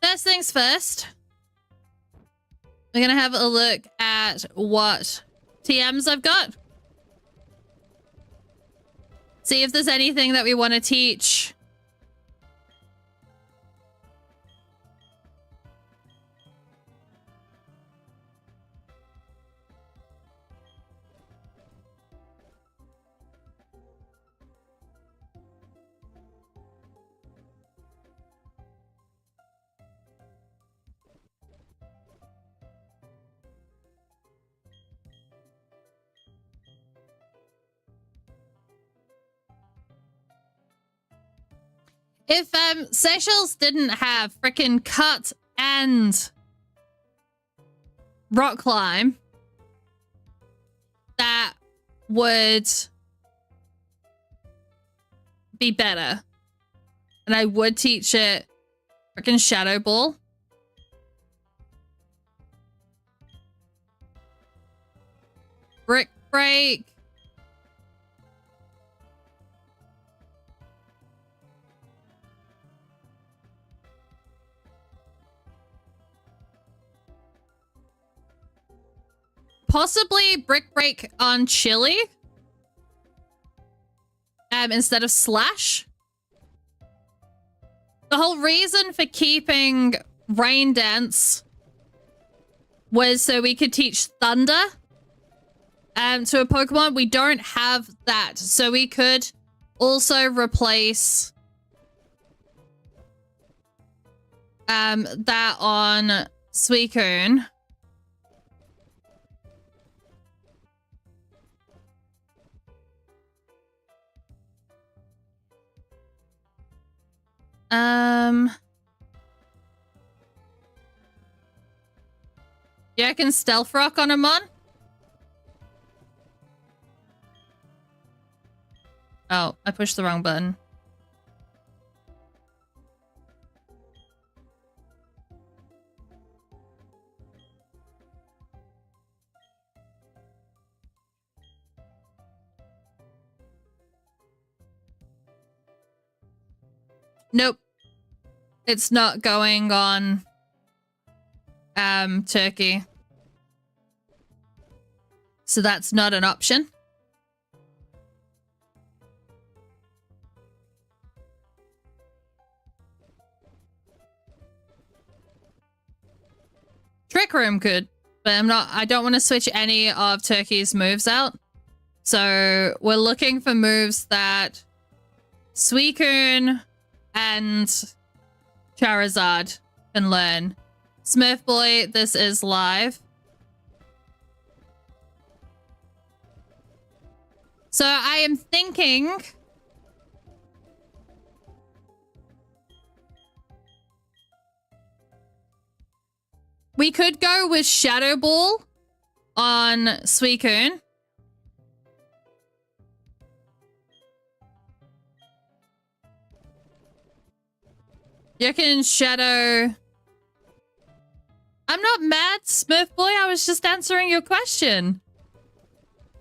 First things first. We're gonna have a look at what TMs I've got. See if there's anything that we want to teach. If Seychelles didn't have frickin' cut and rock climb, that would be better. And I would teach it frickin' Shadow Ball. Brick Break. Possibly Brick Break on Chili. Instead of Slash. The whole reason for keeping Rain Dance was so we could teach Thunder to a Pokemon. We don't have that. So we could also replace that on Suicune. Yeah, I can Stealth Rock on a Mon. Oh, I pushed the wrong button. Nope. It's not going on Turkey. So that's not an option. Trick Room could, but I don't want to switch any of Turkey's moves out. So we're looking for moves that Suicune and Charizard can learn. Smurf Boy, this is live. So I am thinking we could go with Shadow Ball on Suicune. You can Shadow... I'm not mad, Smurf Boy. I was just answering your question.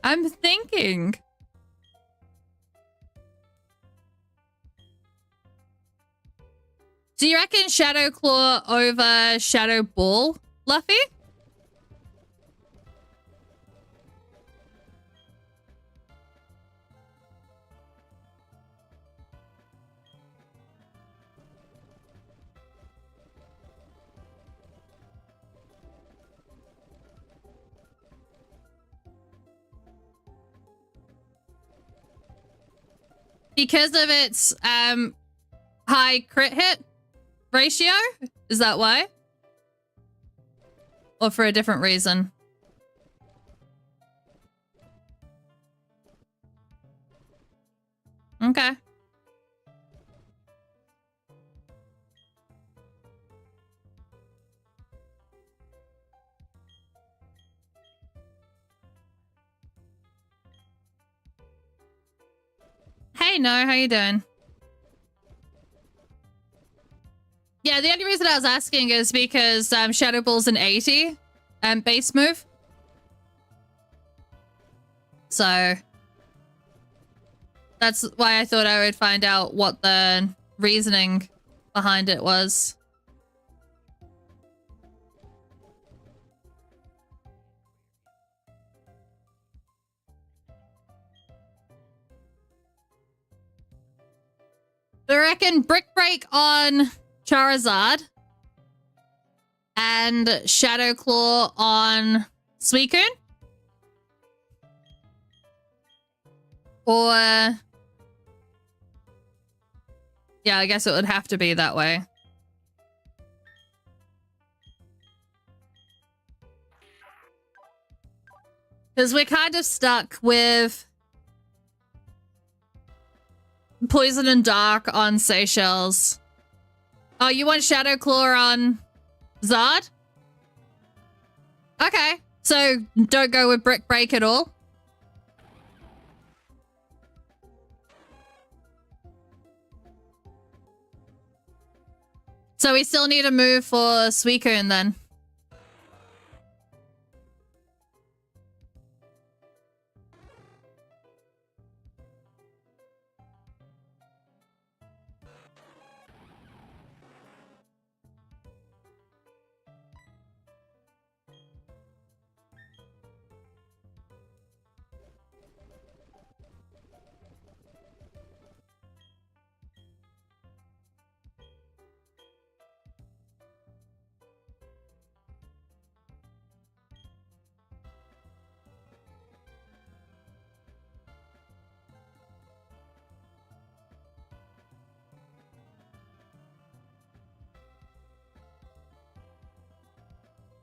I'm thinking. Do you reckon Shadow Claw over Shadow Ball, Luffy? Because of its high crit hit ratio? Is that why? Or for a different reason? Okay. Hey, No, how you doing? Yeah, the only reason I was asking is because Shadow Ball's an 80 base move. So that's why I thought I would find out what the reasoning behind it was. I reckon Brick Break on Charizard and Shadow Claw on Suicune? Or... yeah, I guess it would have to be that way. Because we're kind of stuck with Poison and Dark on Seychelles. Oh, you want Shadow Claw on Zard? Okay, so don't go with Brick Break at all. So we still need a move for Suicune then.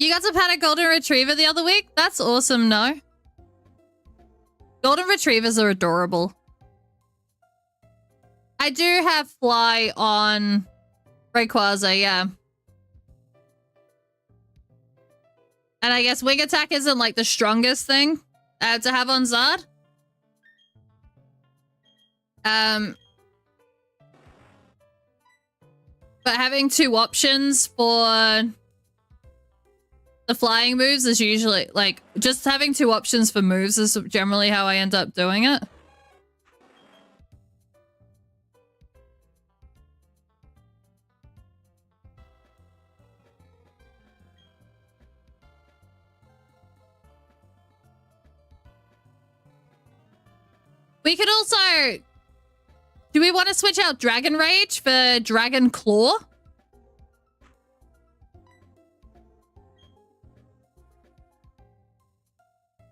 You got to pet a golden retriever the other week? That's awesome, no? Golden retrievers are adorable. I do have Fly on Rayquaza, yeah. And I guess Wing Attack isn't like the strongest thing to have on Zard. But having two options for the flying moves is usually, like, just having two options for moves is generally how I end up doing it. We could also... Do we want to switch out Dragon Rage for Dragon Claw?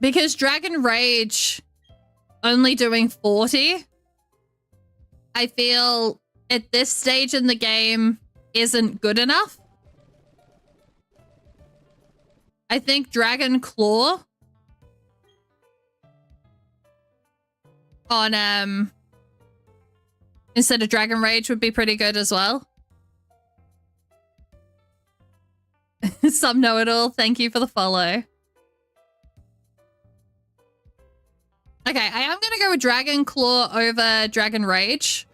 Because Dragon Rage only doing 40, I feel at this stage in the game isn't good enough. I think Dragon Claw on instead of Dragon Rage would be pretty good as well. Some know-it-all, thank you for the follow. Okay, I am gonna go with Dragon Claw over Dragon Rage.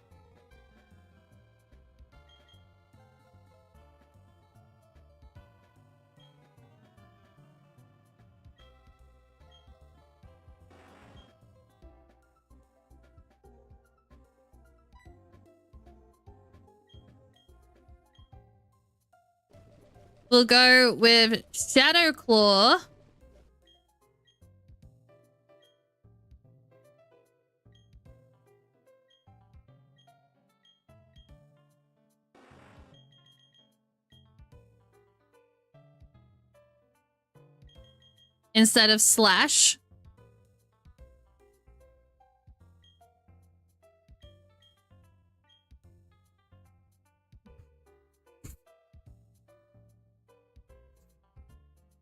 We'll go with Shadow Claw. Instead of Slash.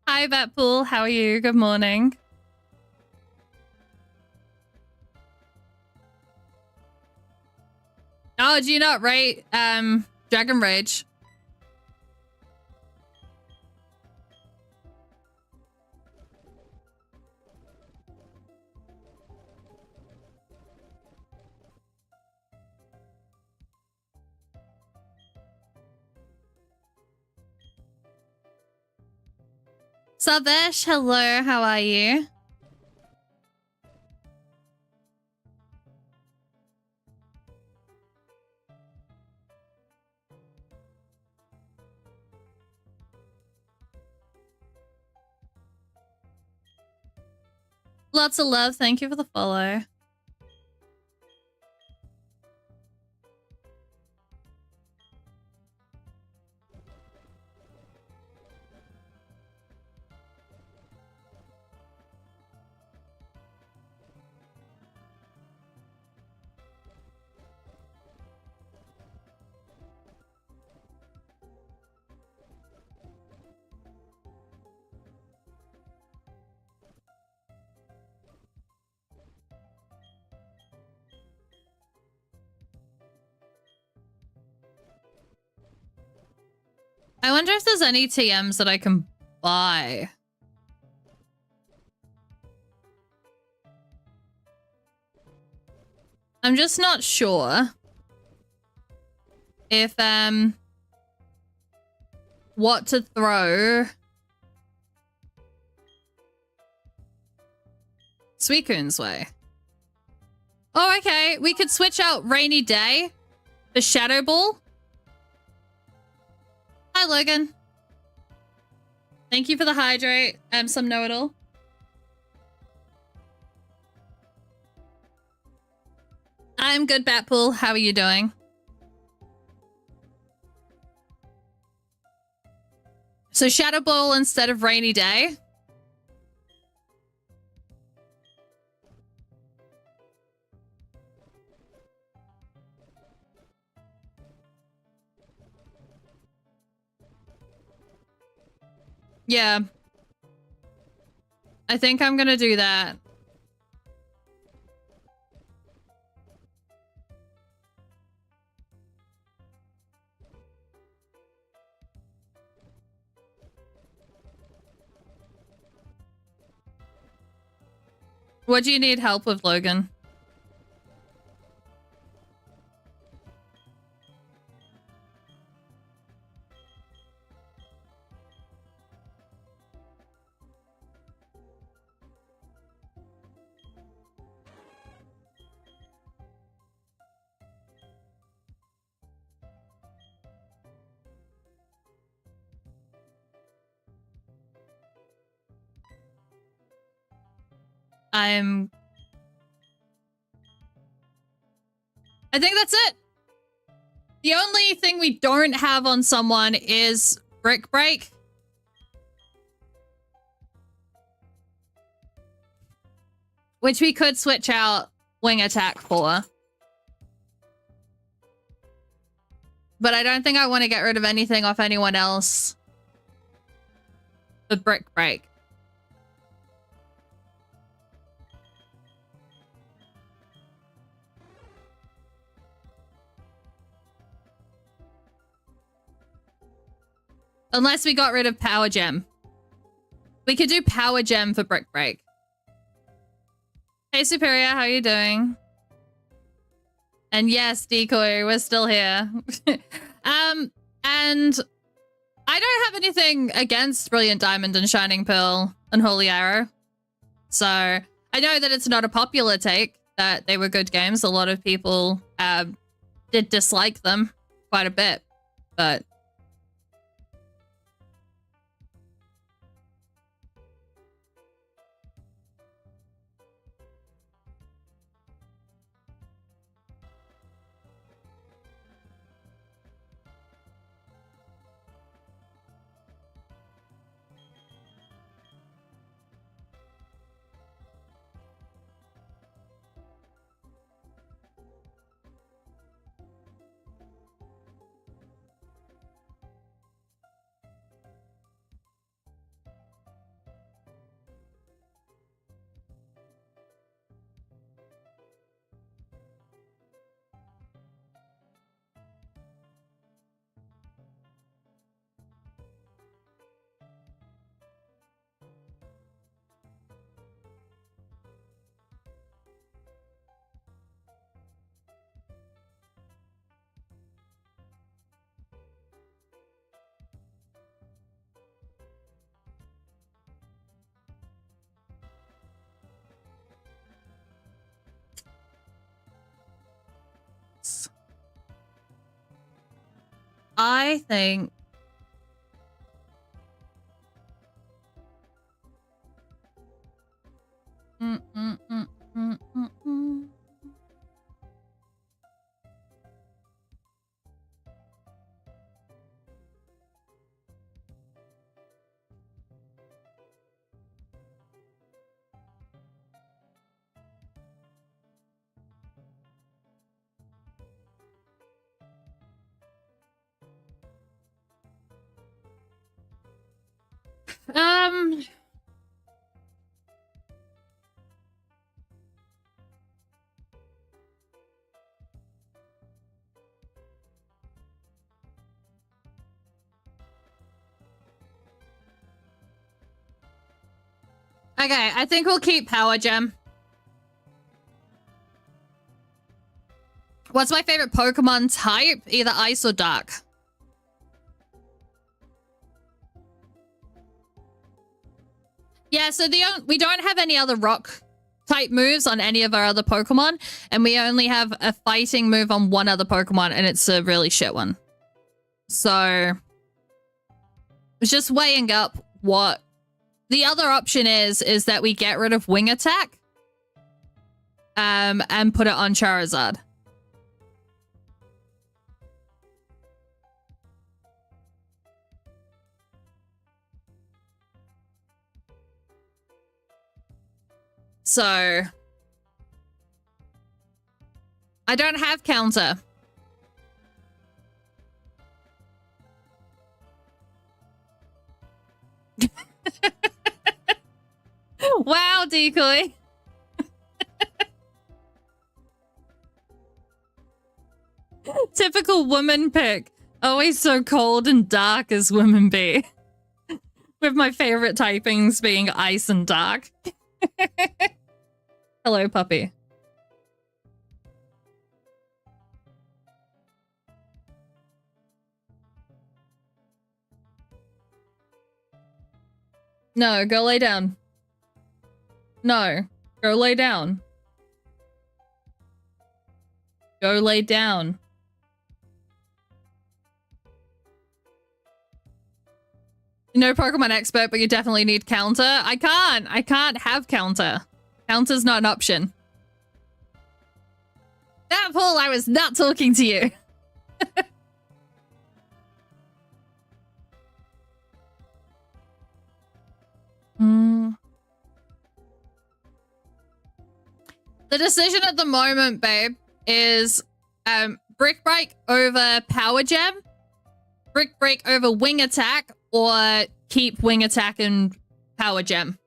Hi, Batpool. How are you? Good morning. Oh, do you not rate Dragon Rage? Savesh, hello, how are you? Lots of love, thank you for the follow. I wonder if there's any TMs that I can buy. I'm just not sure if what to throw Suicune's way. Oh, okay. We could switch out Rainy Day for Shadow Ball. Hi, Logan. Thank you for the hydrate. Some know-it-all. I'm good, Batpool. How are you doing? So Shadow Ball instead of Rainy Day. Yeah. I think I'm gonna do that. What do you need help with, Logan? I'm I think that's it. The only thing we don't have on someone is Brick Break. Which we could switch out Wing Attack for. But I don't think I want to get rid of anything off anyone else. The Brick Break. Unless we got rid of Power Gem. We could do Power Gem for Brick Break. Hey Superior, how are you doing? And yes, Decoy, we're still here. And I don't have anything against Brilliant Diamond and Shining Pearl and Holy Arrow. So I know that it's not a popular take that they were good games. A lot of people did dislike them quite a bit, but I think okay, I think we'll keep Power Gem. What's my favorite Pokemon type? Either Ice or Dark. Yeah, so we don't have any other rock type moves on any of our other Pokemon, and we only have a fighting move on one other Pokemon, and it's a really shit one. So it's just weighing up what the other option is that we get rid of Wing Attack and put it on Charizard. So I don't have counter. Wow, Decoy. Typical woman pick. Always so cold and dark as women be. With my favorite typings being ice and dark. Hello, puppy. No, go lay down. No, go lay down. Go lay down. No Pokemon expert, but you definitely need counter. I can't have counter. Counter's not an option. Nah, Paul, I was not talking to you. The decision at the moment, babe, is Brick Break over Power Gem, Brick Break over Wing Attack, or keep Wing Attack and Power Gem.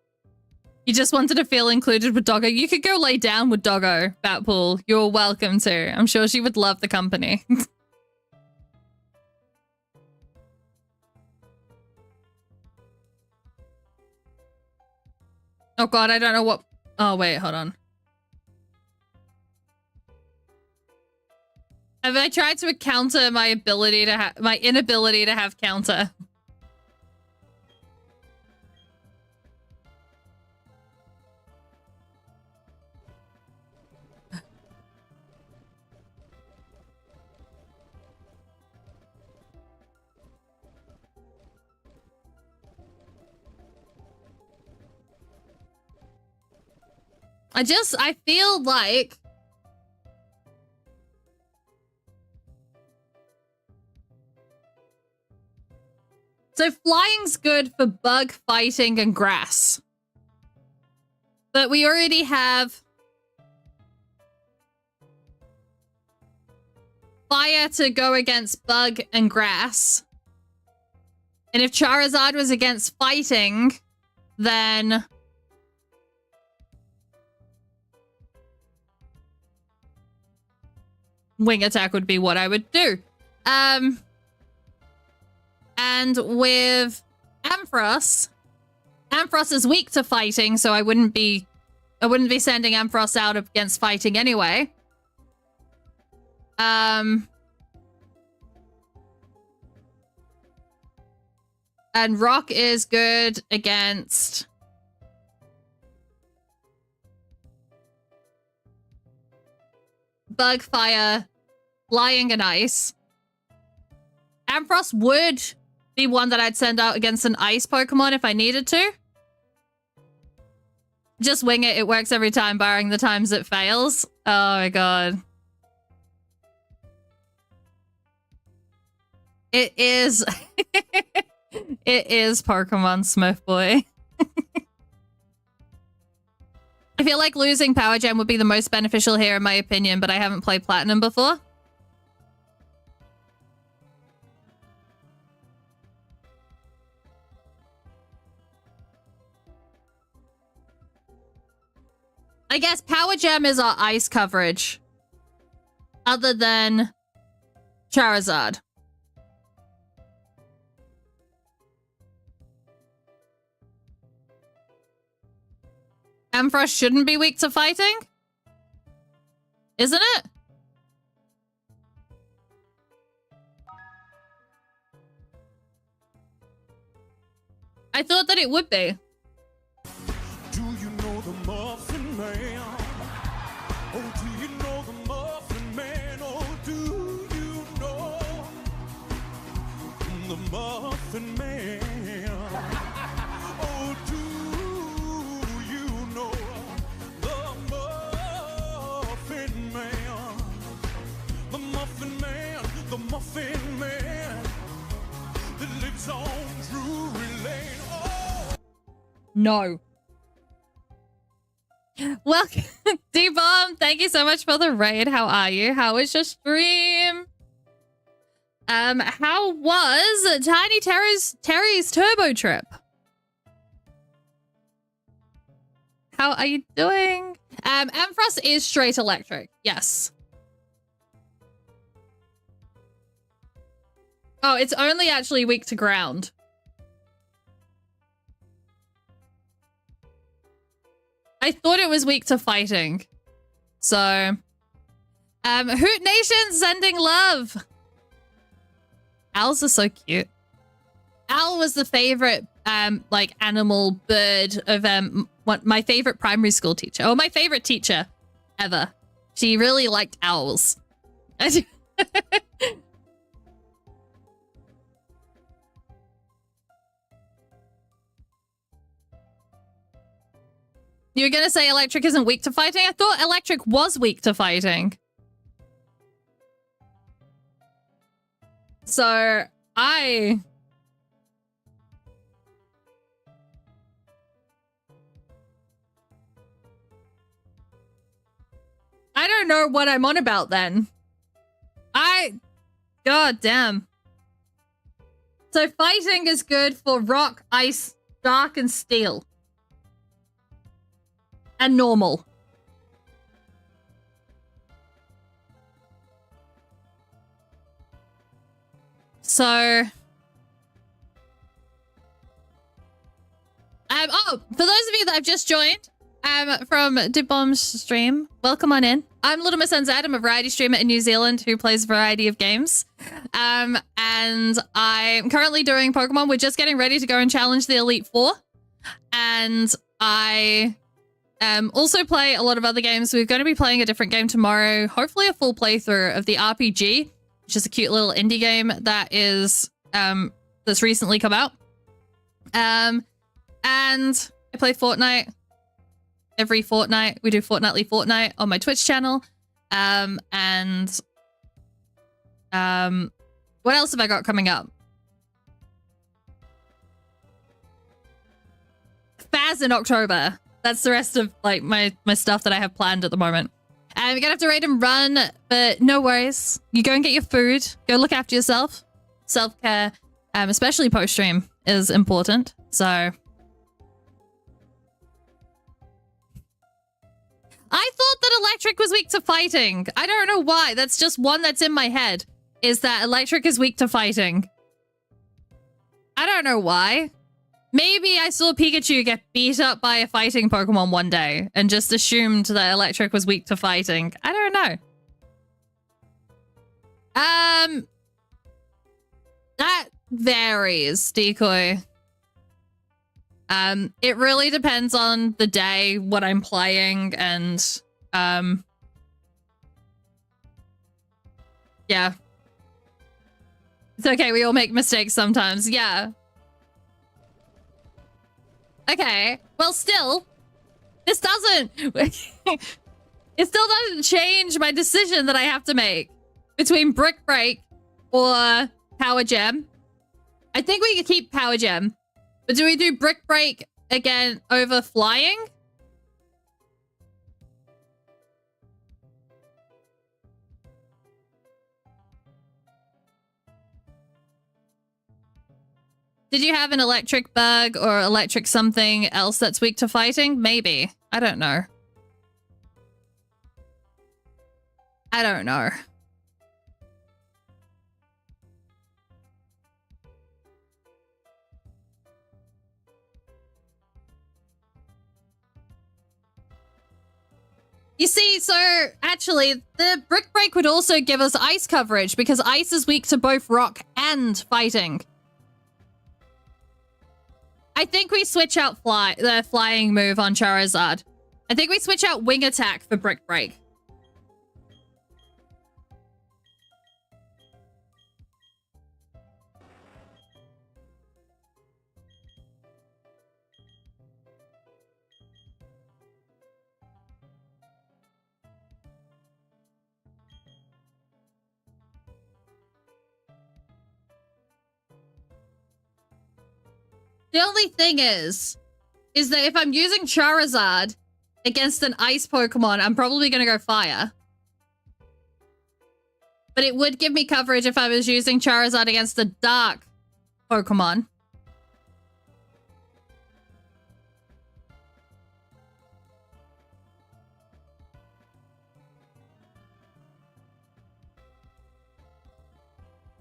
You just wanted to feel included with Doggo. You could go lay down with Doggo, Batpool. You're welcome to. I'm sure she would love the company. Oh god, I don't know what... Oh, wait, hold on. Have I tried to counter my ability to my inability to have counter? I feel like so flying's good for bug fighting and grass. But we already have fire to go against bug and grass. And if Charizard was against fighting, then Wing Attack would be what I would do. And with Ampharos, Ampharos is weak to fighting, so I wouldn't be sending Ampharos out against fighting anyway. And Rock is good against Bug, Fire, Flying, and Ice. Ampharos would be one that I'd send out against an Ice Pokemon if I needed to. Just wing it. It works every time, barring the times it fails. Oh my god. It is... It is Pokemon Smurf Boy. I feel like losing Power Gem would be the most beneficial here in my opinion, but I haven't played Platinum before. I guess Power Gem is our ice coverage. Other than Charizard. Ampharos shouldn't be weak to fighting? Isn't it? I thought that it would be. Do you know the Muffin Man? Oh, do you know the Muffin Man? Oh, do you know the Muffin Man? Oh, do you know the Muffin Man? The Muffin Man, the Muffin Man that lives on Drury Lane. Oh! No. Welcome, D-Bomb. Thank you so much for the raid. How are you? How was your stream? How was Tiny Terry's turbo trip? How are you doing? Ampharos is straight electric. Yes. Oh, it's only actually weak to ground. I thought it was weak to fighting. So, Hoot Nation sending love. Owls are so cute. Owl was the favorite, like animal bird of, my favorite primary school teacher. Oh, my favorite teacher ever. She really liked owls. You were gonna say electric isn't weak to fighting? I thought electric was weak to fighting. So I don't know what I'm on about then. God damn. So fighting is good for rock, ice, dark, and steel. And normal. So oh, for those of you that have just joined from Dibbomb's stream, welcome on in. I'm Little Miss NZ. I'm a variety streamer in New Zealand who plays a variety of games. And I'm currently doing Pokemon. We're just getting ready to go and challenge the Elite Four. And I also play a lot of other games. We're going to be playing a different game tomorrow. Hopefully a full playthrough of the RPG, which is a cute little indie game that is that's recently come out. And I play Fortnite every fortnight. We do Fortnightly Fortnite on my Twitch channel. What else have I got coming up? Faz in October. That's the rest of like my stuff that I have planned at the moment. You're gonna have to raid and run, but no worries. You go and get your food. Go look after yourself. Self-care, especially post-stream, is important. So I thought that electric was weak to fighting. I don't know why. That's just one that's in my head, is that electric is weak to fighting. I don't know why. Maybe I saw Pikachu get beat up by a fighting Pokemon one day and just assumed that electric was weak to fighting. I don't know. That varies, Decoy. It really depends on the day, what I'm playing, and yeah. It's okay, we all make mistakes sometimes. Yeah. Okay. Well, still, this doesn't it still doesn't change my decision that I have to make between Brick Break or Power Gem. I think we could keep Power Gem. But do we do Brick Break again over flying? Did you have an electric bug or electric something else that's weak to fighting? Maybe. I don't know. I don't know. You see, so actually, the Brick Break would also give us ice coverage because ice is weak to both rock and fighting. I think we switch out the flying move on Charizard. I think we switch out Wing Attack for Brick Break. The only thing is that if I'm using Charizard against an ice Pokemon, I'm probably going to go fire. But it would give me coverage if I was using Charizard against a dark Pokemon.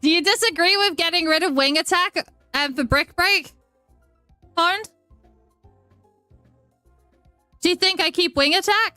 Do you disagree with getting rid of Wing Attack for Brick Break? Pond? Do you think I keep Wing Attack?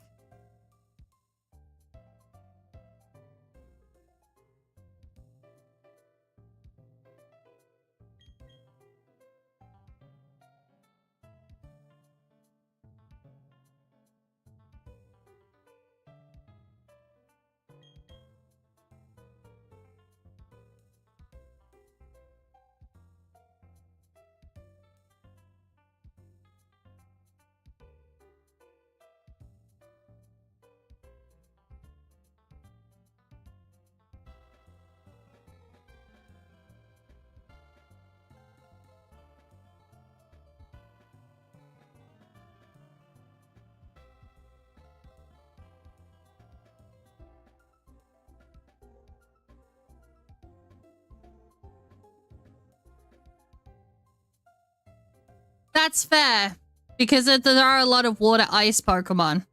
That's fair. Because there are a lot of water ice Pokemon.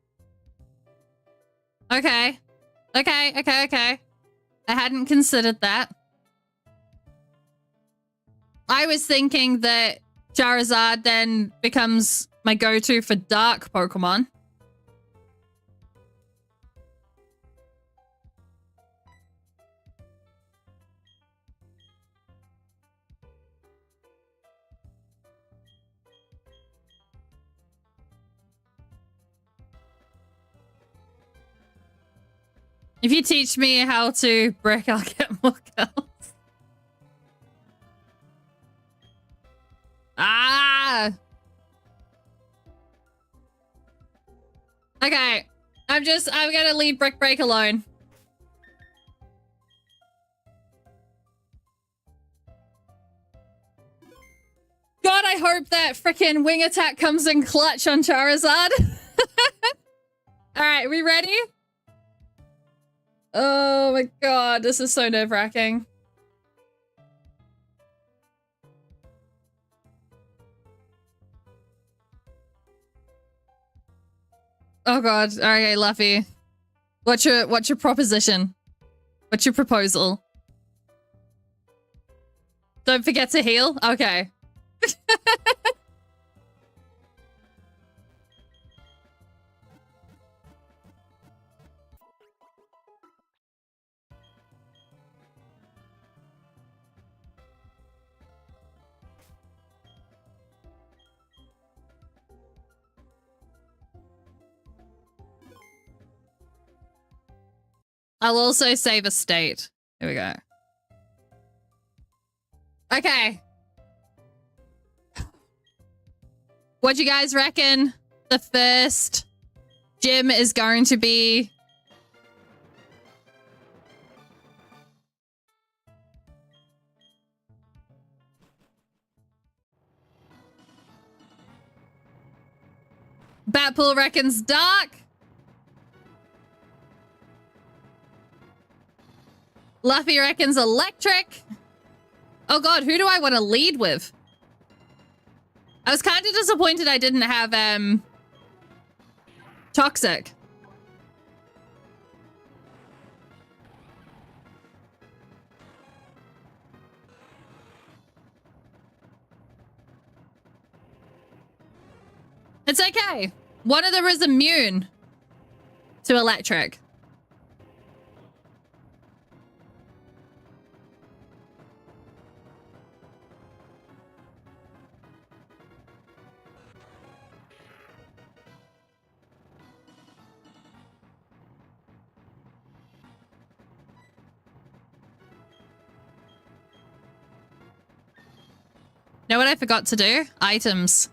Okay. Okay. I hadn't considered that. I was thinking that Charizard then becomes my go-to for dark Pokemon. If you teach me how to brick, I'll get more kills. Ah! Okay. I'm gonna leave Brick Break alone. God, I hope that freaking wing attack comes in clutch on Charizard. Alright, we ready? Oh my god, this is so nerve-wracking. Oh god, okay, Luffy. What's your proposition? What's your proposal? Don't forget to heal? Okay. I'll also save a state. Here we go. Okay. What do you guys reckon the first gym is going to be? Batpool reckons dark. Luffy reckons electric. Oh god, who do I want to lead with? I was kind of disappointed I didn't have, toxic. It's okay. One of them is immune to electric. Know what I forgot to do? Items.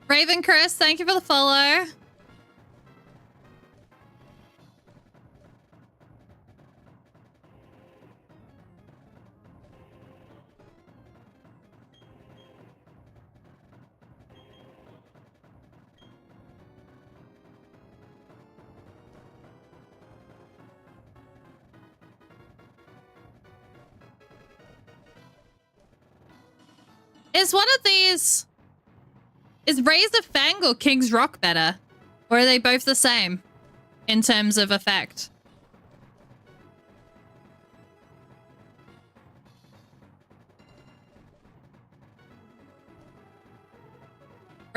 Raven Chris, thank you for the follow. Is one of these... Is Razor Fang or King's Rock better? Or are they both the same in terms of effect?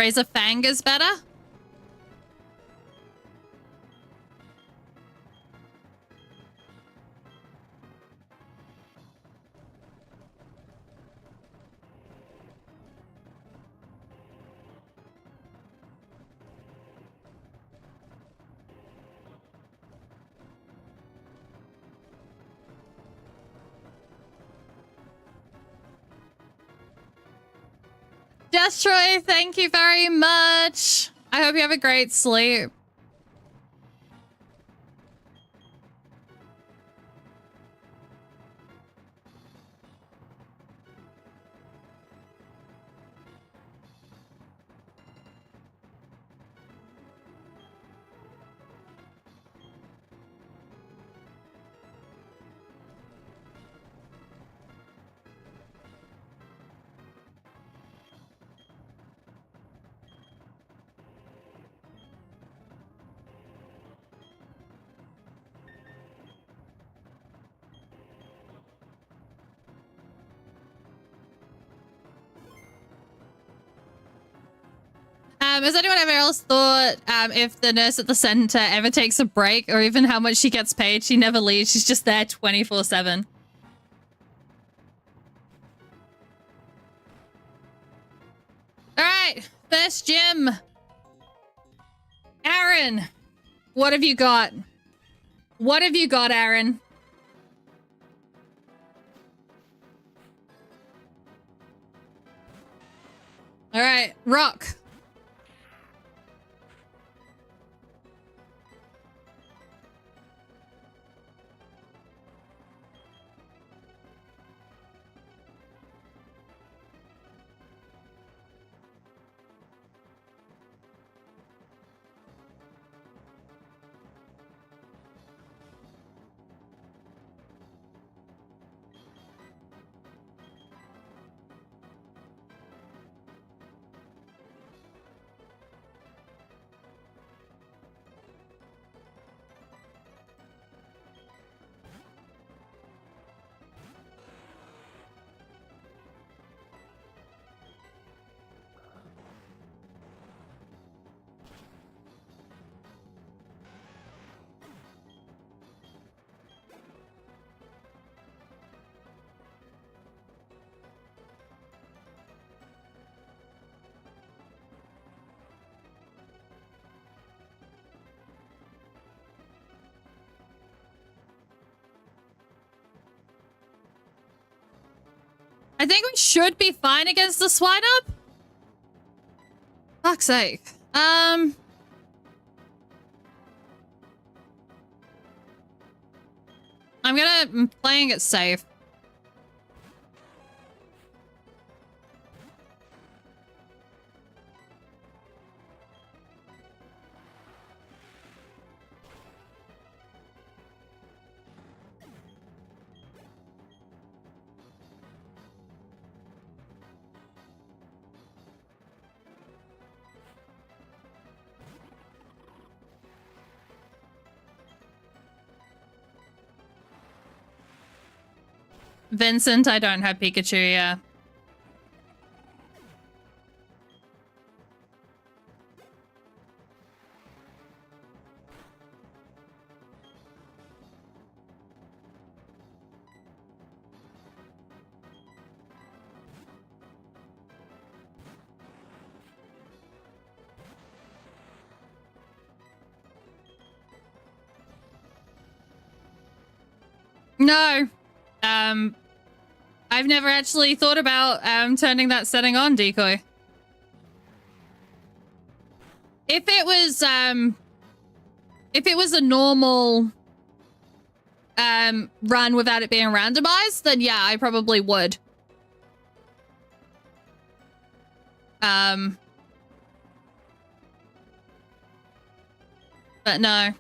Razor Fang is better. Just Troy, thank you very much. I hope you have a great sleep. Has anyone ever else thought if the nurse at the center ever takes a break or even how much she gets paid, she never leaves. She's just there 24/7. All right, first gym. Aaron, what have you got? What have you got, Aaron? All right, Rock. I think we should be fine against the Swinub. Fuck's sake. I'm playing it safe. Vincent, I don't have Pikachu, yeah. No. I've never actually thought about turning that setting on, Decoy. If it was a normal run without it being randomized, then yeah, I probably would. But no.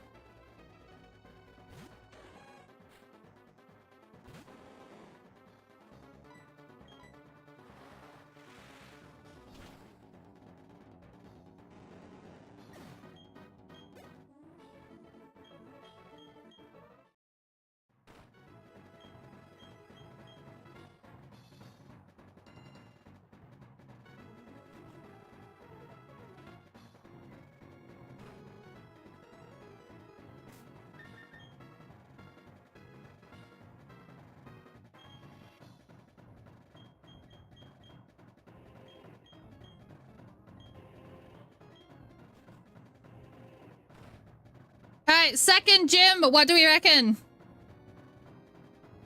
right, second gym. What do we reckon?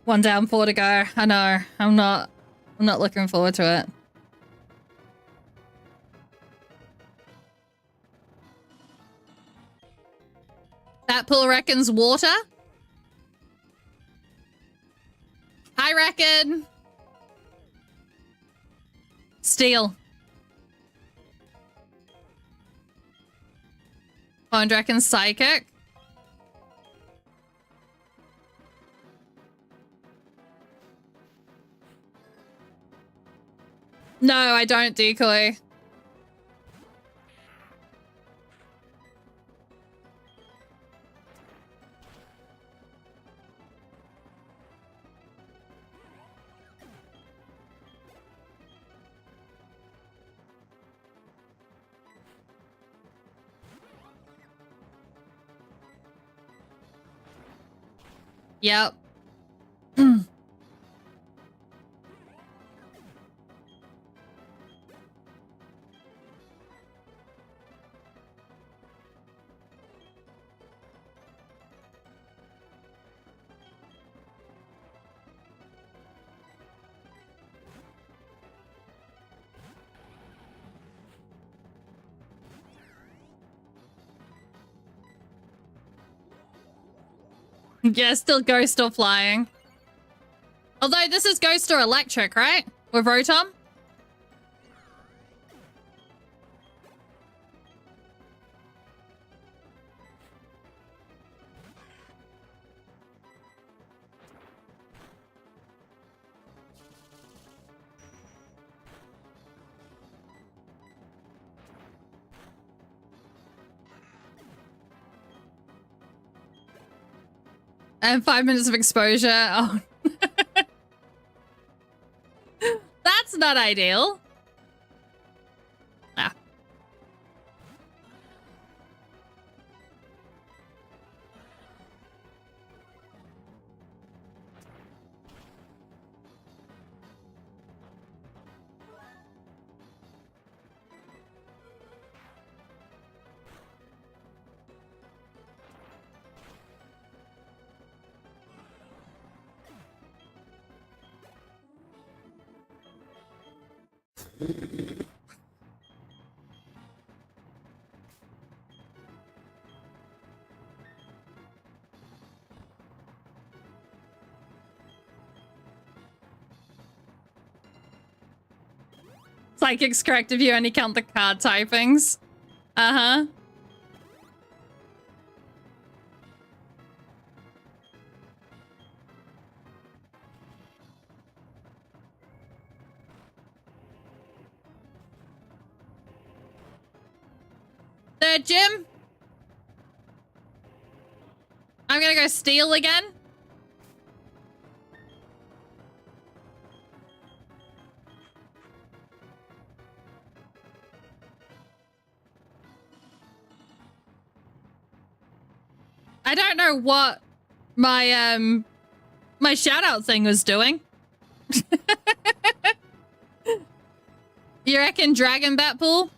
1 down, 4 to go. I know. I'm not looking forward to it. That pool reckons water. I reckon steel. Pond reckons psychic. No, I don't decoy. Yep. Yeah, still ghost or flying. Although this is ghost or electric, right? With Rotom? And 5 minutes of exposure. Oh. That's not ideal. Ah. Psychic's correct if you only count the card typings. Uh-huh. Third gym. I'm gonna go steel again. I don't know what my my shout out thing was doing. You reckon Dragon Bat Pool?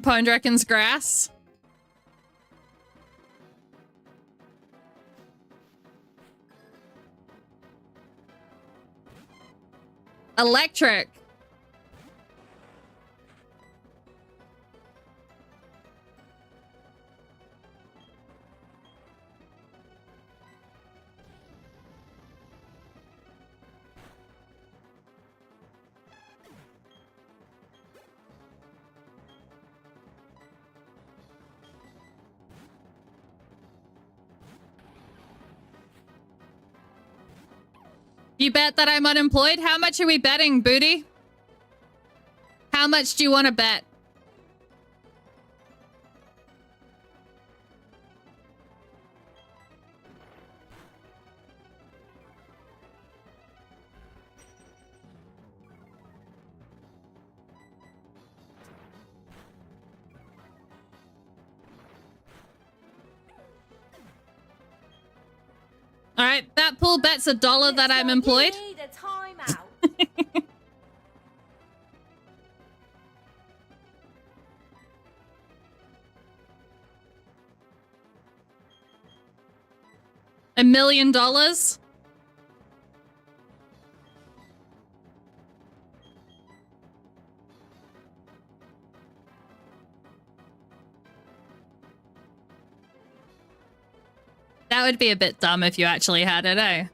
Pond reckons grass. Electric. You bet that I'm unemployed? How much are we betting, Booty? How much do you want to bet? All right, that pool bet's $1 that I'm employed. You need a timeout. $1 million. That would be a bit dumb if you actually had it, eh?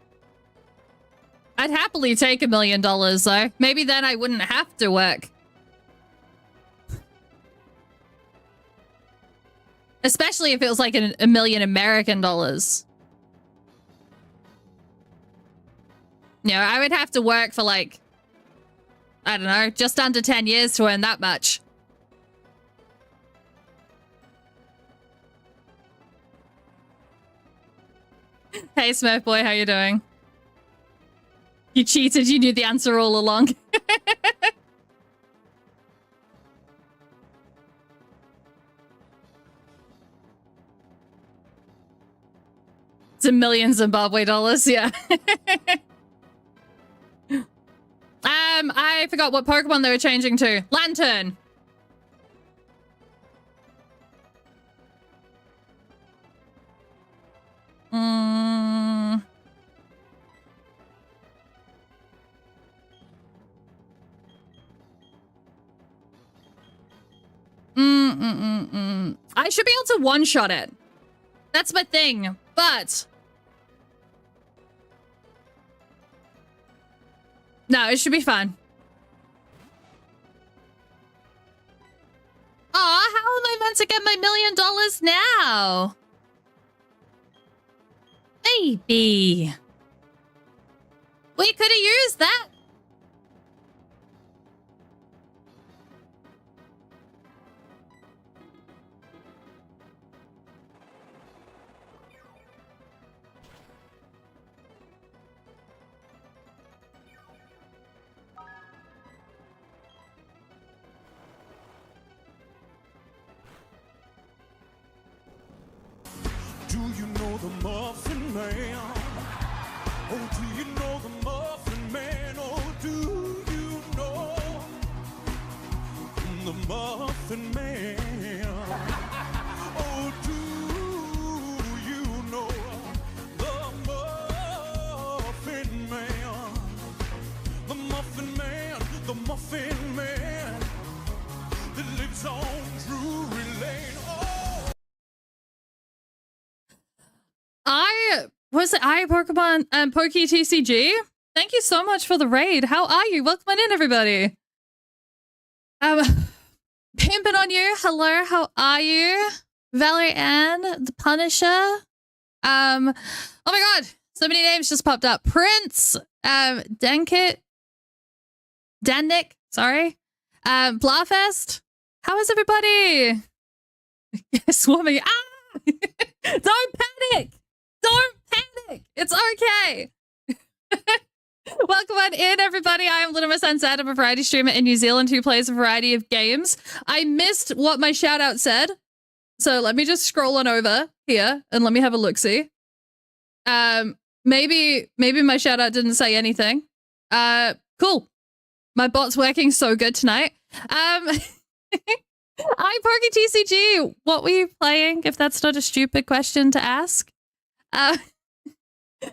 I'd happily take $1 million, though. Maybe then I wouldn't have to work. Especially if it was like a million American dollars. You know, I would have to work for like, I don't know, just under 10 years to earn that much. Hey, Smurf boy, how you doing? You cheated, you knew the answer all along. It's $1 million Zimbabwe dollars, yeah. I forgot what Pokemon they were changing to. Lantern. I should be able to one-shot it. That's my thing, but... No, it should be fun. Aw, how am I meant to get my $1 million now? Baby. We could have used that. Do you know the Muffin Man? Oh, do you know the Muffin Man? Oh, do you know the Muffin Man? Oh, do you know the Muffin Man? The Muffin Man, the Muffin Man that lives on Drury Lane. Oh! Pokemon Pokey TCG. Thank you so much for the raid. How are you? Welcome on in, everybody. Pimping on you. Hello, how are you? Valerie Ann, the Punisher. Oh my god, so many names just popped up. Prince, Dankit, Dannik, sorry. Blafest. How is everybody? Swarming. Ah! Don't panic! Don't panic! It's okay! Welcome on in, everybody. I am Little Miss Sunset. I'm a variety streamer in New Zealand who plays a variety of games. I missed what my shout out said. So let me just scroll on over here and let me have a look-see. Maybe my shout out didn't say anything. Cool. My bot's working so good tonight. Hi, Pokey TCG. What were you playing? If that's not a stupid question to ask.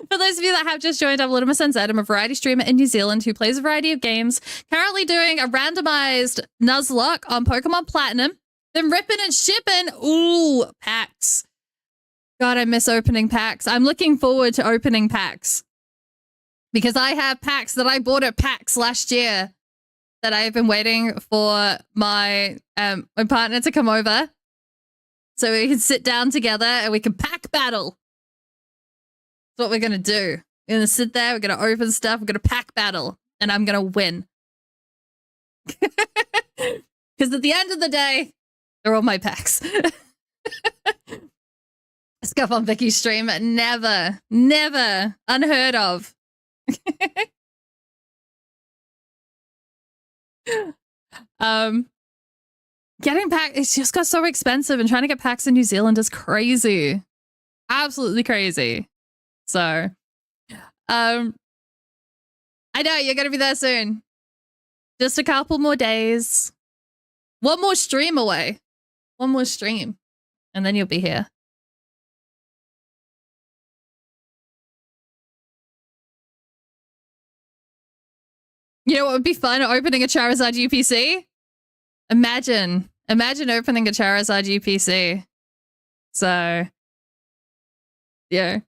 For those of you that have just joined, I'm Little Miss Sunset. I'm a variety streamer in New Zealand who plays a variety of games. Currently doing a randomized Nuzlocke on Pokemon Platinum. Been ripping and shipping. Ooh, packs. God, I miss opening packs. I'm looking forward to opening packs. Because I have packs that I bought at PAX last year that I've been waiting for my partner to come over so we can sit down together and we can pack battle. That's what we're going to do. We're going to sit there, we're going to open stuff, we're going to pack battle, and I'm going to win. Because at the end of the day, they're all my packs. Scuff on Vicky's stream, never, never, unheard of. Getting packs, it's just got so expensive, and trying to get packs in New Zealand is crazy. Absolutely crazy. So, I know you're gonna be there soon. Just a couple more days. One more stream away. One more stream. And then you'll be here. You know what would be fun? Opening a Charizard UPC? Imagine opening a Charizard UPC. So, yeah.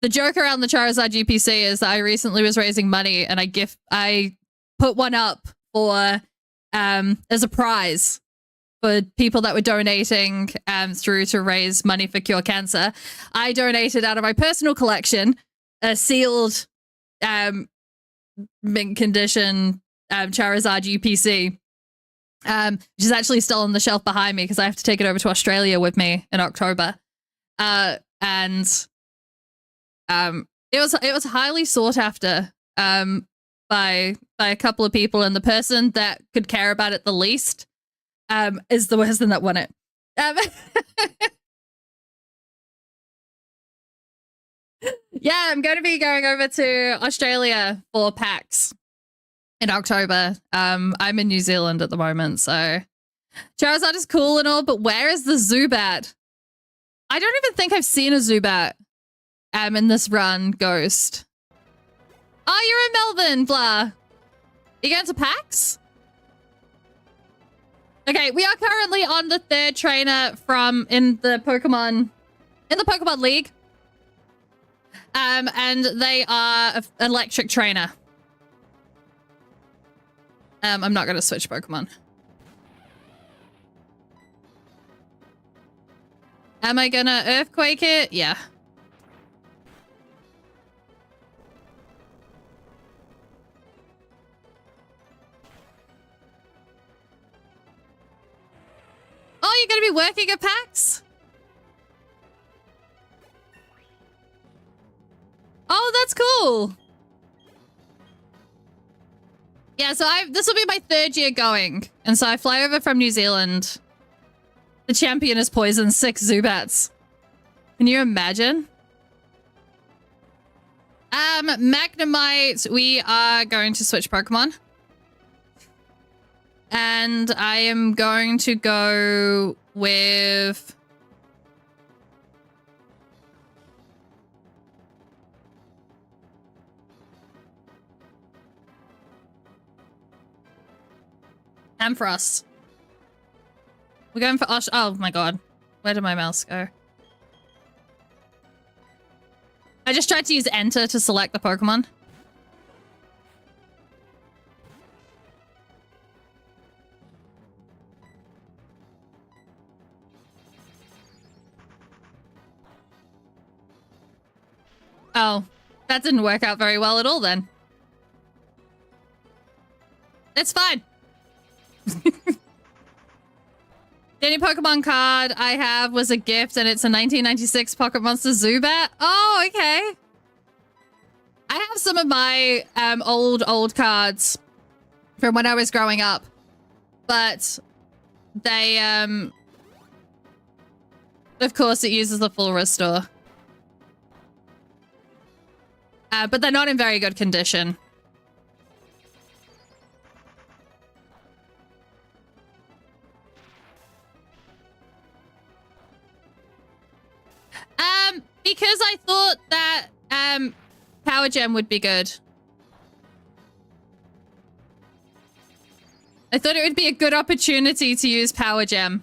The joke around the Charizard UPC is that I recently was raising money and I put one up for as a prize for people that were donating through to raise money for Cure Cancer. I donated out of my personal collection a sealed mint condition Charizard UPC, which is actually still on the shelf behind me because I have to take it over to Australia with me in October. And it was highly sought after by a couple of people, and the person that could care about it the least is the person that won it. Yeah, I'm going to be going over to Australia for PAX in October. I'm in New Zealand at the moment, so Charizard is cool and all, but where is the Zubat? I don't even think I've seen a Zubat in this run, Ghost. Oh, you're in Melbourne, blah. You going to PAX? Okay, we are currently on the third trainer in the Pokemon League. And they are an electric trainer. I'm not going to switch Pokemon. Am I going to Earthquake it? Yeah. Oh, you're going to be working at PAX? Oh, that's cool. Yeah, so this will be my third year going. And so I fly over from New Zealand. The champion is poisoned 6 Zubats. Can you imagine? Magnemite, we are going to switch Pokemon. And I am going to go with... Ampharos. We're going for Osh. Oh my god. Where did my mouse go? I just tried to use Enter to select the Pokemon. Oh, that didn't work out very well at all then. It's fine. The only Pokemon card I have was a gift, and it's a 1996 Pocket Monster Zubat. Oh, okay. I have some of my old cards from when I was growing up, but they of course it uses the full restore. But they're not in very good condition. Because I thought that Power Gem would be good. I thought it would be a good opportunity to use Power Gem.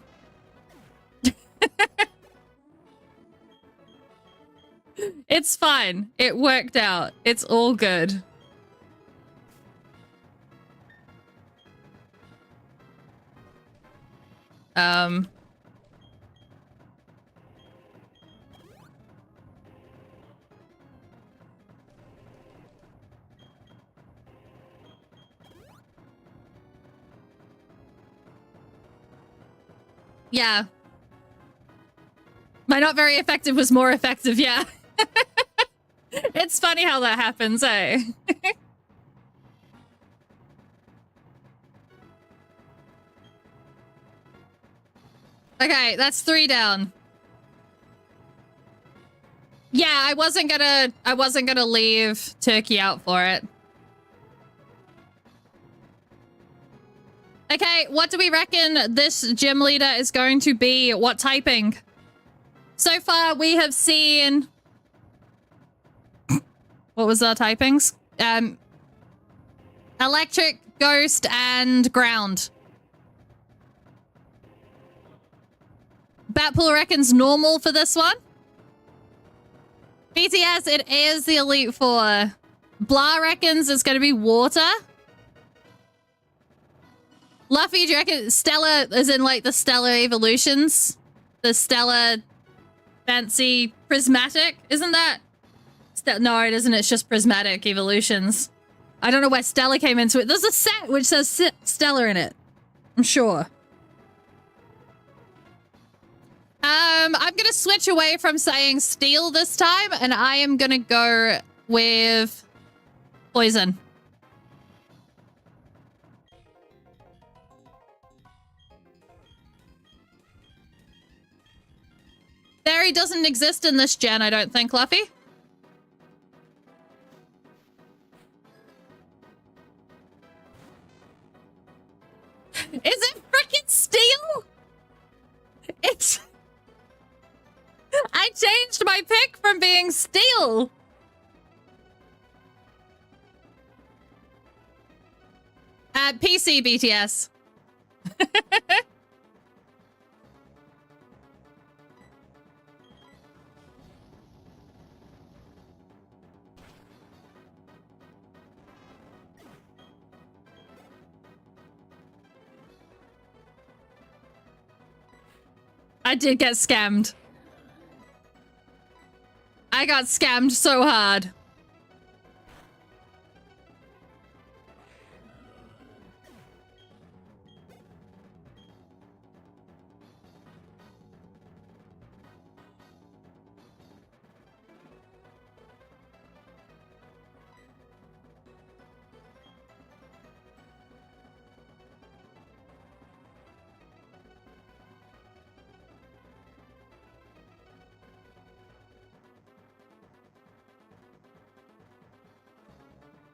It's fine. It worked out. It's all good. Yeah. My not very effective was more effective, yeah. It's funny how that happens, eh? Okay, that's 3 down. Yeah, I wasn't gonna leave Turkey out for it. Okay, what do we reckon this gym leader is going to be? What typing? So far, we have seen... What was our typings? Electric, ghost, and ground. Batpool reckons normal for this one. BTS, it is the Elite Four. Blah reckons it's going to be water. Luffy, do you reckon Stellar is in like the Stellar Evolutions? The Stellar fancy prismatic? Isn't that? No, it isn't. It's just prismatic evolutions. I don't know where Stellar came into it. There's a set which says Stellar in it. I'm sure. I'm going to switch away from saying steel this time, and I am going to go with poison. Fairy doesn't exist in this gen, I don't think, Luffy. Is it frickin' steel? It's... I changed my pick from being steel. PC BTS. I did get scammed. I got scammed so hard.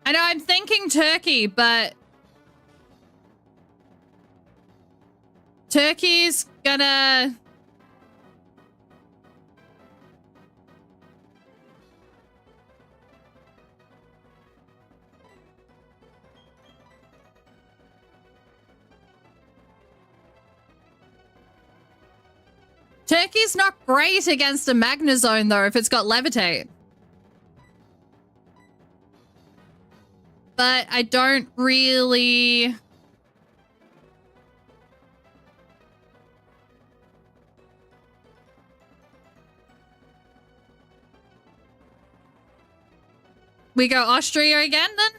I know I'm thinking turkey, but turkey's gonna... Turkey's not great against a Magnezone, though, if it's got Levitate. But I don't really... We go Austria again, then?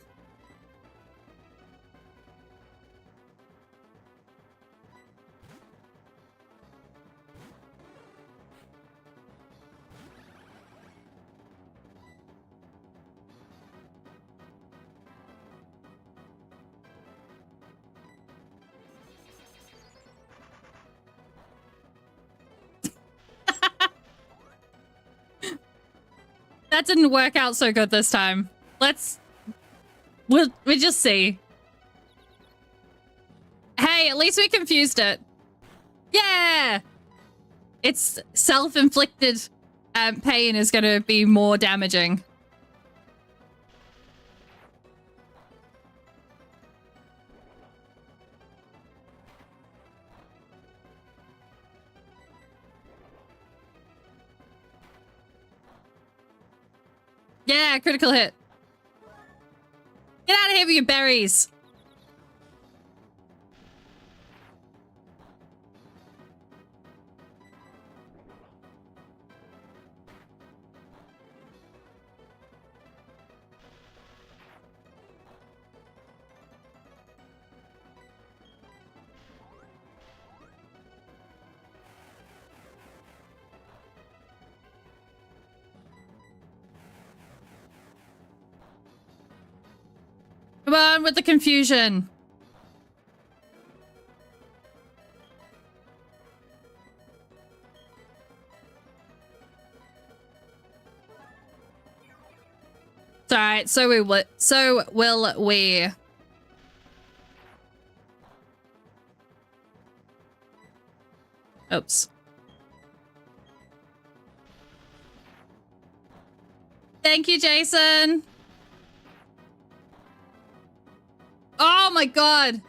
That didn't work out so good this time. We'll just see. Hey, at least we confused it. Yeah! It's self-inflicted pain is going to be more damaging. Yeah, critical hit. Get out of here with your berries. Come on with the confusion. It's alright, so will we. Oops. Thank you, Jason. Oh my god.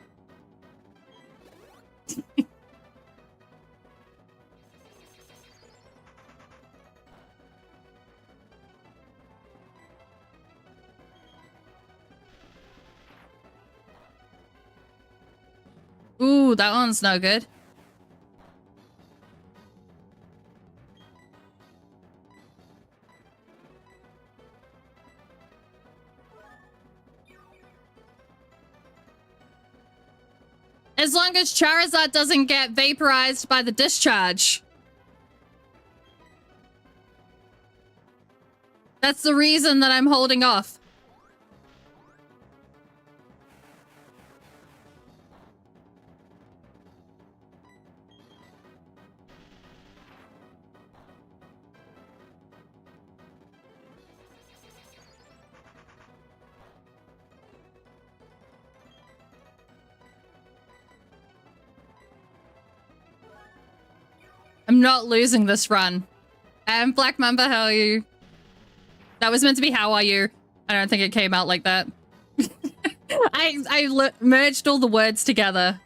Ooh, that one's no good. As long as Charizard doesn't get vaporized by the discharge. That's the reason that I'm holding off. I'm not losing this run. Black Mamba, how are you? That was meant to be how are you. I don't think it came out like that. I merged all the words together.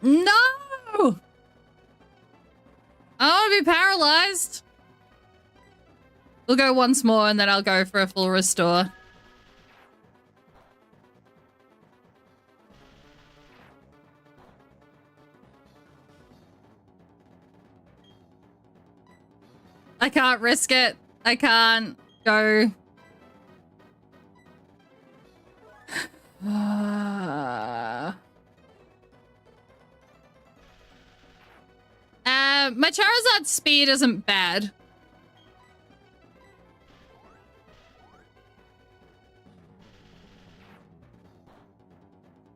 No! I'll be paralyzed. We'll go once more and then I'll go for a full restore. I can't risk it. I can't go. My Charizard's speed isn't bad.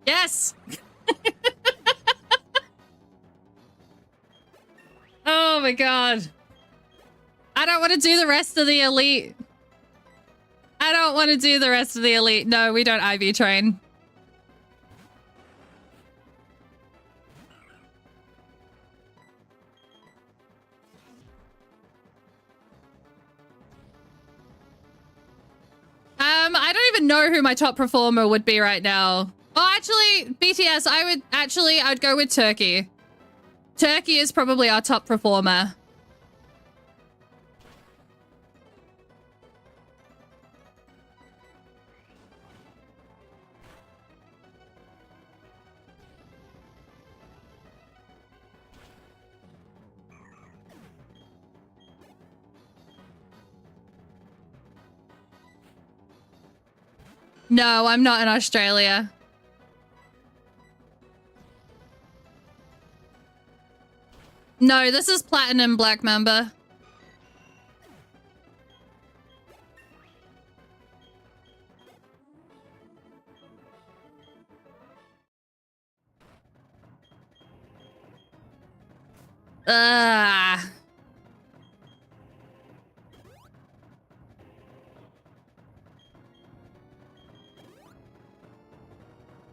Yes! Oh my god. I don't want to do the rest of the elite. I don't want to do the rest of the elite. No, we don't IV train. I don't even know who my top performer would be right now. Oh, actually, BTS, I'd go with Turkey. Turkey is probably our top performer. No, I'm not in Australia. No, this is Platinum Black Mamba. Ah.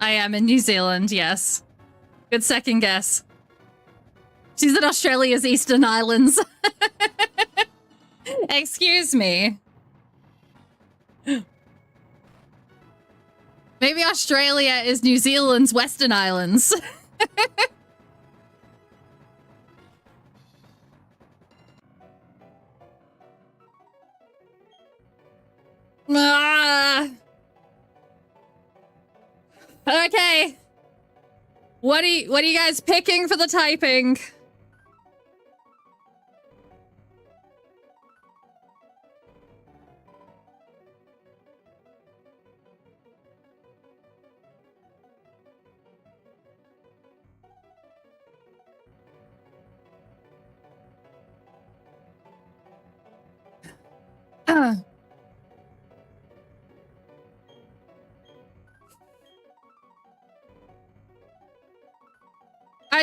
I am in New Zealand, yes. Good second guess. She's in Australia's Eastern Islands. Excuse me. Maybe Australia is New Zealand's Western Islands. Ah. Okay. What are you guys picking for the typing?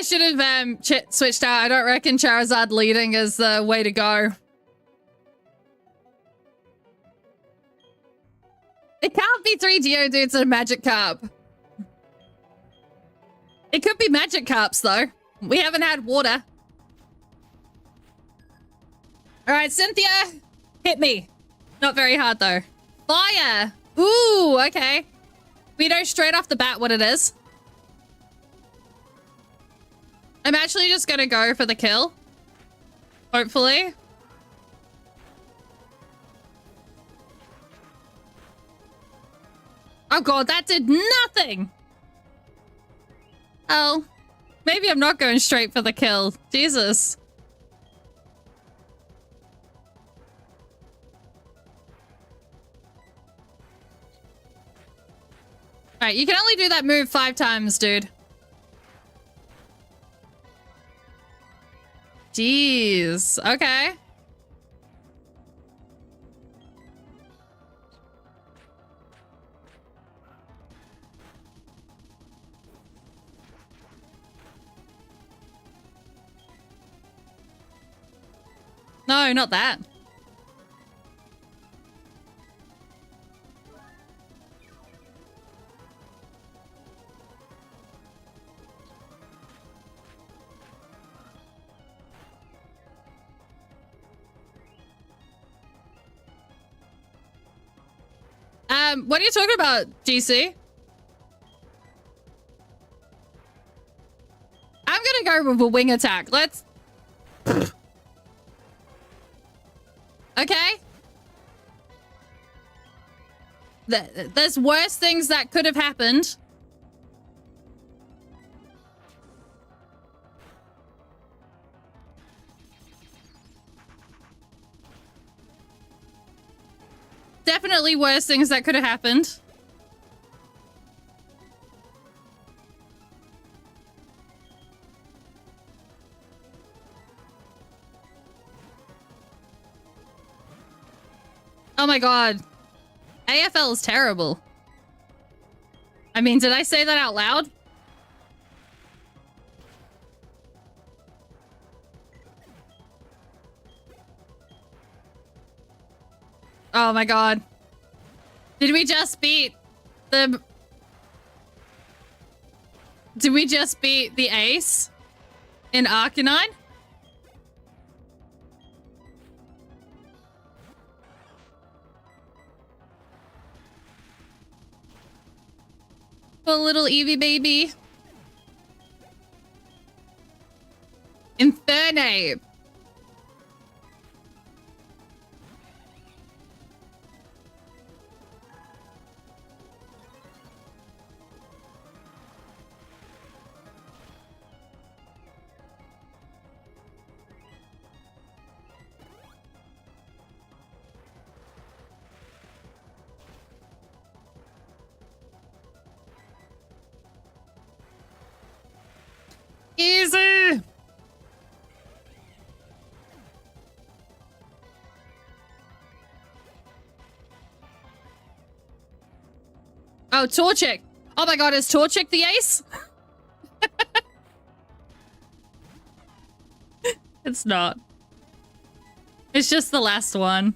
should have switched out. I don't reckon Charizard leading is the way to go. It can't be 3 Geodudes and a Magikarp. It could be Magikarps, though. We haven't had water. All right, Cynthia, hit me. Not very hard, though. Fire. Ooh, okay. We know straight off the bat what it is. I'm actually just going to go for the kill. Hopefully. Oh god, that did nothing! Oh. Maybe I'm not going straight for the kill. Jesus. Alright, you can only do that move 5 times, dude. Jeez. Okay. No, not that. What are you talking about, GC? I'm gonna go with a wing attack. Let's... Okay. There's worse things that could have happened. Definitely worse things that could have happened. Oh my god. AFL is terrible. I mean, did I say that out loud? Oh my god. Did we just beat the... Did we just beat the ace in Arcanine? Poor little Eevee baby. Infernape. Easy! Oh, Torchic. Oh my god, is Torchic the ace? It's not. It's just the last one.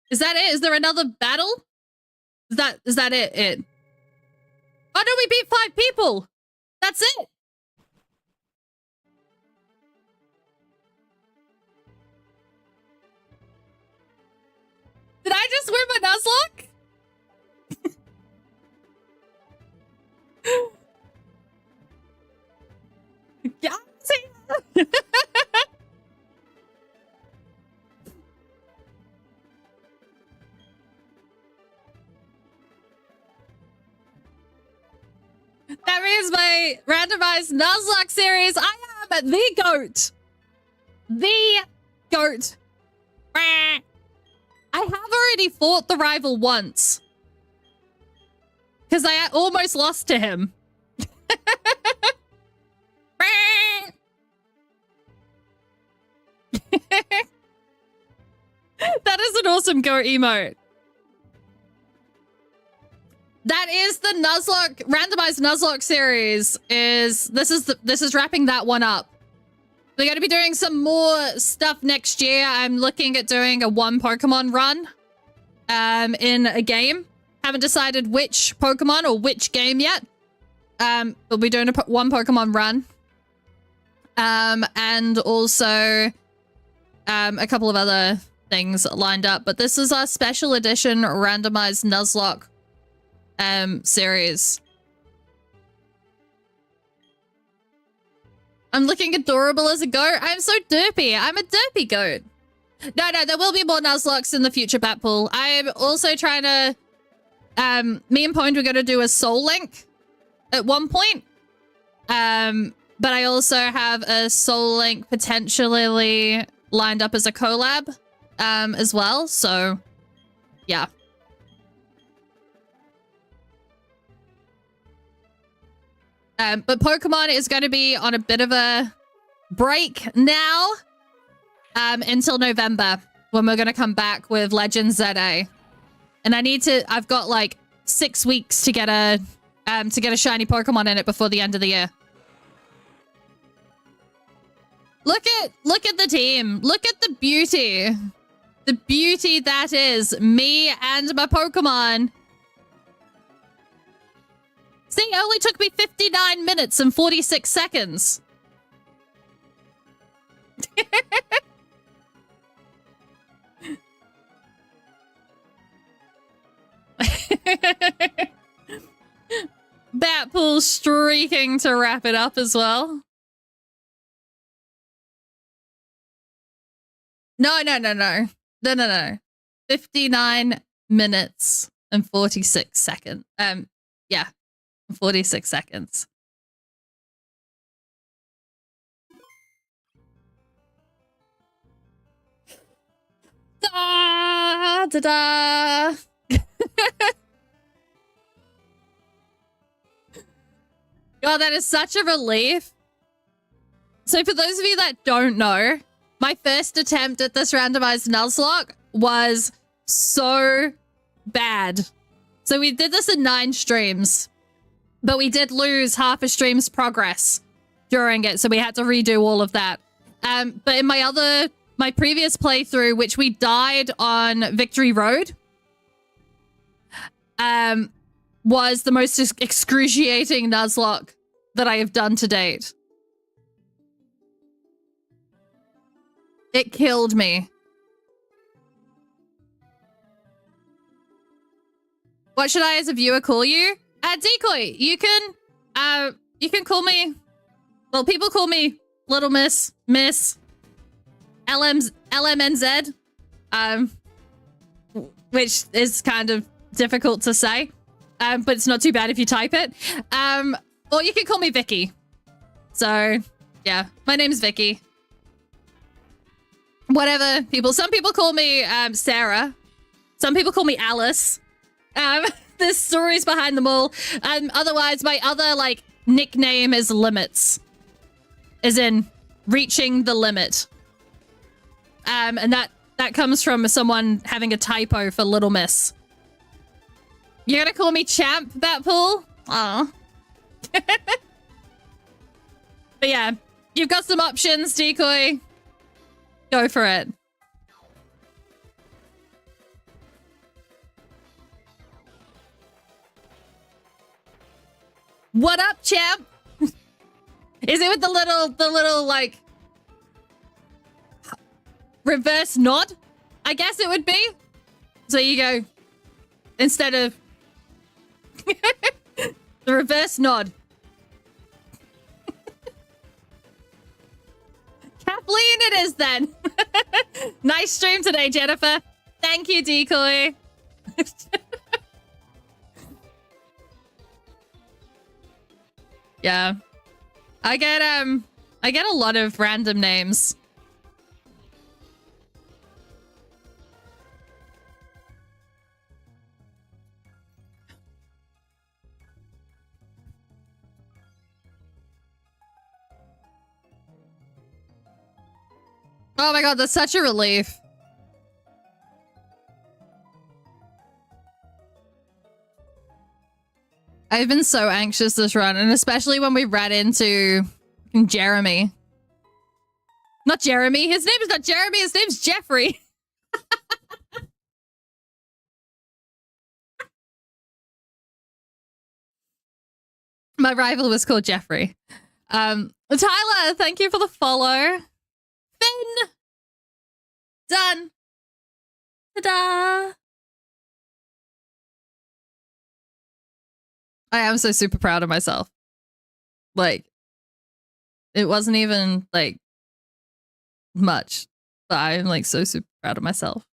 Is that it? Is there another battle? Is that it? Oh no, we beat 5 people! That's it! Did I just win my Nuzlocke? Yeah. That means my randomized Nuzlocke series, I am the GOAT. The GOAT. I have already fought the rival once. Because I almost lost to him. That is an awesome go emote. That is the Nuzlocke randomized Nuzlocke series. This is wrapping that one up. We're going to be doing some more stuff next year. I'm looking at doing a one Pokemon run in a game. Haven't decided which Pokemon or which game yet. We'll be doing one Pokemon run. And also a couple of other things lined up. But this is our special edition randomized Nuzlocke series. I'm looking adorable as a goat. I'm so derpy. I'm a derpy goat. No, there will be more Nuzlockes in the future, Batpool. I'm also trying to... me and Pwned were going to do a Soul Link at one point. But I also have a Soul Link potentially lined up as a collab as well. So, yeah. But Pokemon is going to be on a bit of a break now until November, when we're going to come back with Legends ZA. And I've got like 6 weeks to get a shiny Pokemon in it before the end of the year. Look at the team. Look at the beauty. The beauty that is me and my Pokemon. See, it only took me 59 minutes and 46 seconds. Batpool streaking to wrap it up as well. No. 59 minutes and 46 seconds. Yeah. 46 seconds. Da da da. God, that is such a relief. So for those of you that don't know, my first attempt at this randomized Nuzlocke was so bad. So we did this in 9 streams. But we did lose half a stream's progress during it, so we had to redo all of that. But in my previous playthrough, which we died on Victory Road, was the most excruciating Nuzlocke that I have done to date. It killed me. What should I, as a viewer, call you? Decoy, you can call me, well, people call me Little Miss LMNZ, which is kind of difficult to say, but it's not too bad if you type it. Or you can call me Vicky. So, yeah, my name's Vicky. Whatever some people call me Sarah. Some people call me Alice. There's stories behind them all. Otherwise, my other, like, nickname is Limits. As in, reaching the limit. And that comes from someone having a typo for Little Miss. You're gonna call me Champ, Batpool? Aw. But yeah, you've got some options, Decoy. Go for it. What up, champ? Is it with the little like reverse nod? I guess it would be. So you go instead of the reverse nod. Kathleen it is then. Nice stream today, Jennifer. Thank you, Decoy. Yeah. I get a lot of random names. Oh my god, that's such a relief. I've been so anxious this run, and especially when we ran into Jeremy. Not Jeremy. His name is not Jeremy. His name's Jeffrey. My rival was called Jeffrey. Tyler, thank you for the follow. Finn! Done. Ta-da! I am so super proud of myself. Like, it wasn't even, like, much. But I'm, like, so super proud of myself.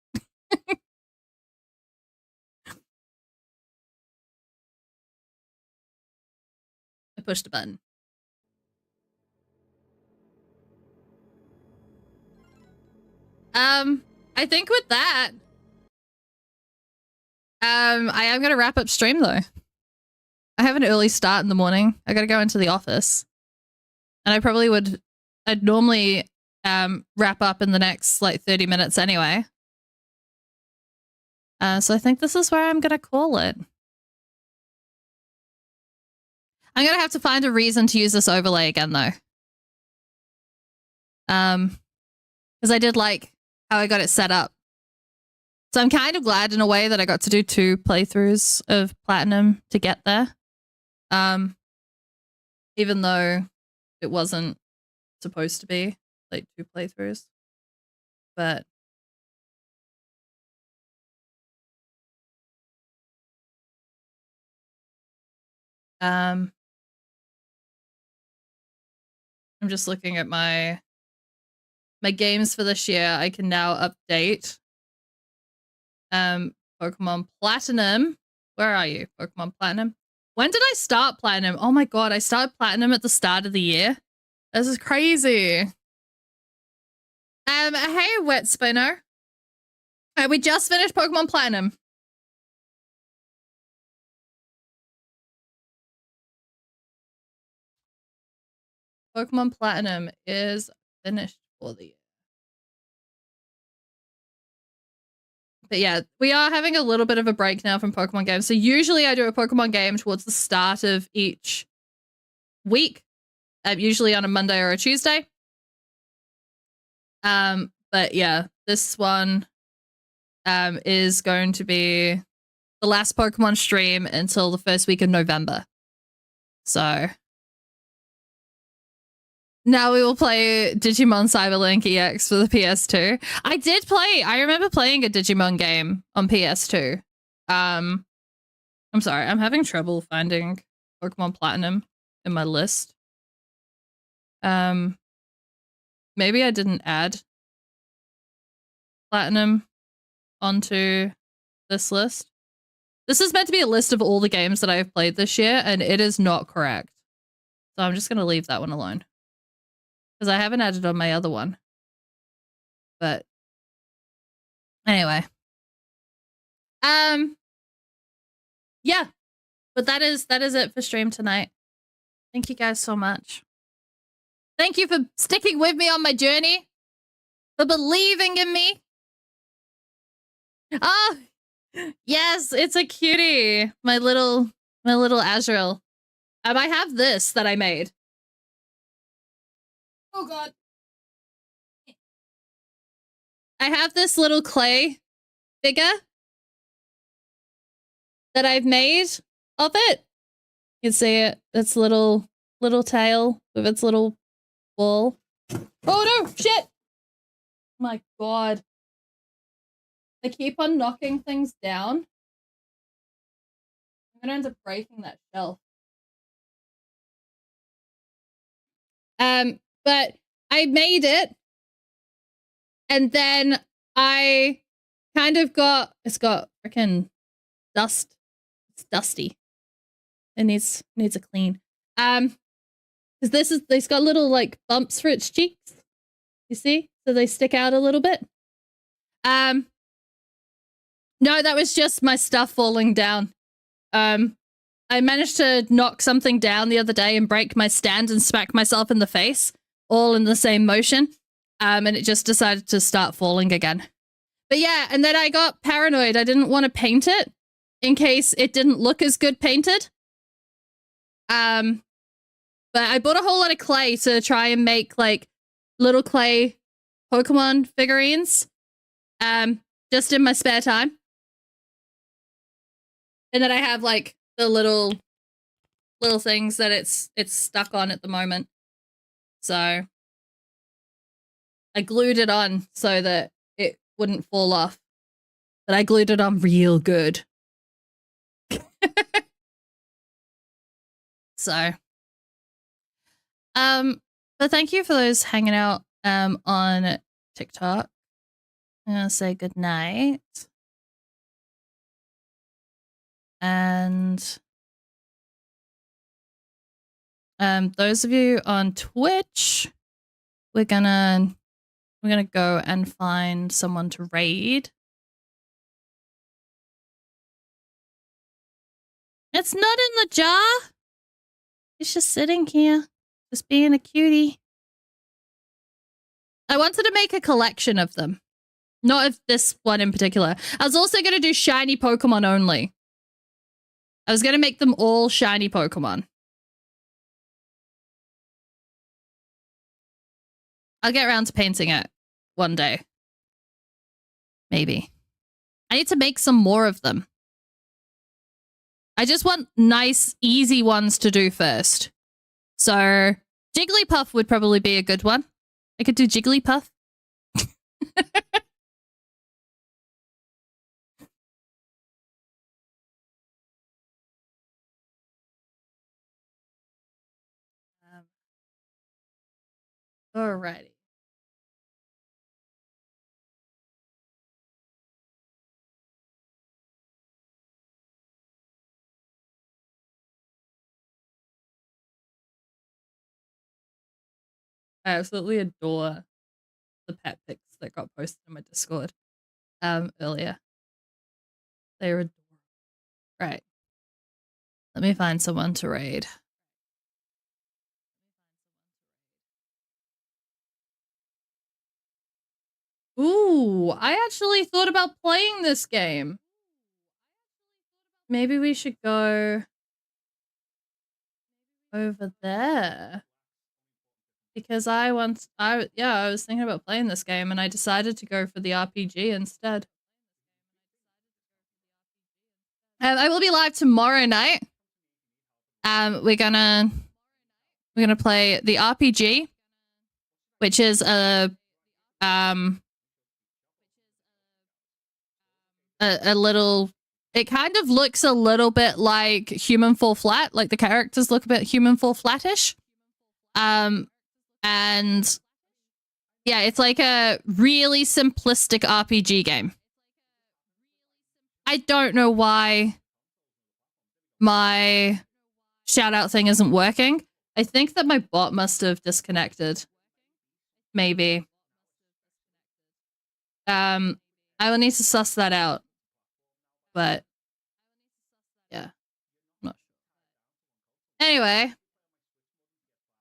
I pushed a button. I think with that, I am gonna wrap up stream though. I have an early start in the morning. I gotta go into the office. And I'd normally wrap up in the next like 30 minutes anyway. So I think this is where I'm gonna call it. I'm gonna have to find a reason to use this overlay again though. Because I did like how I got it set up. So I'm kind of glad in a way that I got to do 2 playthroughs of Platinum to get there. Even though it wasn't supposed to be like 2 playthroughs. But I'm just looking at my games for this year. I can now update Pokemon Platinum. Where are you? Pokemon Platinum. When did I start Platinum? Oh my god, I started Platinum at the start of the year. This is crazy. Hey, Wet Spinner. We just finished Pokemon Platinum. Pokemon Platinum is finished for the year. But yeah, we are having a little bit of a break now from Pokemon games. So usually I do a Pokemon game towards the start of each week, usually on a Monday or a Tuesday. But yeah, this one is going to be the last Pokemon stream until the first week of November. So now we will play Digimon Cyberlink EX for the PS2. I remember playing a Digimon game on PS2. I'm sorry, I'm having trouble finding Pokemon Platinum in my list. Maybe I didn't add Platinum onto this list. This is meant to be a list of all the games that I've played this year, and it is not correct. So I'm just going to leave that one alone. Because I haven't added on my other one. But anyway. Yeah. But that is it for stream tonight. Thank you guys so much. Thank you for sticking with me on my journey. For believing in me. Oh, yes, it's a cutie. My little Azrael. I have this that I made. Oh god. I have this little clay figure that I've made of it. You can see it. Its little tail with its little ball. Oh no, shit! My god. I keep on knocking things down. I'm gonna end up breaking that shelf. But I made it, and then I kind of it's got freaking dust. It's dusty. It needs a clean. Because it's got little like bumps for its cheeks. You see? So they stick out a little bit. No, that was just my stuff falling down. I managed to knock something down the other day and break my stand and smack myself in the face, all in the same motion. And it just decided to start falling again. But yeah, and then I got paranoid. I didn't want to paint it in case it didn't look as good painted. But I bought a whole lot of clay to try and make like little clay Pokemon figurines. Just in my spare time. And then I have like the little things that it's stuck on at the moment. So I glued it on so that it wouldn't fall off. But I glued it on real good. So but thank you for those hanging out on TikTok. I'm gonna say good night. And those of you on Twitch, we're gonna go and find someone to raid. It's not in the jar. It's just sitting here, just being a cutie. I wanted to make a collection of them. Not of this one in particular. I was also going to do shiny Pokemon only. I was going to make them all shiny Pokemon. I'll get around to painting it one day. Maybe. I need to make some more of them. I just want nice, easy ones to do first. So, Jigglypuff would probably be a good one. I could do Jigglypuff. Alrighty. I absolutely adore the pet pics that got posted in my Discord earlier. They were adorable. Right. Let me find someone to raid. Ooh, I actually thought about playing this game. Maybe we should go over there. Because I was thinking about playing this game and I decided to go for the RPG instead. I will be live tomorrow night. We're gonna play the RPG, which is a little. It kind of looks a little bit like Human Fall Flat. Like the characters look a bit Human Fall Flattish. And yeah, it's like a really simplistic RPG game. I don't know why my shout out thing isn't working. I think that my bot must have disconnected. Maybe. I will need to suss that out. But yeah. I'm not sure. Anyway.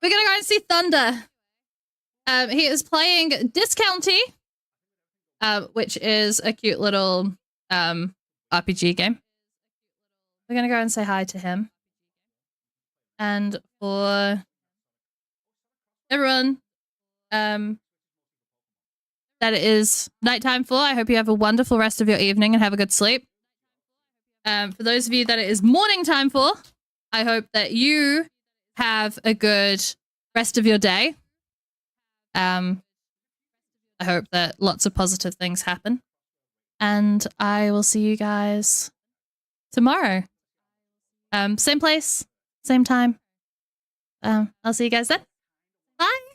We're gonna go and see Thunder. He is playing Discounty, which is a cute little RPG game. We're gonna go and say hi to him. And for everyone that it is nighttime for, I hope you have a wonderful rest of your evening and have a good sleep. For those of you that it is morning time for, I hope that you have a good rest of your day. I hope that lots of positive things happen. And I will see you guys tomorrow. Same place, same time. I'll see you guys then. Bye.